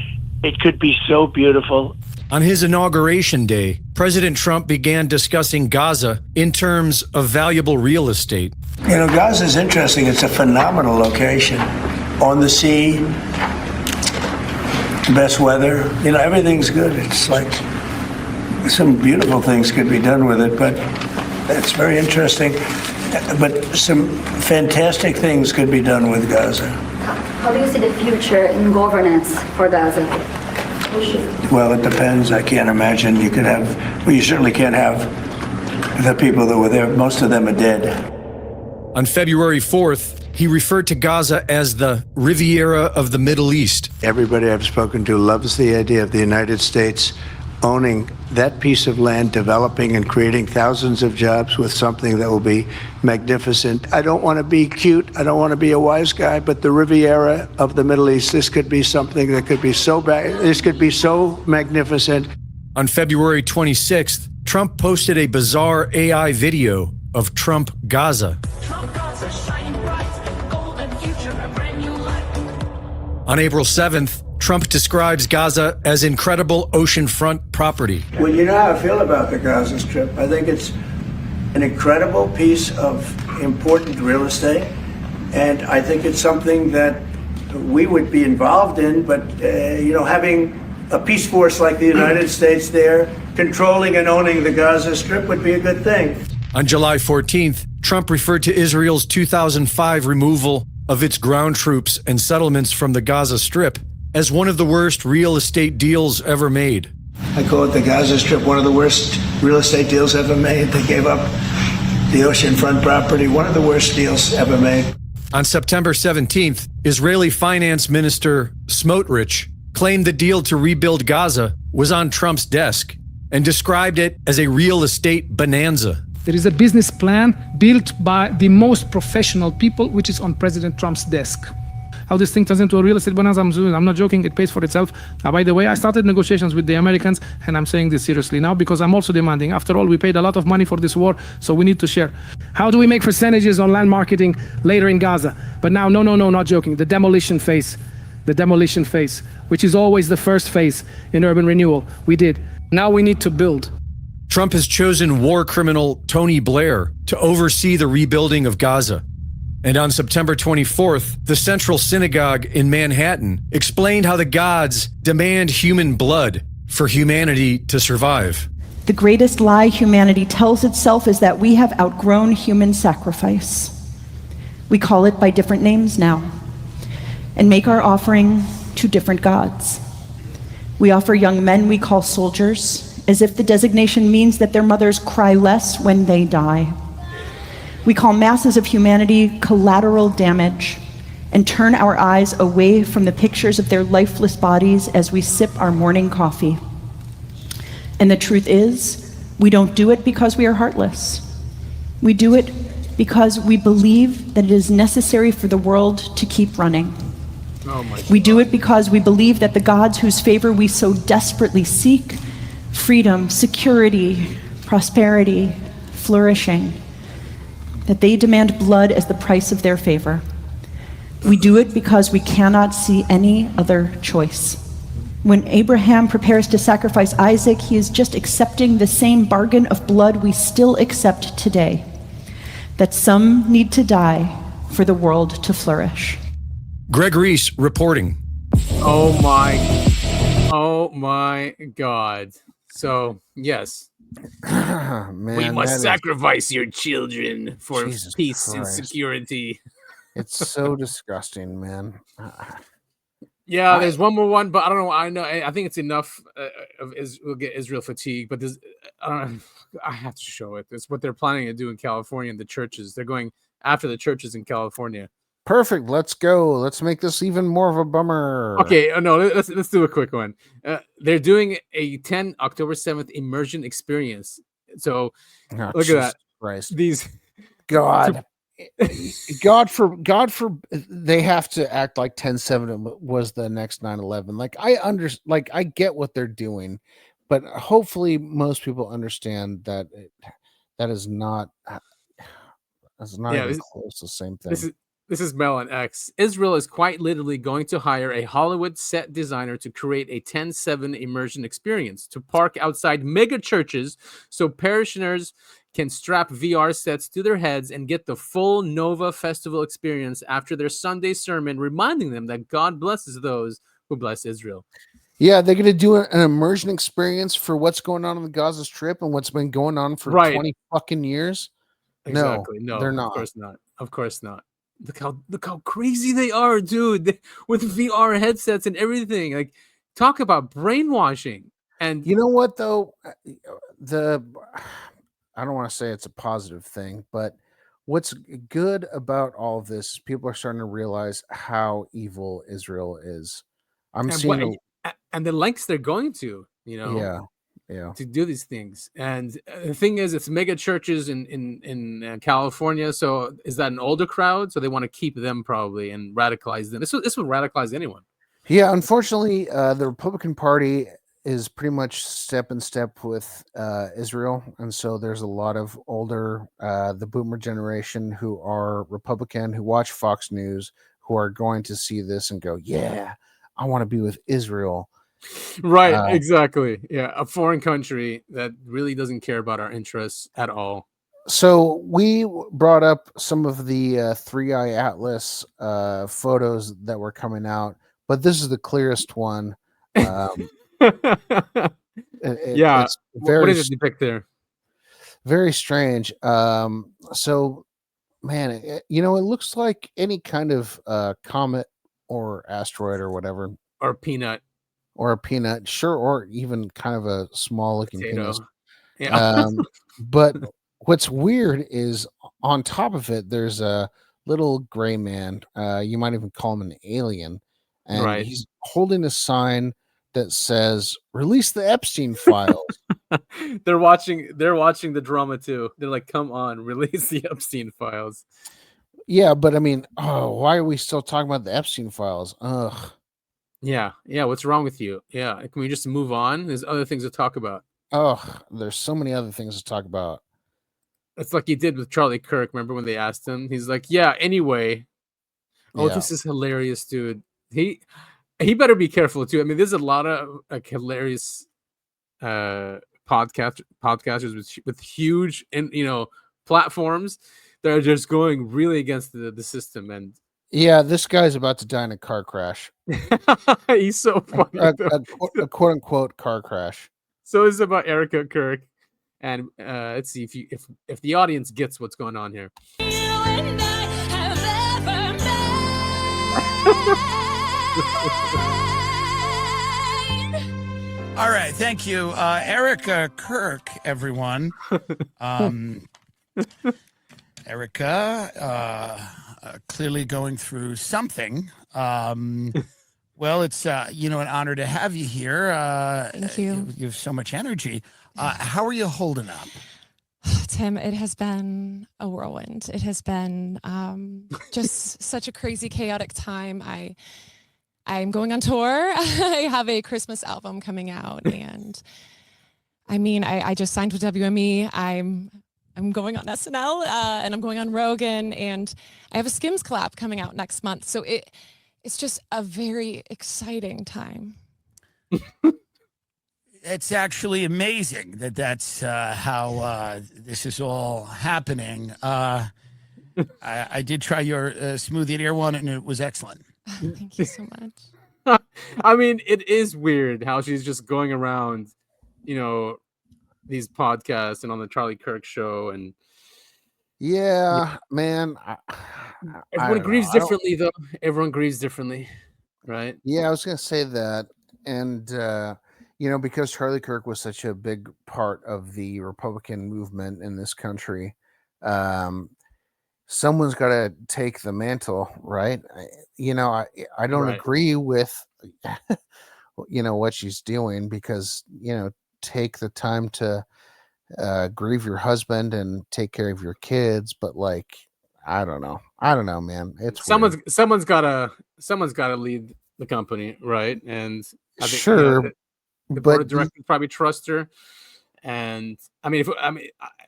It could be so beautiful. On his inauguration day, President Trump began discussing Gaza in terms of valuable real estate. Gaza is interesting. It's a phenomenal location. on the sea, best weather. Everything's good. It's like some beautiful things could be done with it, but it's very interesting. But some fantastic things could be done with Gaza. How do you see the future in governance for Gaza? Well, it depends. I can't imagine you could have, well, you certainly can't have the people that were there. Most of them are dead. On February 4th, he referred to Gaza as the Riviera of the Middle East. Everybody I've spoken to loves the idea of the United States owning that piece of land, developing and creating thousands of jobs with something that will be magnificent. I don't want to be cute. I don't want to be a wise guy, but the Riviera of the Middle East, this could be something that could be so this could be so magnificent. On February 26th, Trump posted a bizarre AI video of Trump Gaza. On April 7th, Trump describes Gaza as incredible oceanfront property. Well, you know how I feel about the Gaza Strip. I think it's an incredible piece of important real estate, and I think it's something that we would be involved in, but, having a peace force like the United States there, controlling and owning the Gaza Strip would be a good thing. On July 14th, Trump referred to Israel's 2005 removal of its ground troops and settlements from the Gaza Strip as one of the worst real estate deals ever made. I call it the Gaza Strip, one of the worst real estate deals ever made. They gave up the oceanfront property, one of the worst deals ever made. On September 17th, Israeli Finance Minister Smotrich claimed the deal to rebuild Gaza was on Trump's desk and described it as a real estate bonanza. There is a business plan built by the most professional people, which is on President Trump's desk. How this thing turns into a real estate bonanza, I'm not joking, it pays for itself. By the way, I started negotiations with the Americans, and I'm saying this seriously now because I'm also demanding. After all, we paid a lot of money for this war, so we need to share. How do we make percentages on land marketing later in Gaza? But now, no, not joking, the demolition phase, which is always the first phase in urban renewal, we did. Now we need to build. Trump has chosen war criminal Tony Blair to oversee the rebuilding of Gaza. And on September 24th, the Central Synagogue in Manhattan explained how the gods demand human blood for humanity to survive. The greatest lie humanity tells itself is that we have outgrown human sacrifice. We call it by different names now and make our offering to different gods. We offer young men we call soldiers, as if the designation means that their mothers cry less when they die. We call masses of humanity collateral damage and turn our eyes away from the pictures of their lifeless bodies as we sip our morning coffee. And the truth is, we don't do it because we are heartless. We do it because we believe that it is necessary for the world to keep running. We do it because we believe that the gods whose favor we so desperately seek, freedom, security, prosperity, flourishing, that they demand blood as the price of their favor. We do it because we cannot see any other choice. When Abraham prepares to sacrifice Isaac, he is just accepting the same bargain of blood we still accept today, that some need to die for the world to flourish. Greg Reese reporting. Oh my God. So, yes. Man, we must sacrifice your children for peace and security. It's so disgusting, man. Yeah, there's one more one, but I don't know. I think it's enough we'll get Israel fatigue, but there's I have to show it. It's what they're planning to do in California in the churches. They're going after the churches in California. Perfect. Let's go. Let's make this even more of a bummer. Okay, no, let's do a quick one. They're doing a October 7th immersion experience. So look at that. Christ. These God for they have to act like 10/7 was the next 9/11. I get what they're doing, but hopefully most people understand that that is not even close to the same thing. This is Mel on X. Israel is quite literally going to hire a Hollywood set designer to create a 10/7 immersion experience to park outside mega churches so parishioners can strap VR sets to their heads and get the full Nova Festival experience after their Sunday sermon, reminding them that God blesses those who bless Israel. Yeah, they're going to do an immersion experience for what's going on the Gaza Strip and what's been going on for 20 fucking years. Exactly. No, they're not. Of course not. Of course not. Look how crazy they are, dude. With VR headsets and everything. Like, talk about brainwashing. And you know what though? I don't want to say it's a positive thing, but what's good about all of this, people are starting to realize how evil Israel is. I'm seeing and the lengths they're going to, you know, to do these things. And the thing is, it's mega churches in California. So is that an older crowd? So they want to keep them probably and radicalize them. This would radicalize anyone. Yeah, unfortunately, the Republican Party is pretty much step in step with Israel, and so there's a lot of older, the boomer generation who are Republican, who watch Fox News, who are going to see this and go, "Yeah, I want to be with Israel." Right, exactly. Yeah, a foreign country that really doesn't care about our interests at all. So we brought up some of the 3-eye atlas photos that were coming out, but this is the clearest one. It's very, what does it depict there? Very strange. So, man, it looks like any kind of comet or asteroid or whatever, or a peanut, sure, or even kind of a small looking penis. Yeah. But what's weird is on top of it, there's a little gray man. You might even call him an alien, and he's holding a sign that says "Release the Epstein files." They're watching the drama too. They're like, "Come on, release the Epstein files." Yeah, but I mean, why are we still talking about the Epstein files? Ugh. Yeah. What's wrong with you? Yeah, can we just move on? There's other things to talk about. Oh, there's so many other things to talk about. It's like he did with Charlie Kirk. Remember when they asked him? He's like, "Yeah, anyway." Oh, this is hilarious, dude. He better be careful too. I mean, there's a lot of like hilarious podcasters with huge platforms that are just going really against the system. And yeah, this guy's about to die in a car crash. He's so funny. A quote unquote car crash. So it's about Erica Kirk, and let's see if the audience gets what's going on here. All right, thank you, Erica Kirk, everyone. Erica, clearly going through something. Well, it's an honor to have you here. Thank you. You have so much energy. How are you holding up? Tim, it has been a whirlwind. It has been just such a crazy, chaotic time. I'm going on tour. I have a Christmas album coming out, and I mean, I just signed with WME. I'm going on SNL, and I'm going on Rogan, and I have a Skims collab coming out next month. So it's just a very exciting time. It's actually amazing that's how this is all happening. I did try your smoothie air one, and it was excellent. Thank you so much. I mean, it is weird how she's just going around, these podcasts and on the Charlie Kirk show, and man. Everyone grieves differently, though. Everyone grieves differently, right? Yeah, I was going to say that, and because Charlie Kirk was such a big part of the Republican movement in this country, someone's got to take the mantle, right? I don't agree with what she's doing, because take the time to grieve your husband and take care of your kids, but like I don't know, man. It's someone's gotta lead the company, right? And I think sure, the board of directors probably trust her. And if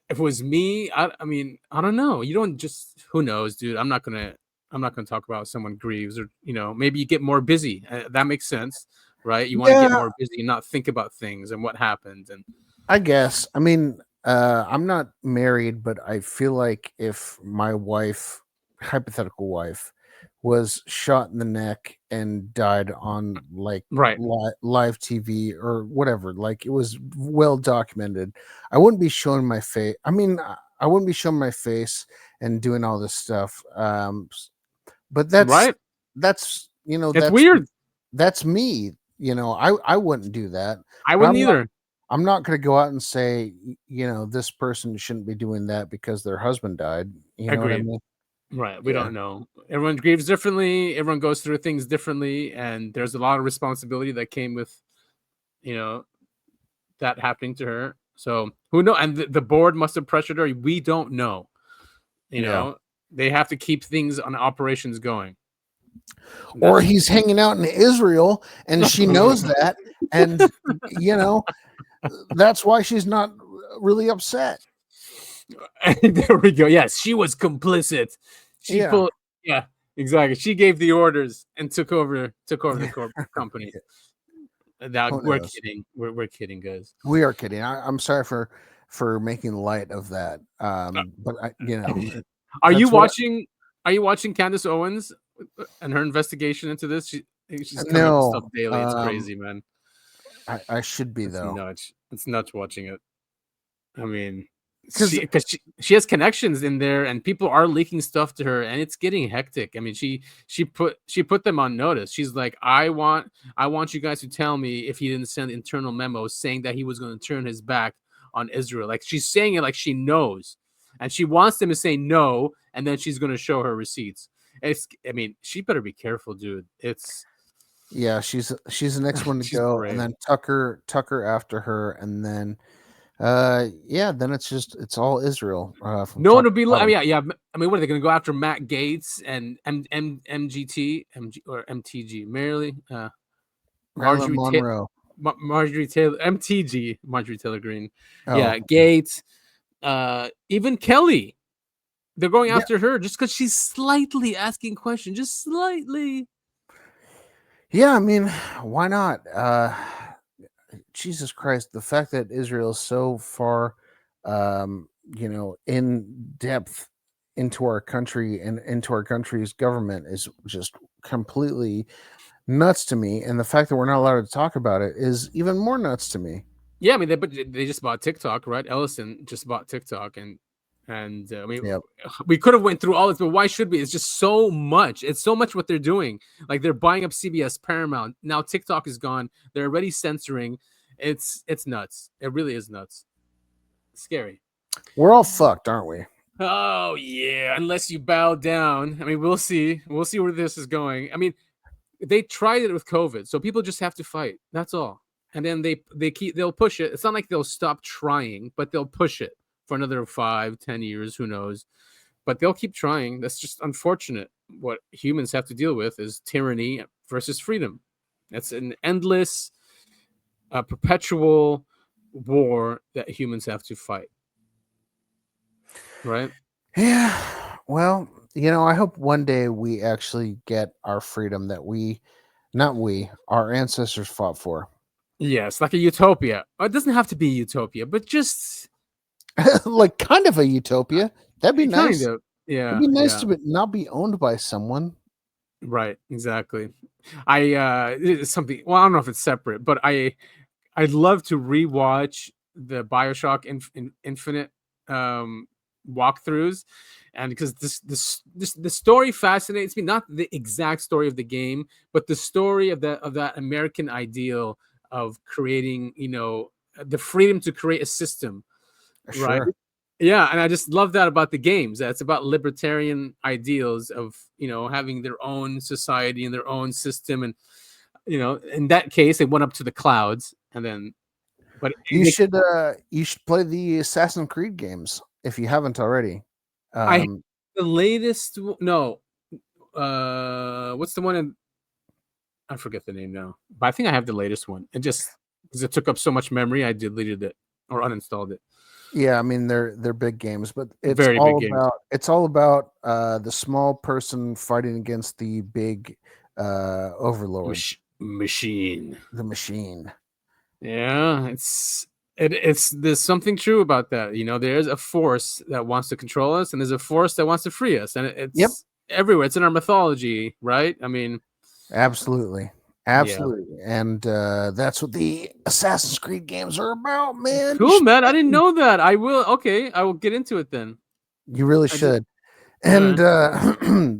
it was me, I don't know. You don't just, who knows, dude? I'm not gonna I'm not going to talk about someone grieves, or maybe you get more busy. That makes sense, right? You want to get more busy and not think about things and what happened. And I guess, I mean, I'm not married, but I feel like if my wife, hypothetical wife, was shot in the neck and died on like live TV or whatever, like it was well documented, I wouldn't be showing my face. I mean, I wouldn't be showing my face and doing all this stuff. But that's it's weird. That's me. I wouldn't do that. I wouldn't either. I'm not going to go out and say, this person shouldn't be doing that because their husband died. You know what I mean? Right. We don't know. Everyone grieves differently. Everyone goes through things differently. And there's a lot of responsibility that came with, that happening to her. So who knows? And the board must have pressured her. We don't know. They have to keep things on operations going. Or he's hanging out in Israel and she knows that. And, that's why she's not really upset. There we go. Yes, she was complicit. Yeah, exactly. She gave the orders and took over the company. We're kidding. We're kidding, guys. We are kidding. I'm sorry for making light of that. But Are you watching Candace Owens and her investigation into this? She's coming up with stuff daily. It's crazy, man. I should be, though. It's nuts watching it. I mean, because she has connections in there, and people are leaking stuff to her, and it's getting hectic. I mean, she put them on notice. She's like, I want you guys to tell me if he didn't send internal memos saying that he was going to turn his back on Israel. Like, she's saying it like she knows, and she wants them to say no, and then she's going to show her receipts. I mean, she better be careful, dude. Yeah, she's the next one to go, and then Tucker after her, and then then it's all Israel. No one would be. I mean, yeah. I mean, what are they going to go after? Matt Gaetz and MGT or MTG, Marilyn Monroe, Marjorie Taylor, MTG, Marjorie Taylor Greene. Oh. Yeah, Gaetz, even Kelly. They're going after her just because she's slightly asking questions, just slightly. Yeah, I mean, why not? Jesus Christ, the fact that Israel is so far, in depth into our country and into our country's government is just completely nuts to me. And the fact that we're not allowed to talk about it is even more nuts to me. Yeah, I mean, they just bought TikTok, right? Ellison just bought TikTok, and I mean, we could have went through all this, but why should we? It's just so much. It's so much what they're doing. Like, they're buying up CBS, Paramount. Now TikTok is gone. They're already censoring. It's nuts. It really is nuts. It's scary. We're all fucked, aren't we? Oh yeah, unless you bow down. I mean, we'll see. We'll see where this is going. I mean, they tried it with COVID, so people just have to fight. That's all. And then they'll push it. It's not like they'll stop trying, but they'll push it for another 5-10 years, who knows? But they'll keep trying. That's just unfortunate. What humans have to deal with is tyranny versus freedom. That's an endless, perpetual war that humans have to fight. Right? Yeah. Well, I hope one day we actually get our freedom that our ancestors fought for. Yes, like a utopia. It doesn't have to be a utopia, but just like kind of a utopia. That'd be nice. Kind of, yeah. It'd be nice to not be owned by someone. Right, exactly. It's something. Well, I don't know if it's separate, but I'd love to rewatch the BioShock Infinite walkthroughs, and because the story fascinates me. Not the exact story of the game, but the story of that American ideal of creating, the freedom to create a system. Sure. Right. Yeah, and I just love that about the games. That's about libertarian ideals of, having their own society and their own system. And, in that case, they went up to the clouds, and then. But you should play the Assassin's Creed games if you haven't already. The latest. No. What's the one? I forget the name now, but I think I have the latest one. And just because it took up so much memory, I deleted it. or uninstalled it. Yeah, I mean they're big games, but it's Very all big games. about the small person fighting against the big overlord machine. The machine. Yeah, there's something true about that. You know, there's a force that wants to control us, and there's a force that wants to free us, and it's everywhere. It's in our mythology, right? I mean, absolutely. And that's what the Assassin's Creed games are about, man. Cool, man. I didn't know that. I will get into it then. You really should. And a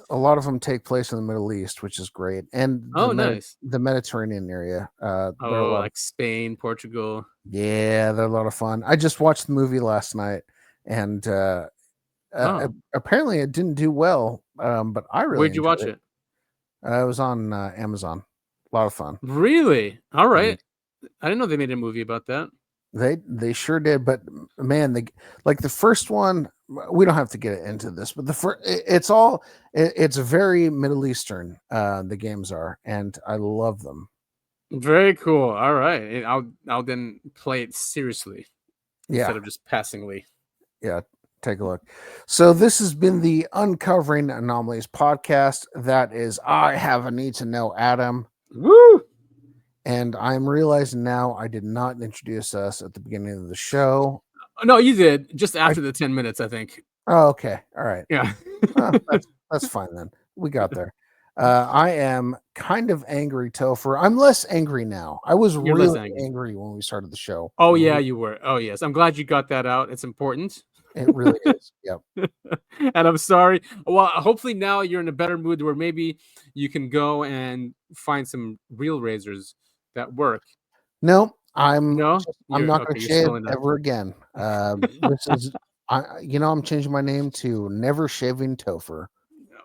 lot of them take place in the Middle East, which is great. And nice. The Mediterranean area. Like Spain, Portugal. Yeah, they're a lot of fun. I just watched the movie last night, and apparently it didn't do well. But I really Where'd you watch it? It was on Amazon. A lot of fun. Really? All right. I didn't know they made a movie about that. They sure did, but man, the first one, we don't have to get into this, but it's very Middle Eastern. The games are, and I love them. Very cool. All right, I'll then play it seriously instead of just passingly. Yeah, take a look. So this has been the Uncovering Anomalies podcast. That is, I have a need to know, Adam. Woo! And I'm realizing now I did not introduce us at the beginning of the show. No, you did. Just after the 10 minutes, I think. Oh, okay. All right. Yeah. That's fine then. We got there. I am kind of angry, Topher. I'm less angry now. I was really angry when we started the show. Oh, yeah, you were. Oh, yes. I'm glad you got that out. It's important. It really is. Yep. And I'm sorry. Well, hopefully now you're in a better mood where maybe you can go and find some real razors that work. No, I'm not going to shave ever again. This is, I'm changing my name to Never Shaving Topher.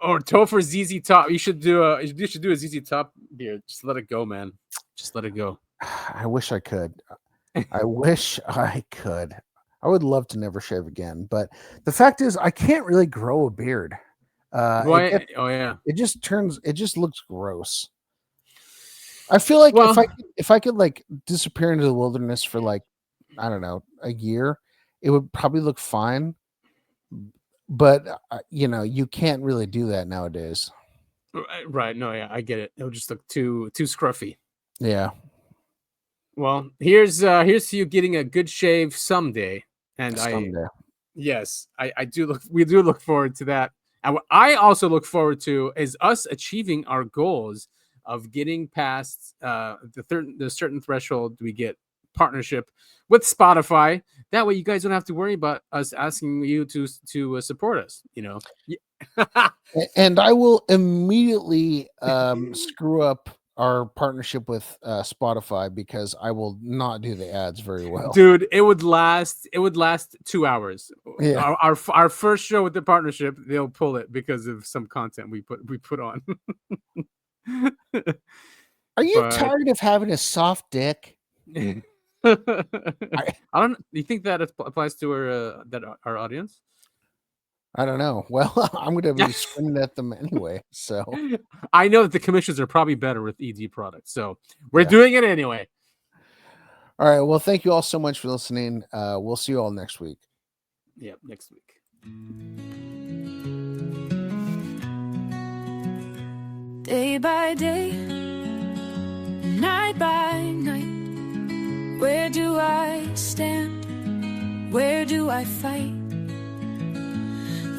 Or Topher ZZ Top. You should do a ZZ Top beard. Just let it go, man. Just let it go. I wish I could. I wish I could. I would love to never shave again, but the fact is, I can't really grow a beard. It just looks gross. I feel like if I could like disappear into the wilderness for like, I don't know, a year, it would probably look fine. But you can't really do that nowadays. Right? No, yeah, I get it. It'll just look too scruffy. Yeah. Well, here's to you getting a good shave someday, and we do look forward to that. And what I also look forward to is us achieving our goals of getting past the certain threshold. We get partnership with Spotify. That way you guys don't have to worry about us asking you to support us, And I will immediately screw up our partnership with Spotify because I will not do the ads very well. Dude, it would last 2 hours. Yeah. Our first show with the partnership, they'll pull it because of some content we put on. Are you tired of having a soft dick? I don't. Do you think that applies to our audience? I don't know. Well, I'm going to be screaming at them anyway. So I know that the commissions are probably better with ED products. So we're doing it anyway. All right. Well, thank you all so much for listening. We'll see you all next week. Yep, next week. Day by day, night by night, where do I stand? Where do I fight?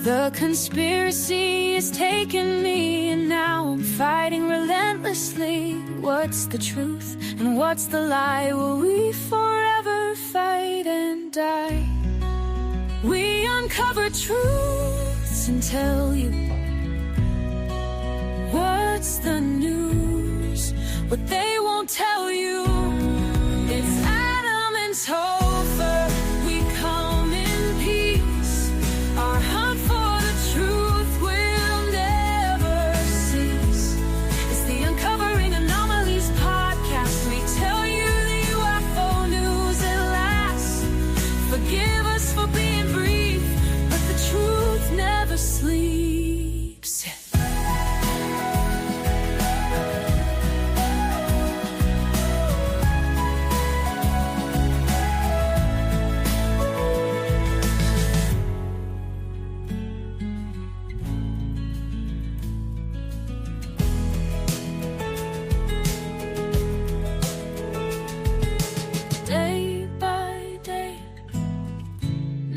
The conspiracy is taking me, and now I'm fighting relentlessly. What's the truth and what's the lie? Will we forever fight and die? We uncover truths and tell you what's the news, what they won't tell you. It's Adam and Topher. We come in peace. Our hunt for the truth will never cease. It's the Uncovering Anomalies podcast. We tell you the UFO news at last. Forgive us for being brief, but the truth never sleeps.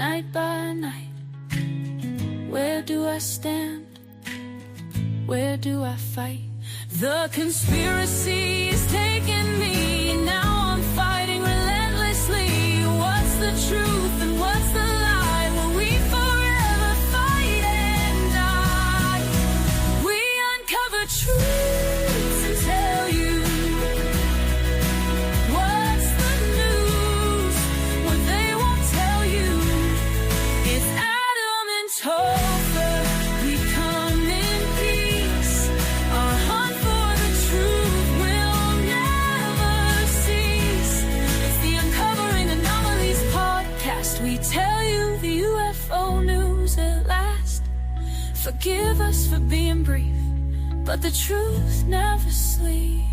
night by night. Where do I stand? Where do I fight? The conspiracy is taking me. Now I'm fighting relentlessly. What's the truth and what's the lie? Will we forever fight and die? We uncover truths and tell you what's the news, what they won't tell you. It's Adam and Topher. We come in peace. Our hunt for the truth will never cease. It's the Uncovering Anomalies podcast. We tell you the UFO news at last. Forgive us for being brief, but the truth never sleeps.